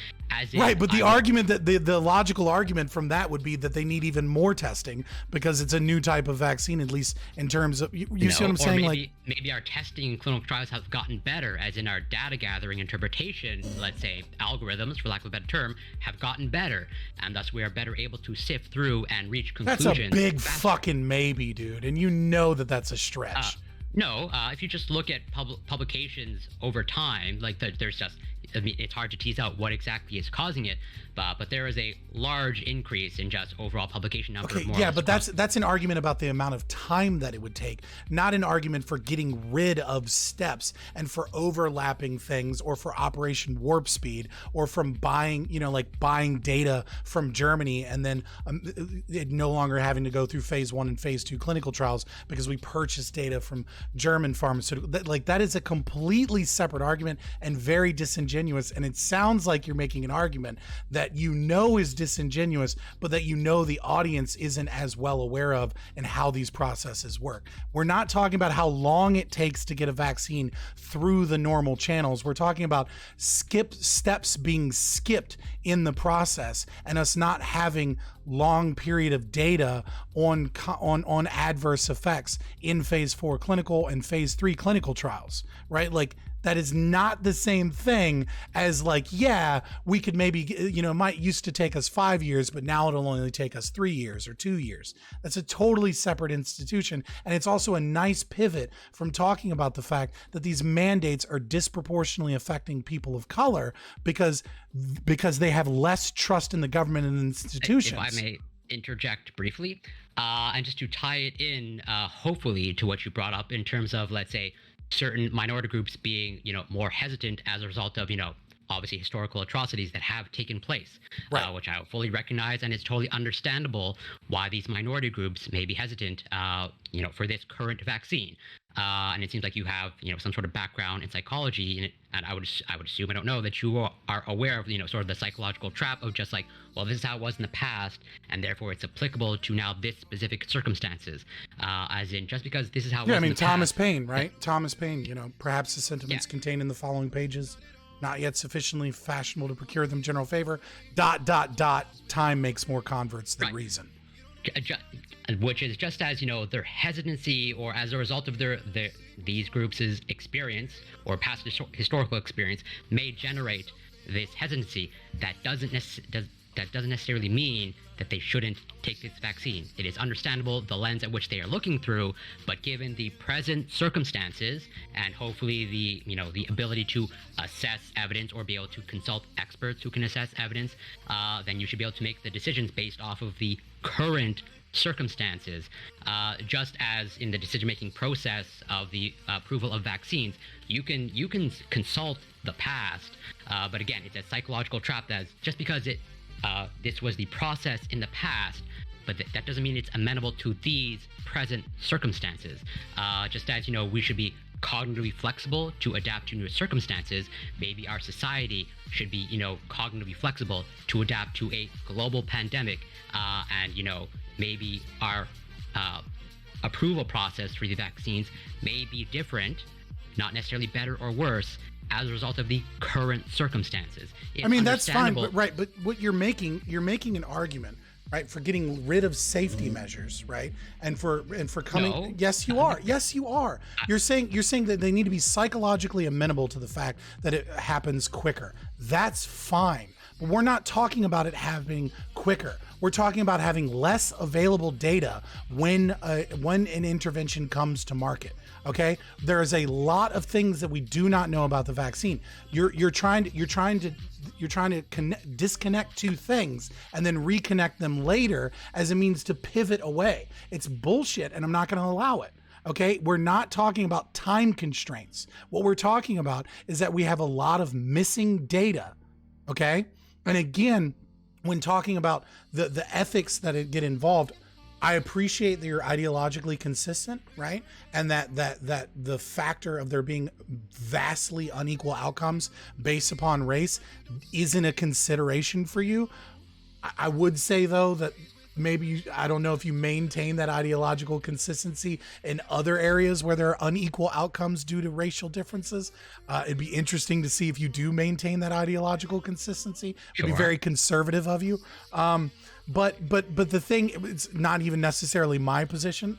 Right, but the argument that the logical argument from that would be that they need even more testing because it's a new type of vaccine, at least in terms of you see what I'm saying?
Maybe our testing clinical trials have gotten better, as in our data gathering interpretation, let's say algorithms, for lack of a better term, have gotten better, and thus we are better able to sift through and reach conclusions.
That's a big fucking maybe, dude, and you know that's a stretch.
No, if you just look at publications over time, there's just, it's hard to tease out what exactly is causing it, but there is a large increase in just overall publication number.
Okay, yeah, but that's an argument about the amount of time that it would take, not an argument for getting rid of steps and for overlapping things or for Operation Warp Speed or from buying data from Germany and then it no longer having to go through phase 1 and phase 2 clinical trials because we purchased data from German pharmaceutical. That is a completely separate argument and very disingenuous. And it sounds like you're making an argument that is disingenuous, but that the audience isn't as well aware of and how these processes work. We're not talking about how long it takes to get a vaccine through the normal channels. We're talking about steps being skipped in the process and us not having long period of data on adverse effects in phase 4 clinical and phase 3 clinical trials, right? That is not the same thing as we could maybe, it might used to take us 5 years, but now it'll only take us 3 years or 2 years. That's a totally separate institution. And it's also a nice pivot from talking about the fact that these mandates are disproportionately affecting people of color because they have less trust in the government and institutions.
If I may interject briefly, and just to tie it in, hopefully, to what you brought up in terms of, let's say, certain minority groups being, more hesitant as a result of, obviously historical atrocities that have taken place,
right.
Which I fully recognize, and it's totally understandable why these minority groups may be hesitant, for this current vaccine. And it seems like you have, some sort of background in psychology, and I would assume, I don't know, that you are aware of, sort of the psychological trap of just well, this is how it was in the past, and therefore it's applicable to now this specific circumstances. As in, just because this is how it was in the
Thomas
past.
Paine, right? Thomas Paine, perhaps the sentiments contained in the following pages, not yet sufficiently fashionable to procure them general favor, ... time makes more converts than reason.
Which is just as, their hesitancy or as a result of these groups' experience or past historical experience may generate this hesitancy. That doesn't necessarily mean that they shouldn't take this vaccine. It is understandable the lens at which they are looking through, but given the present circumstances and hopefully the ability to assess evidence or be able to consult experts who can assess evidence, then you should be able to make the decisions based off of the current circumstances. Just as in the decision-making process of the approval of vaccines, you can consult the past, but again, it's a psychological trap that just because this was the process in the past, but that doesn't mean it's amenable to these present circumstances. Just as, we should be cognitively flexible to adapt to new circumstances, maybe our society should be, cognitively flexible to adapt to a global pandemic, and, maybe our approval process for the vaccines may be different, not necessarily better or worse, as a result of the current circumstances.
That's fine, but but what you're making an argument, right, for getting rid of safety measures, right, and for coming.
No.
Yes, you are. Yes, you are. You're saying that they need to be psychologically amenable to the fact that it happens quicker. That's fine, but we're not talking about it happening quicker. We're talking about having less available data when an intervention comes to market. Okay, there is a lot of things that we do not know about the vaccine. You're trying to disconnect two things and then reconnect them later as a means to pivot away. It's bullshit, and I'm not going to allow it. Okay, we're not talking about time constraints. What we're talking about is that we have a lot of missing data. Okay, and again, when talking about the ethics that get involved,
I appreciate that you're ideologically consistent, right? And that the factor of there being vastly unequal outcomes based upon race isn't a consideration for you. I would say though that maybe I don't know if you maintain that ideological consistency in other areas where there are unequal outcomes due to racial differences. It'd be interesting to see if you do maintain that ideological consistency. It'd be very conservative of you. But the thing, it's not even necessarily my position.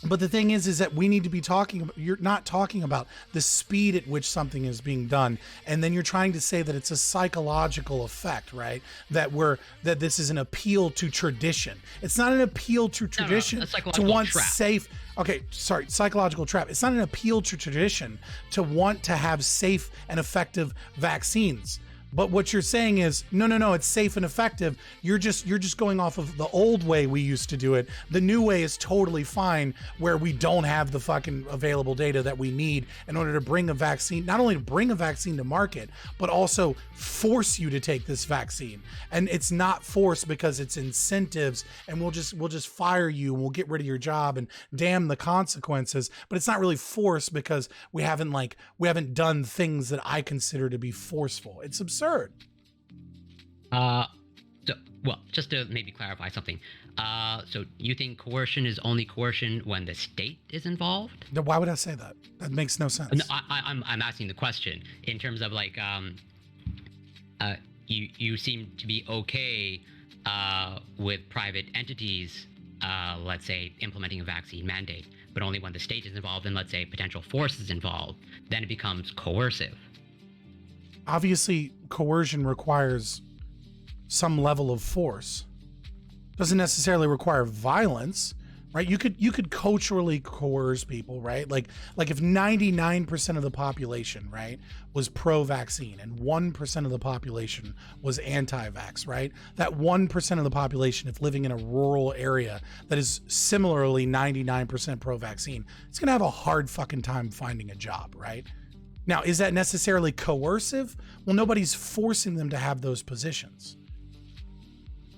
But the thing is that we need to be talking, you're not talking about the speed at which something is being done. And then you're trying to say that it's a psychological effect, right? That this is an appeal to tradition. It's not an appeal to tradition to want safe. Okay, sorry, psychological trap. It's not an appeal to tradition to want to have safe and effective vaccines. But what you're saying is, no, it's safe and effective. You're just going off of the old way we used to do it. The new way is totally fine, where we don't have the fucking available data that we need in order to bring a vaccine, not only to bring a vaccine to market, but also force you to take this vaccine. And it's not force because it's incentives, and we'll just fire you and we'll get rid of your job and damn the consequences. But it's not really force because we haven't done things that I consider to be forceful. It's absurd.
Well, just to maybe clarify something. So you think coercion is only coercion when the state is involved?
No, why would I say that? That makes no sense.
No, I'm asking the question in terms of like, you seem to be okay with private entities, let's say, implementing a vaccine mandate, but only when the state is involved and, let's say, potential force is involved, then it becomes coercive.
Obviously, coercion requires some level of force. Doesn't necessarily require violence, right? You could culturally coerce people, right? Like if 99% of the population, right, was pro-vaccine and 1% of the population was anti-vax, right? That 1% of the population, if living in a rural area that is similarly 99% pro-vaccine, it's gonna have a hard fucking time finding a job, right? Now, is that necessarily coercive? Well, nobody's forcing them to have those positions.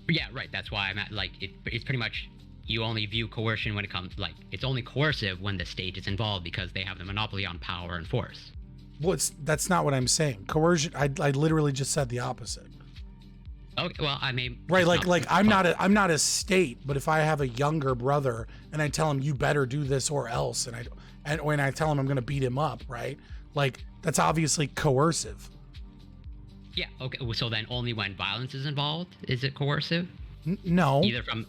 Yeah, right. That's why I'm at, like, it's pretty much, you only view coercion when it comes, like, it's only coercive when the state is involved because they have the monopoly on power and force.
Well, that's not what I'm saying. Coercion, I literally just said the opposite.
Okay, well, I mean,
right, like I'm not a state, but if I have a younger brother and I tell him you better do this or else, and when I tell him I'm going to beat him up, right? Like, that's obviously coercive.
Yeah, okay, so then only when violence is involved is it coercive?
No.
Either from...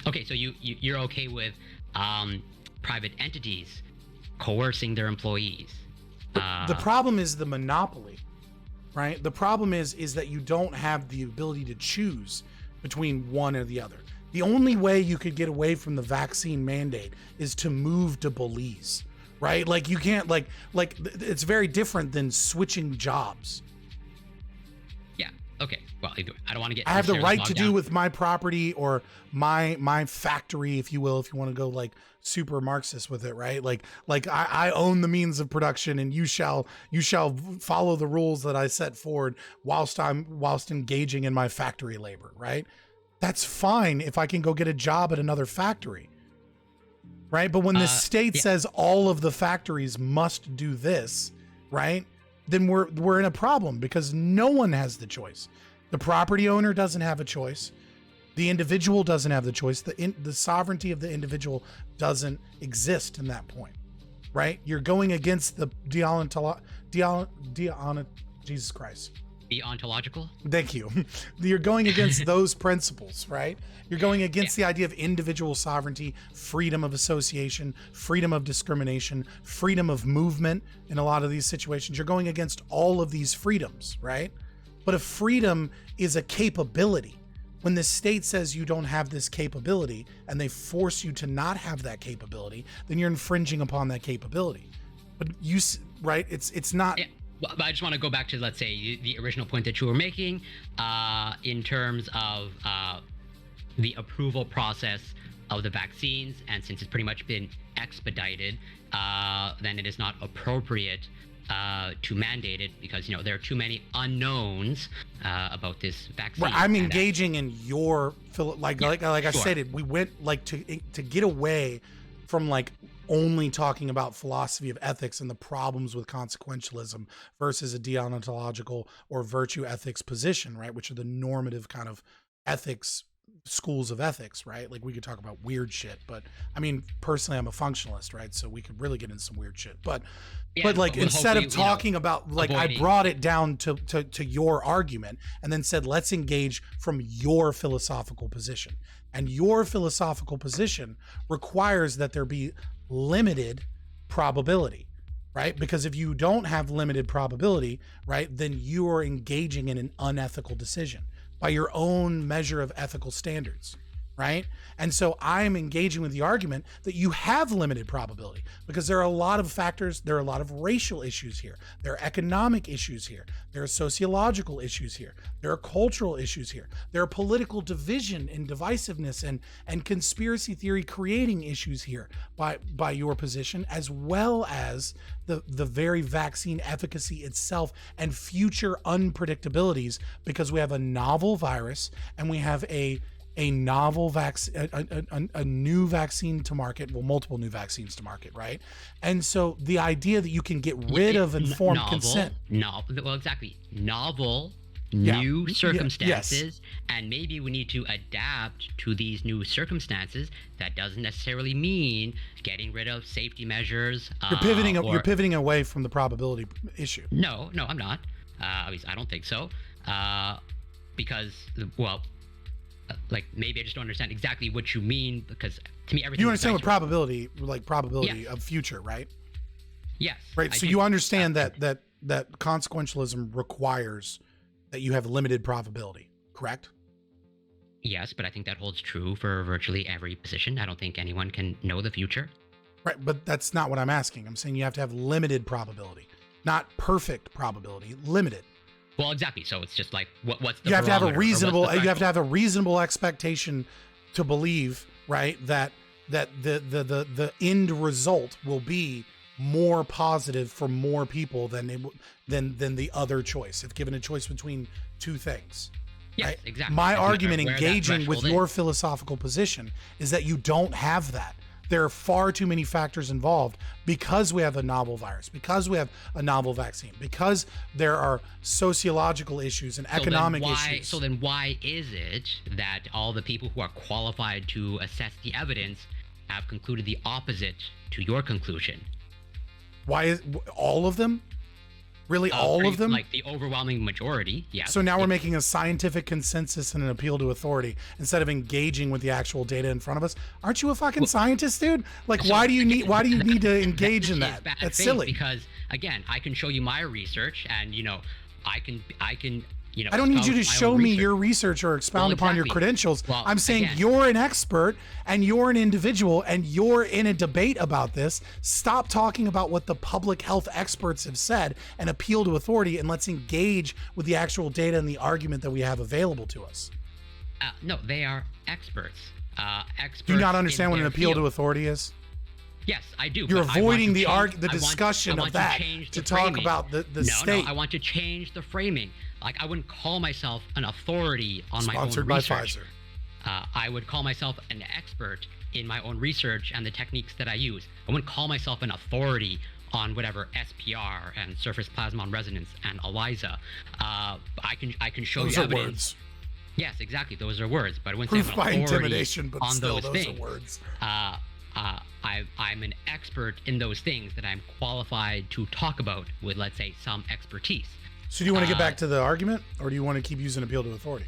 Okay, so you're okay with private entities coercing their employees.
The problem is the monopoly, right? The problem is that you don't have the ability to choose between one or the other. The only way you could get away from the vaccine mandate is to move to Belize. Right? Like you can't like it's very different than switching jobs.
Yeah. Okay. Well, I don't want to get.
I have the right to do with my property or my factory, if you will, if you want to go like super Marxist with it, right? Like I own the means of production, and you shall follow the rules that I set forward whilst engaging in my factory labor, right? That's fine if I can go get a job at another factory. Right? But when the state says all of the factories must do this, right? Then we're in a problem because no one has the choice. The property owner doesn't have a choice. The individual doesn't have the choice. The sovereignty of the individual doesn't exist in that point, right? You're going against the Jesus Christ.
Deontological?
Thank you. You're going against those principles, right? You're going against the idea of individual sovereignty, freedom of association, freedom of discrimination, freedom of movement in a lot of these situations. You're going against all of these freedoms, right? But a freedom is a capability. When the state says you don't have this capability and they force you to not have that capability, then you're infringing upon that capability. But right? It's not...
Yeah. Well, I just want to go back to, let's say, the original point that you were making in terms of the approval process of the vaccines. And since it's pretty much been expedited, then it is not appropriate to mandate it because there are too many unknowns about this vaccine.
Well, I'm engaging in your like I stated, we went to get away from only talking about philosophy of ethics and the problems with consequentialism versus a deontological or virtue ethics position, right? Which are the normative kind of ethics schools of ethics, right? Like we could talk about weird shit, but I mean, personally, I'm a functionalist, right? So we could really get into some weird shit, but instead of talking about I brought it down to your argument and then said, let's engage from your philosophical position. And your philosophical position requires that there be limited probability, right? Because if you don't have limited probability, right, then you are engaging in an unethical decision by your own measure of ethical standards, right? And so I'm engaging with the argument that you have limited probability because there are a lot of factors, there are a lot of racial issues here, there are economic issues here, there are sociological issues here, there are cultural issues here, there are political division and divisiveness and conspiracy theory creating issues here by your position, as well as the very vaccine efficacy itself and future unpredictabilities, because we have a novel virus and we have a novel vaccine, a new vaccine to market, well, multiple new vaccines to market, right? And so the idea that you can get rid of informed consent.
Well, exactly. Novel, new circumstances, and maybe we need to adapt to these new circumstances. That doesn't necessarily mean getting rid of safety measures.
You're pivoting away from the probability issue.
No, I'm not. At least I don't think so. Because, well, maybe I just don't understand exactly what you mean, because to me everything.
You understand what probability of future, right?
Yes.
Right. So you understand that consequentialism requires that you have limited probability, correct?
Yes, but I think that holds true for virtually every position. I don't think anyone can know the future.
Right, but that's not what I'm asking. I'm saying you have to have limited probability, not perfect probability, limited.
Well, exactly. So it's just what's the
you have to have a reasonable expectation to believe, right, that the end result will be more positive for more people than the other choice. If given a choice between two things.
Yes,
right?
exactly.
My argument engaging with your philosophical position is that you don't have that. There are far too many factors involved because we have a novel virus, because we have a novel vaccine, because there are sociological issues and economic issues.
So then why is it that all the people who are qualified to assess the evidence have concluded the opposite to your conclusion?
Why is all of them? Really, all of them?
Like the overwhelming majority, yes.
So now we're making a scientific consensus and an appeal to authority instead of engaging with the actual data in front of us. Aren't you a fucking scientist, dude? Why do you need to engage in that? That's silly.
Because again, I can show you my research, and I can.
I don't need you to show me your research or expound upon your credentials.
Well,
I'm saying you're an expert and you're an individual and you're in a debate about this. Stop talking about what the public health experts have said and appeal to authority, and let's engage with the actual data and the argument that we have available to us.
No, they are experts. Experts.
Do you not understand what an appeal to authority is?
Yes, I do.
You're avoiding the discussion of that to talk about the state.
No, I want to change the framing. I wouldn't call myself an authority on my own research.
Sponsored by Pfizer.
I would call myself an expert in my own research and the techniques that I use. I wouldn't call myself an authority on whatever SPR and surface plasmon resonance and ELISA. I can show you evidence.
Words.
Yes, exactly. Those are words, but I wouldn't
Proof
say I'm
by
an authority
intimidation, but
on
still,
those
those
things.
are words.
I'm an expert in those things that I'm qualified to talk about with, let's say, some expertise.
So do you want to get back to the argument, or do you want to keep using appeal to authority?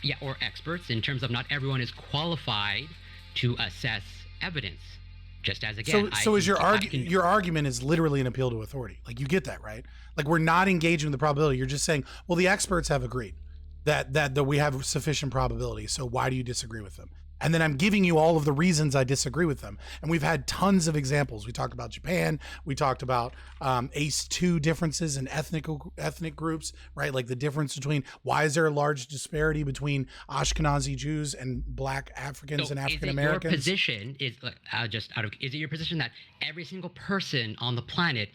Yeah, or experts, in terms of not everyone is qualified to assess evidence. Just as again,
your argument is literally an appeal to authority. Like, you get that, right? Like, we're not engaging with the probability. You're just saying, well, the experts have agreed that we have sufficient probability. So why do you disagree with them? And then I'm giving you all of the reasons I disagree with them. And we've had tons of examples. We talked about Japan. We talked about ACE2 differences in ethnic groups, right? Like the difference between why is there a large disparity between Ashkenazi Jews and Black Africans and African Americans?
Your position is is it your position that every single person on the planet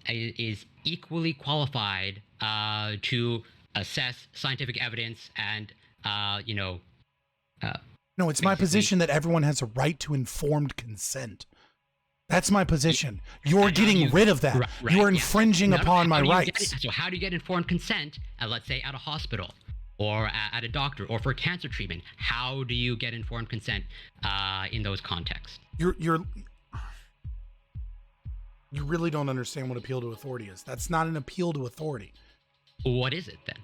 is equally qualified to assess scientific evidence and
no, it's my position that everyone has a right to informed consent. That's my position. You're getting rid of that.
Right,
you are infringing upon my rights.
So how do you get informed consent, let's say at a hospital or at a doctor or for cancer treatment? How do you get informed consent in those contexts?
You really don't understand what appeal to authority is. That's not an appeal to authority.
What is it then?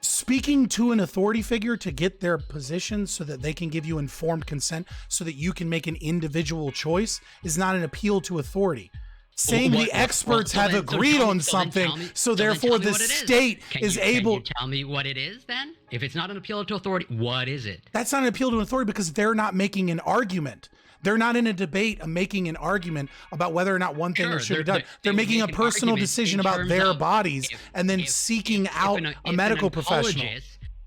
Speaking to an authority figure to get their position so that they can give you informed consent so that you can make an individual choice is not an appeal to authority. Saying the experts have agreed on something, so therefore the state is able...
Can you tell me what it is then? If it's not an appeal to authority, what is it?
That's not an appeal to authority because they're not making an argument. They're not in a debate making an argument about whether or not one thing should be done. They're making a personal decision about their bodies and then seeking out a medical professional.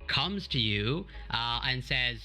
Comes to you and says,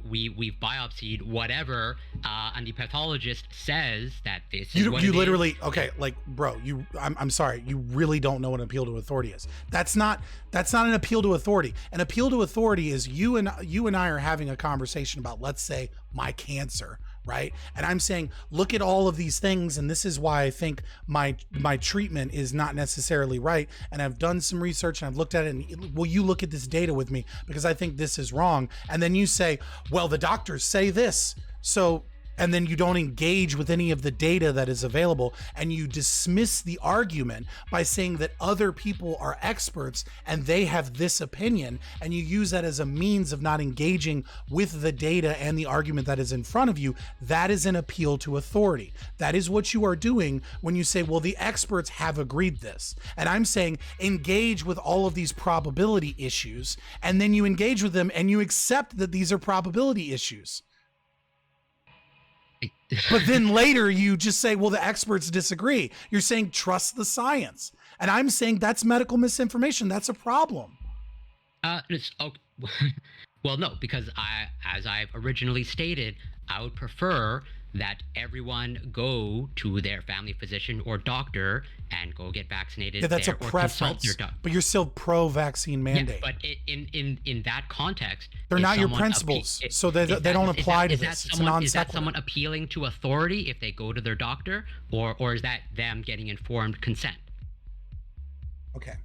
we've biopsied whatever, and the pathologist says that this is what
you
it
literally
is.
Okay, like bro, I'm sorry, you really don't know what an appeal to authority is. That's not an appeal to authority. An appeal to authority is you and I are having a conversation about, let's say, my cancer, right? And I'm saying, look at all of these things, and this is why I think my treatment is not necessarily right. And I've done some research and I've looked at it, and will you look at this data with me because I think this is wrong? And then you say, well, the doctors say this, so. And then you don't engage with any of the data that is available, and you dismiss the argument by saying that other people are experts and they have this opinion, and you use that as a means of not engaging with the data and the argument that is in front of you. That is an appeal to authority. That is what you are doing when you say, well, the experts have agreed this. And I'm saying engage with all of these probability issues, and then you engage with them and you accept that these are probability issues. But then later you just say, well, the experts disagree. You're saying trust the science. And I'm saying that's medical misinformation. That's a problem.
Well, no, because as I've originally stated, I would prefer that everyone go to their family physician or doctor and go get vaccinated.
Yeah, that's a preference. But you're still pro-vaccine mandate.
Yeah, but in that context,
they're not your principles, so they don't apply to this. It's a non sequitur.
Is that someone appealing to authority if they go to their doctor, or is that them getting informed consent?
Okay,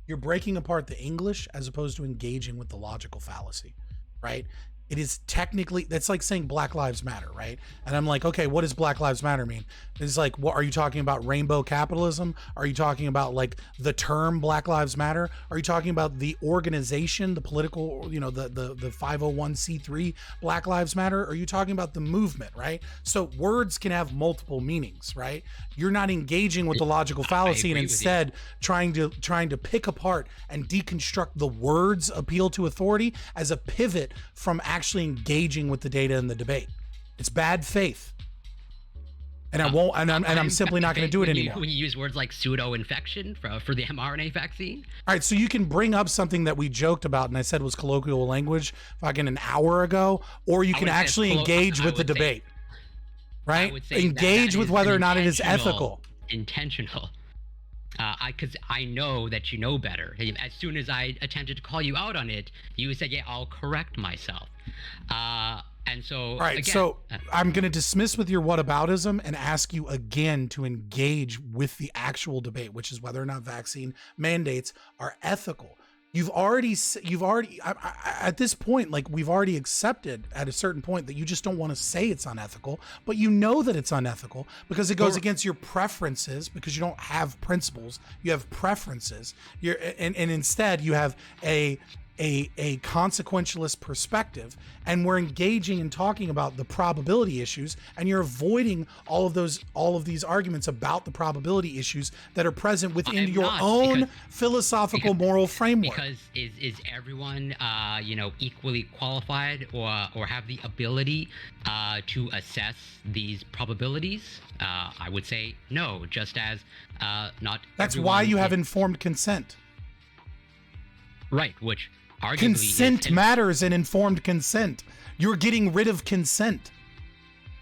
you're breaking apart the English as opposed to engaging with the logical fallacy, right? It is technically, that's like saying Black Lives Matter, right? And I'm like, okay, what does Black Lives Matter mean? It's like, what are you talking about? Rainbow capitalism? Are you talking about like the term Black Lives Matter? Are you talking about the organization, the political, the 501c3 Black Lives Matter? Are you talking about the movement, right? So words can have multiple meanings, right? You're not engaging with the logical fallacy and instead trying to pick apart and deconstruct the words appeal to authority as a pivot from actually engaging with the data in the debate. It's bad faith. And I won't, and I'm simply not going to do it anymore.
When you use words like pseudo-infection for the mRNA vaccine?
All right, so you can bring up something that we joked about and I said was colloquial language fucking an hour ago, or you can actually engage with the debate. Right? Engage with whether or not it is ethical.
Intentional. Because I know that you know better. As soon as I attempted to call you out on it, you said, yeah, I'll correct myself. And so,
all right, so I'm going to dismiss with your whataboutism and ask you again to engage with the actual debate, which is whether or not vaccine mandates are ethical. You've already at this point, like we've already accepted at a certain point that you just don't want to say it's unethical, but you know that it's unethical because it goes against your preferences, because you don't have principles, you have preferences. And instead you have a a consequentialist perspective, and we're engaging and talking about the probability issues, and you're avoiding all of these arguments about the probability issues that are present within your own philosophical moral framework.
Because is everyone equally qualified or have the ability to assess these probabilities? I would say no, just as not.
That's why you have informed consent.
Right, which arguably
consent matters in informed consent. You're getting rid of consent.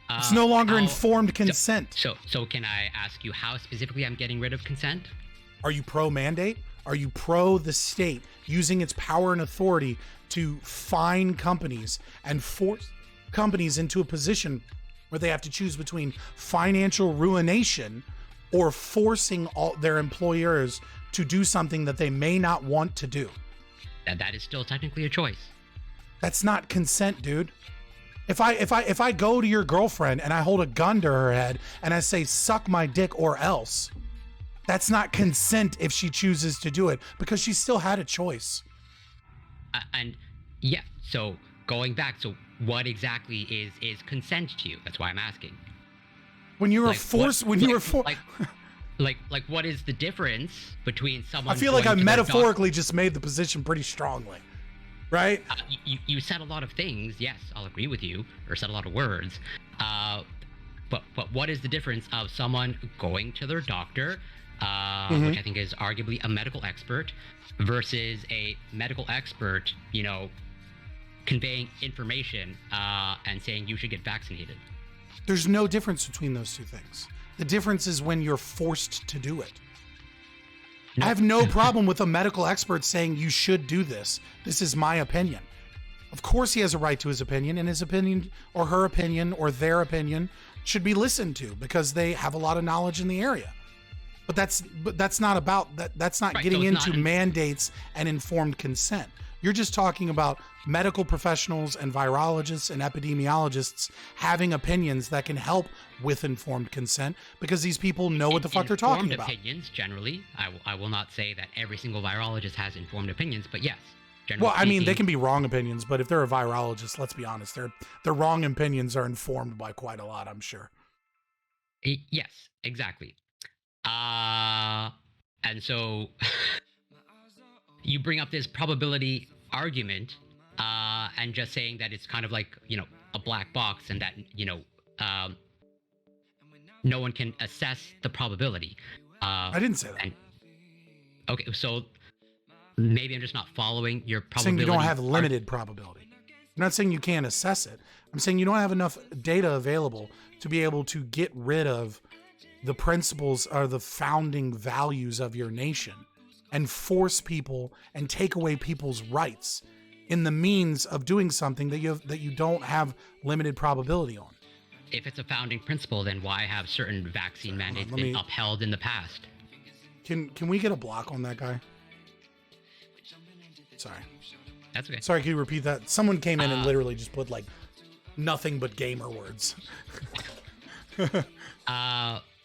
It's no longer informed consent.
So can I ask you how specifically I'm getting rid of consent?
Are you pro mandate? Are you pro the state using its power and authority to fine companies and force companies into a position where they have to choose between financial ruination or forcing all their employers to do something that they may not want to do?
That is still technically a choice.
That's not consent, dude. If I go to your girlfriend and I hold a gun to her head and I say, suck my dick or else, that's not consent if she chooses to do it, because she still had a choice.
And yeah, so going back, so what exactly is consent to you? That's why I'm asking.
When you were forced, what
is the difference between someone?
I feel like I metaphorically just made the position pretty strongly, right?
You said a lot of things. Yes, I'll agree with you, or said a lot of words. But what is the difference of someone going to their doctor, which I think is arguably a medical expert, versus a medical expert, conveying information and saying you should get vaccinated?
There's no difference between those two things. The difference is when you're forced to do it. I have no problem with a medical expert saying you should do this. This is my opinion. Of course he has a right to his opinion, and his opinion or her opinion or their opinion should be listened to because they have a lot of knowledge in the area. But that's not about that. That's not getting into mandates and informed consent. You're just talking about medical professionals and virologists and epidemiologists having opinions that can help with informed consent because these people know what the fuck they're talking about.
Opinions, generally. I will not say that every single virologist has informed opinions, but yes.
Well, I mean, they can be wrong opinions, but if they're a virologist, let's be honest, their wrong opinions are informed by quite a lot, I'm sure.
Yes, exactly. And so you bring up this probability argument and just saying that it's kind of like, a black box and that, no one can assess the probability.
I didn't say that.
Okay, so maybe I'm just not following your probability.
I'm saying you don't have limited probability. I'm not saying you can't assess it. I'm saying you don't have enough data available to be able to get rid of the principles or the founding values of your nation and force people and take away people's rights in the means of doing something that you don't have limited probability on.
If it's a founding principle, then why have certain vaccine mandates been upheld in the past?
Can we get a block on that guy? Sorry.
That's okay.
Sorry, can you repeat that? Someone came in and literally just put like nothing but gamer words.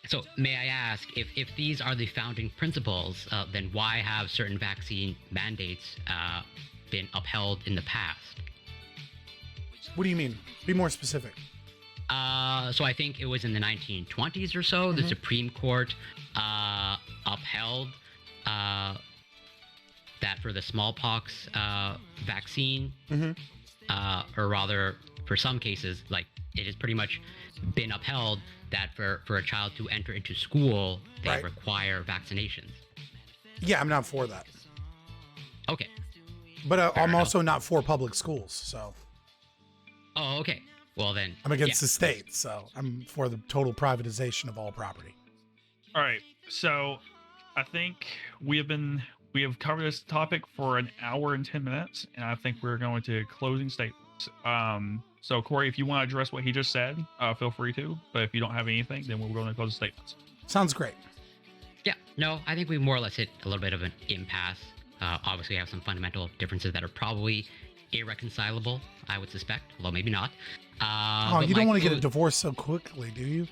So may I ask, if these are the founding principles, then why have certain vaccine mandates been upheld in the past?
What do you mean? Be more specific.
So I think it was in the 1920s or so, the Supreme Court upheld that for the smallpox vaccine, or rather, for some cases, like it has pretty much been upheld that for a child to enter into school, they require vaccinations.
Yeah, I'm not for that.
Okay.
But I'm also not for public schools, so.
Oh, okay. Well then.
I'm against the state, so I'm for the total privatization of all property.
All right. So I think we have covered this topic for an hour and 10 minutes, and I think we're going to closing statements. So Corey, if you want to address what he just said, feel free to. But if you don't have anything, then we're going to close the statements.
Sounds great.
Yeah. No, I think we more or less hit a little bit of an impasse. Obviously, we have some fundamental differences that are probably irreconcilable, I would suspect, although maybe not.
You don't want to get a divorce so quickly, do you?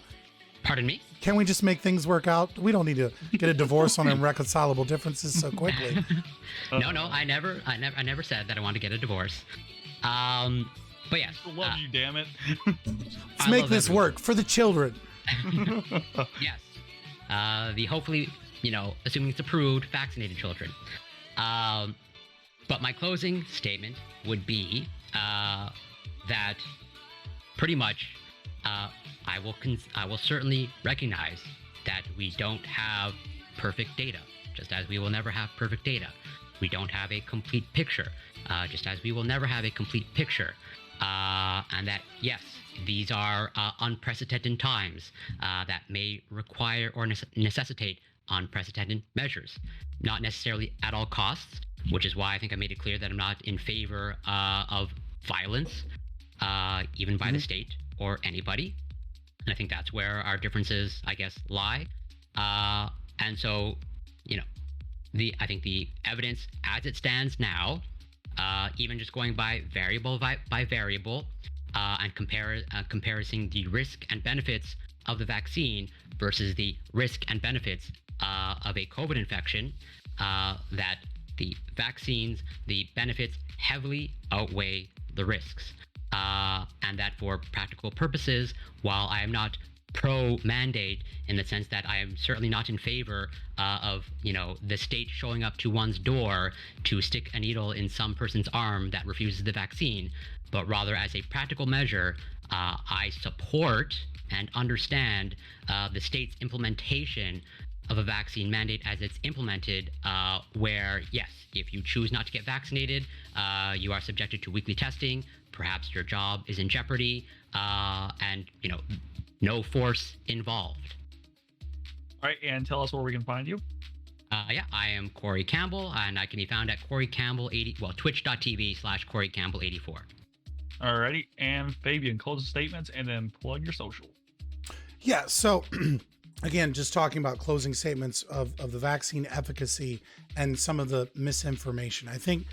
Pardon me?
Can't we just make things work out? We don't need to get a divorce on irreconcilable differences so quickly.
No, I never said that I want to get a divorce. But yes.
I love you, damn it.
Let's make this work for the children.
Yes. The hopefully, assuming it's approved, vaccinated children. But my closing statement would be that pretty much I will certainly recognize that we don't have perfect data, just as we will never have perfect data. We don't have a complete picture, just as we will never have a complete picture. And that, yes, these are unprecedented times that may require or necessitate unprecedented measures, not necessarily at all costs, which is why I think I made it clear that I'm not in favor of violence, even by the state or anybody. And I think that's where our differences, I guess, lie. And so, I think the evidence as it stands now, even just going by variable by variable, and comparing the risk and benefits of the vaccine versus the risk and benefits of a COVID infection, that the vaccines, the benefits heavily outweigh the risks. And that for practical purposes, while I am not pro-mandate in the sense that I am certainly not in favor of, the state showing up to one's door to stick a needle in some person's arm that refuses the vaccine, but rather as a practical measure, I support and understand the state's implementation of a vaccine mandate as it's implemented, where, yes, if you choose not to get vaccinated, you are subjected to weekly testing, perhaps your job is in jeopardy, and, no force involved.
All right, and tell us where we can find you.
I am Corey Campbell, and I can be found at Corey Campbell twitch.tv/Corey Campbell 84.
Alrighty, and Fabian, closing statements, and then plug your social.
Yeah, so again, just talking about closing statements of the vaccine efficacy and some of the misinformation. I think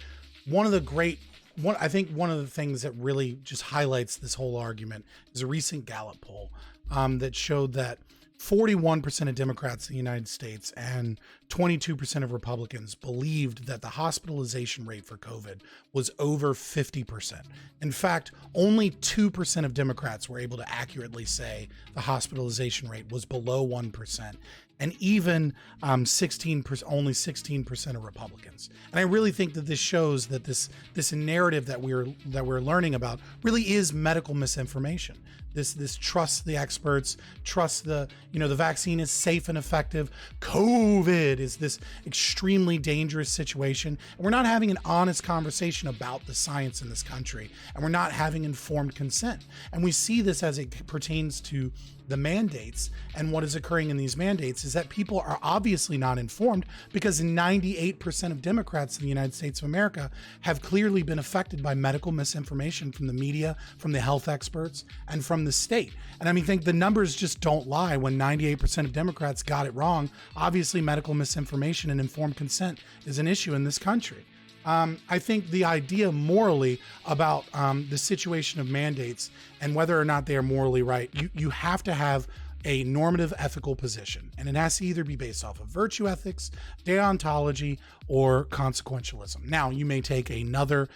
one of the things that really just highlights this whole argument is a recent Gallup poll that showed that 41% of Democrats in the United States and 22% of Republicans believed that the hospitalization rate for COVID was over 50%. In fact, only 2% of Democrats were able to accurately say the hospitalization rate was below 1%. And even only 16% of Republicans. And I really think that this shows that this narrative that we're learning about really is medical misinformation. This trust the experts, trust the vaccine is safe and effective. COVID is this extremely dangerous situation. And we're not having an honest conversation about the science in this country. And we're not having informed consent. And we see this as it pertains to the mandates, and what is occurring in these mandates is that people are obviously not informed because 98% of Democrats in the United States of America have clearly been affected by medical misinformation from the media, from the health experts, and from the state. And I think the numbers just don't lie when 98% of Democrats got it wrong. Obviously, medical misinformation and informed consent is an issue in this country. I think the idea morally about the situation of mandates and whether or not they are morally right, you have to have a normative ethical position, and it has to either be based off of virtue ethics, deontology, or consequentialism. Now, you may take another,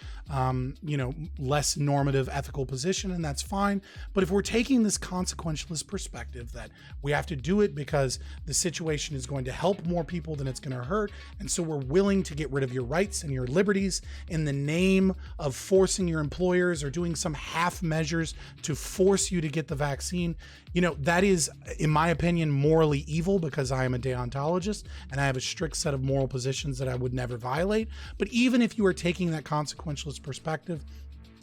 less normative ethical position, and that's fine. But if we're taking this consequentialist perspective that we have to do it because the situation is going to help more people than it's going to hurt, and so we're willing to get rid of your rights and your liberties in the name of forcing your employers or doing some half measures to force you to get the vaccine, that is, in my opinion, morally evil because I am a deontologist and I have a strict set of moral positions that I would never violate. But even if you are taking that consequentialist perspective,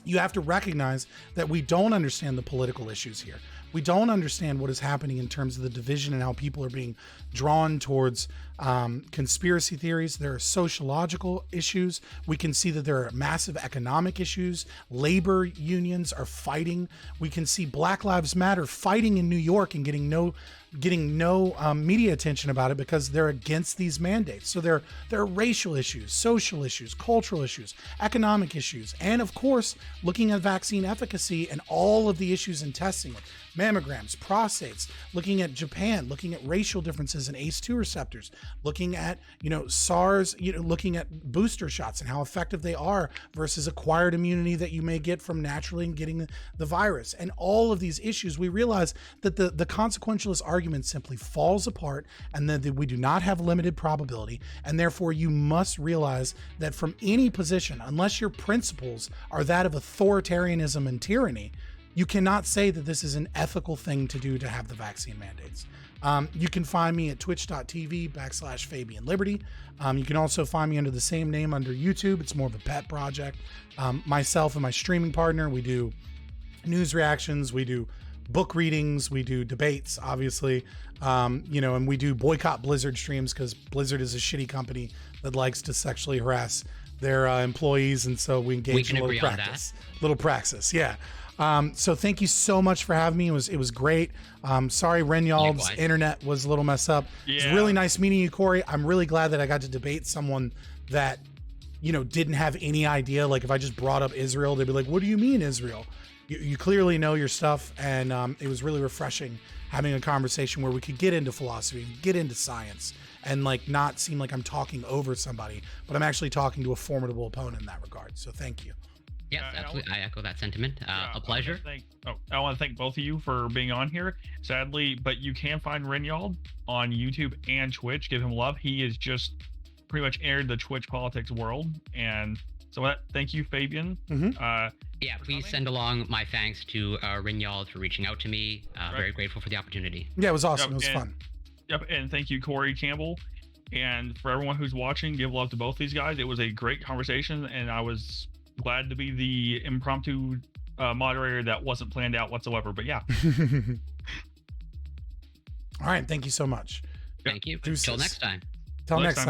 you have to recognize that we don't understand the political issues here. We don't understand what is happening in terms of the division and how people are being drawn towards conspiracy theories. There are sociological issues. We can see that there are massive economic issues. Labor unions are fighting. We can see Black Lives Matter fighting in New York and getting no media attention about it because they're against these mandates. So there are racial issues, social issues, cultural issues, economic issues, and of course, looking at vaccine efficacy and all of the issues in testing it. mammograms, prostates, looking at Japan, looking at racial differences in ACE2 receptors, looking at, SARS, looking at booster shots and how effective they are versus acquired immunity that you may get from naturally getting the virus. And all of these issues, we realize that the consequentialist argument simply falls apart, and that we do not have limited probability. And therefore, you must realize that from any position, unless your principles are that of authoritarianism and tyranny, you cannot say that this is an ethical thing to do to have the vaccine mandates. You can find me at twitch.tv/Fabian Liberty. You can also find me under the same name under YouTube. It's more of a pet project. Myself and my streaming partner, we do news reactions, we do book readings, we do debates, obviously, and we do boycott Blizzard streams because Blizzard is a shitty company that likes to sexually harass their employees, and so we engage in a little praxis. Yeah. So thank you so much for having me. It was great. Sorry, Renyald's internet was a little messed up. Yeah. It's really nice meeting you, Corey. I'm really glad that I got to debate someone that, didn't have any idea. Like if I just brought up Israel, they'd be like, what do you mean Israel? You clearly know your stuff. And it was really refreshing having a conversation where we could get into philosophy, get into science, and not seem like I'm talking over somebody, but I'm actually talking to a formidable opponent in that regard. So thank you.
Yes, absolutely. I echo that sentiment. A pleasure.
I want to thank both of you for being on here. Sadly, but you can find Renyald on YouTube and Twitch. Give him love. He is just pretty much entered the Twitch politics world. And so thank you, Fabian.
Please send along my thanks to Renyald for reaching out to me. Very grateful for the opportunity.
Yeah, it was awesome. It was fun.
Yep, and thank you, Corey Campbell. And for everyone who's watching, give love to both these guys. It was a great conversation, and I was glad to be the impromptu moderator that wasn't planned out whatsoever. But yeah.
All right. Thank you so much.
Thank you. Till next time.
Till next time.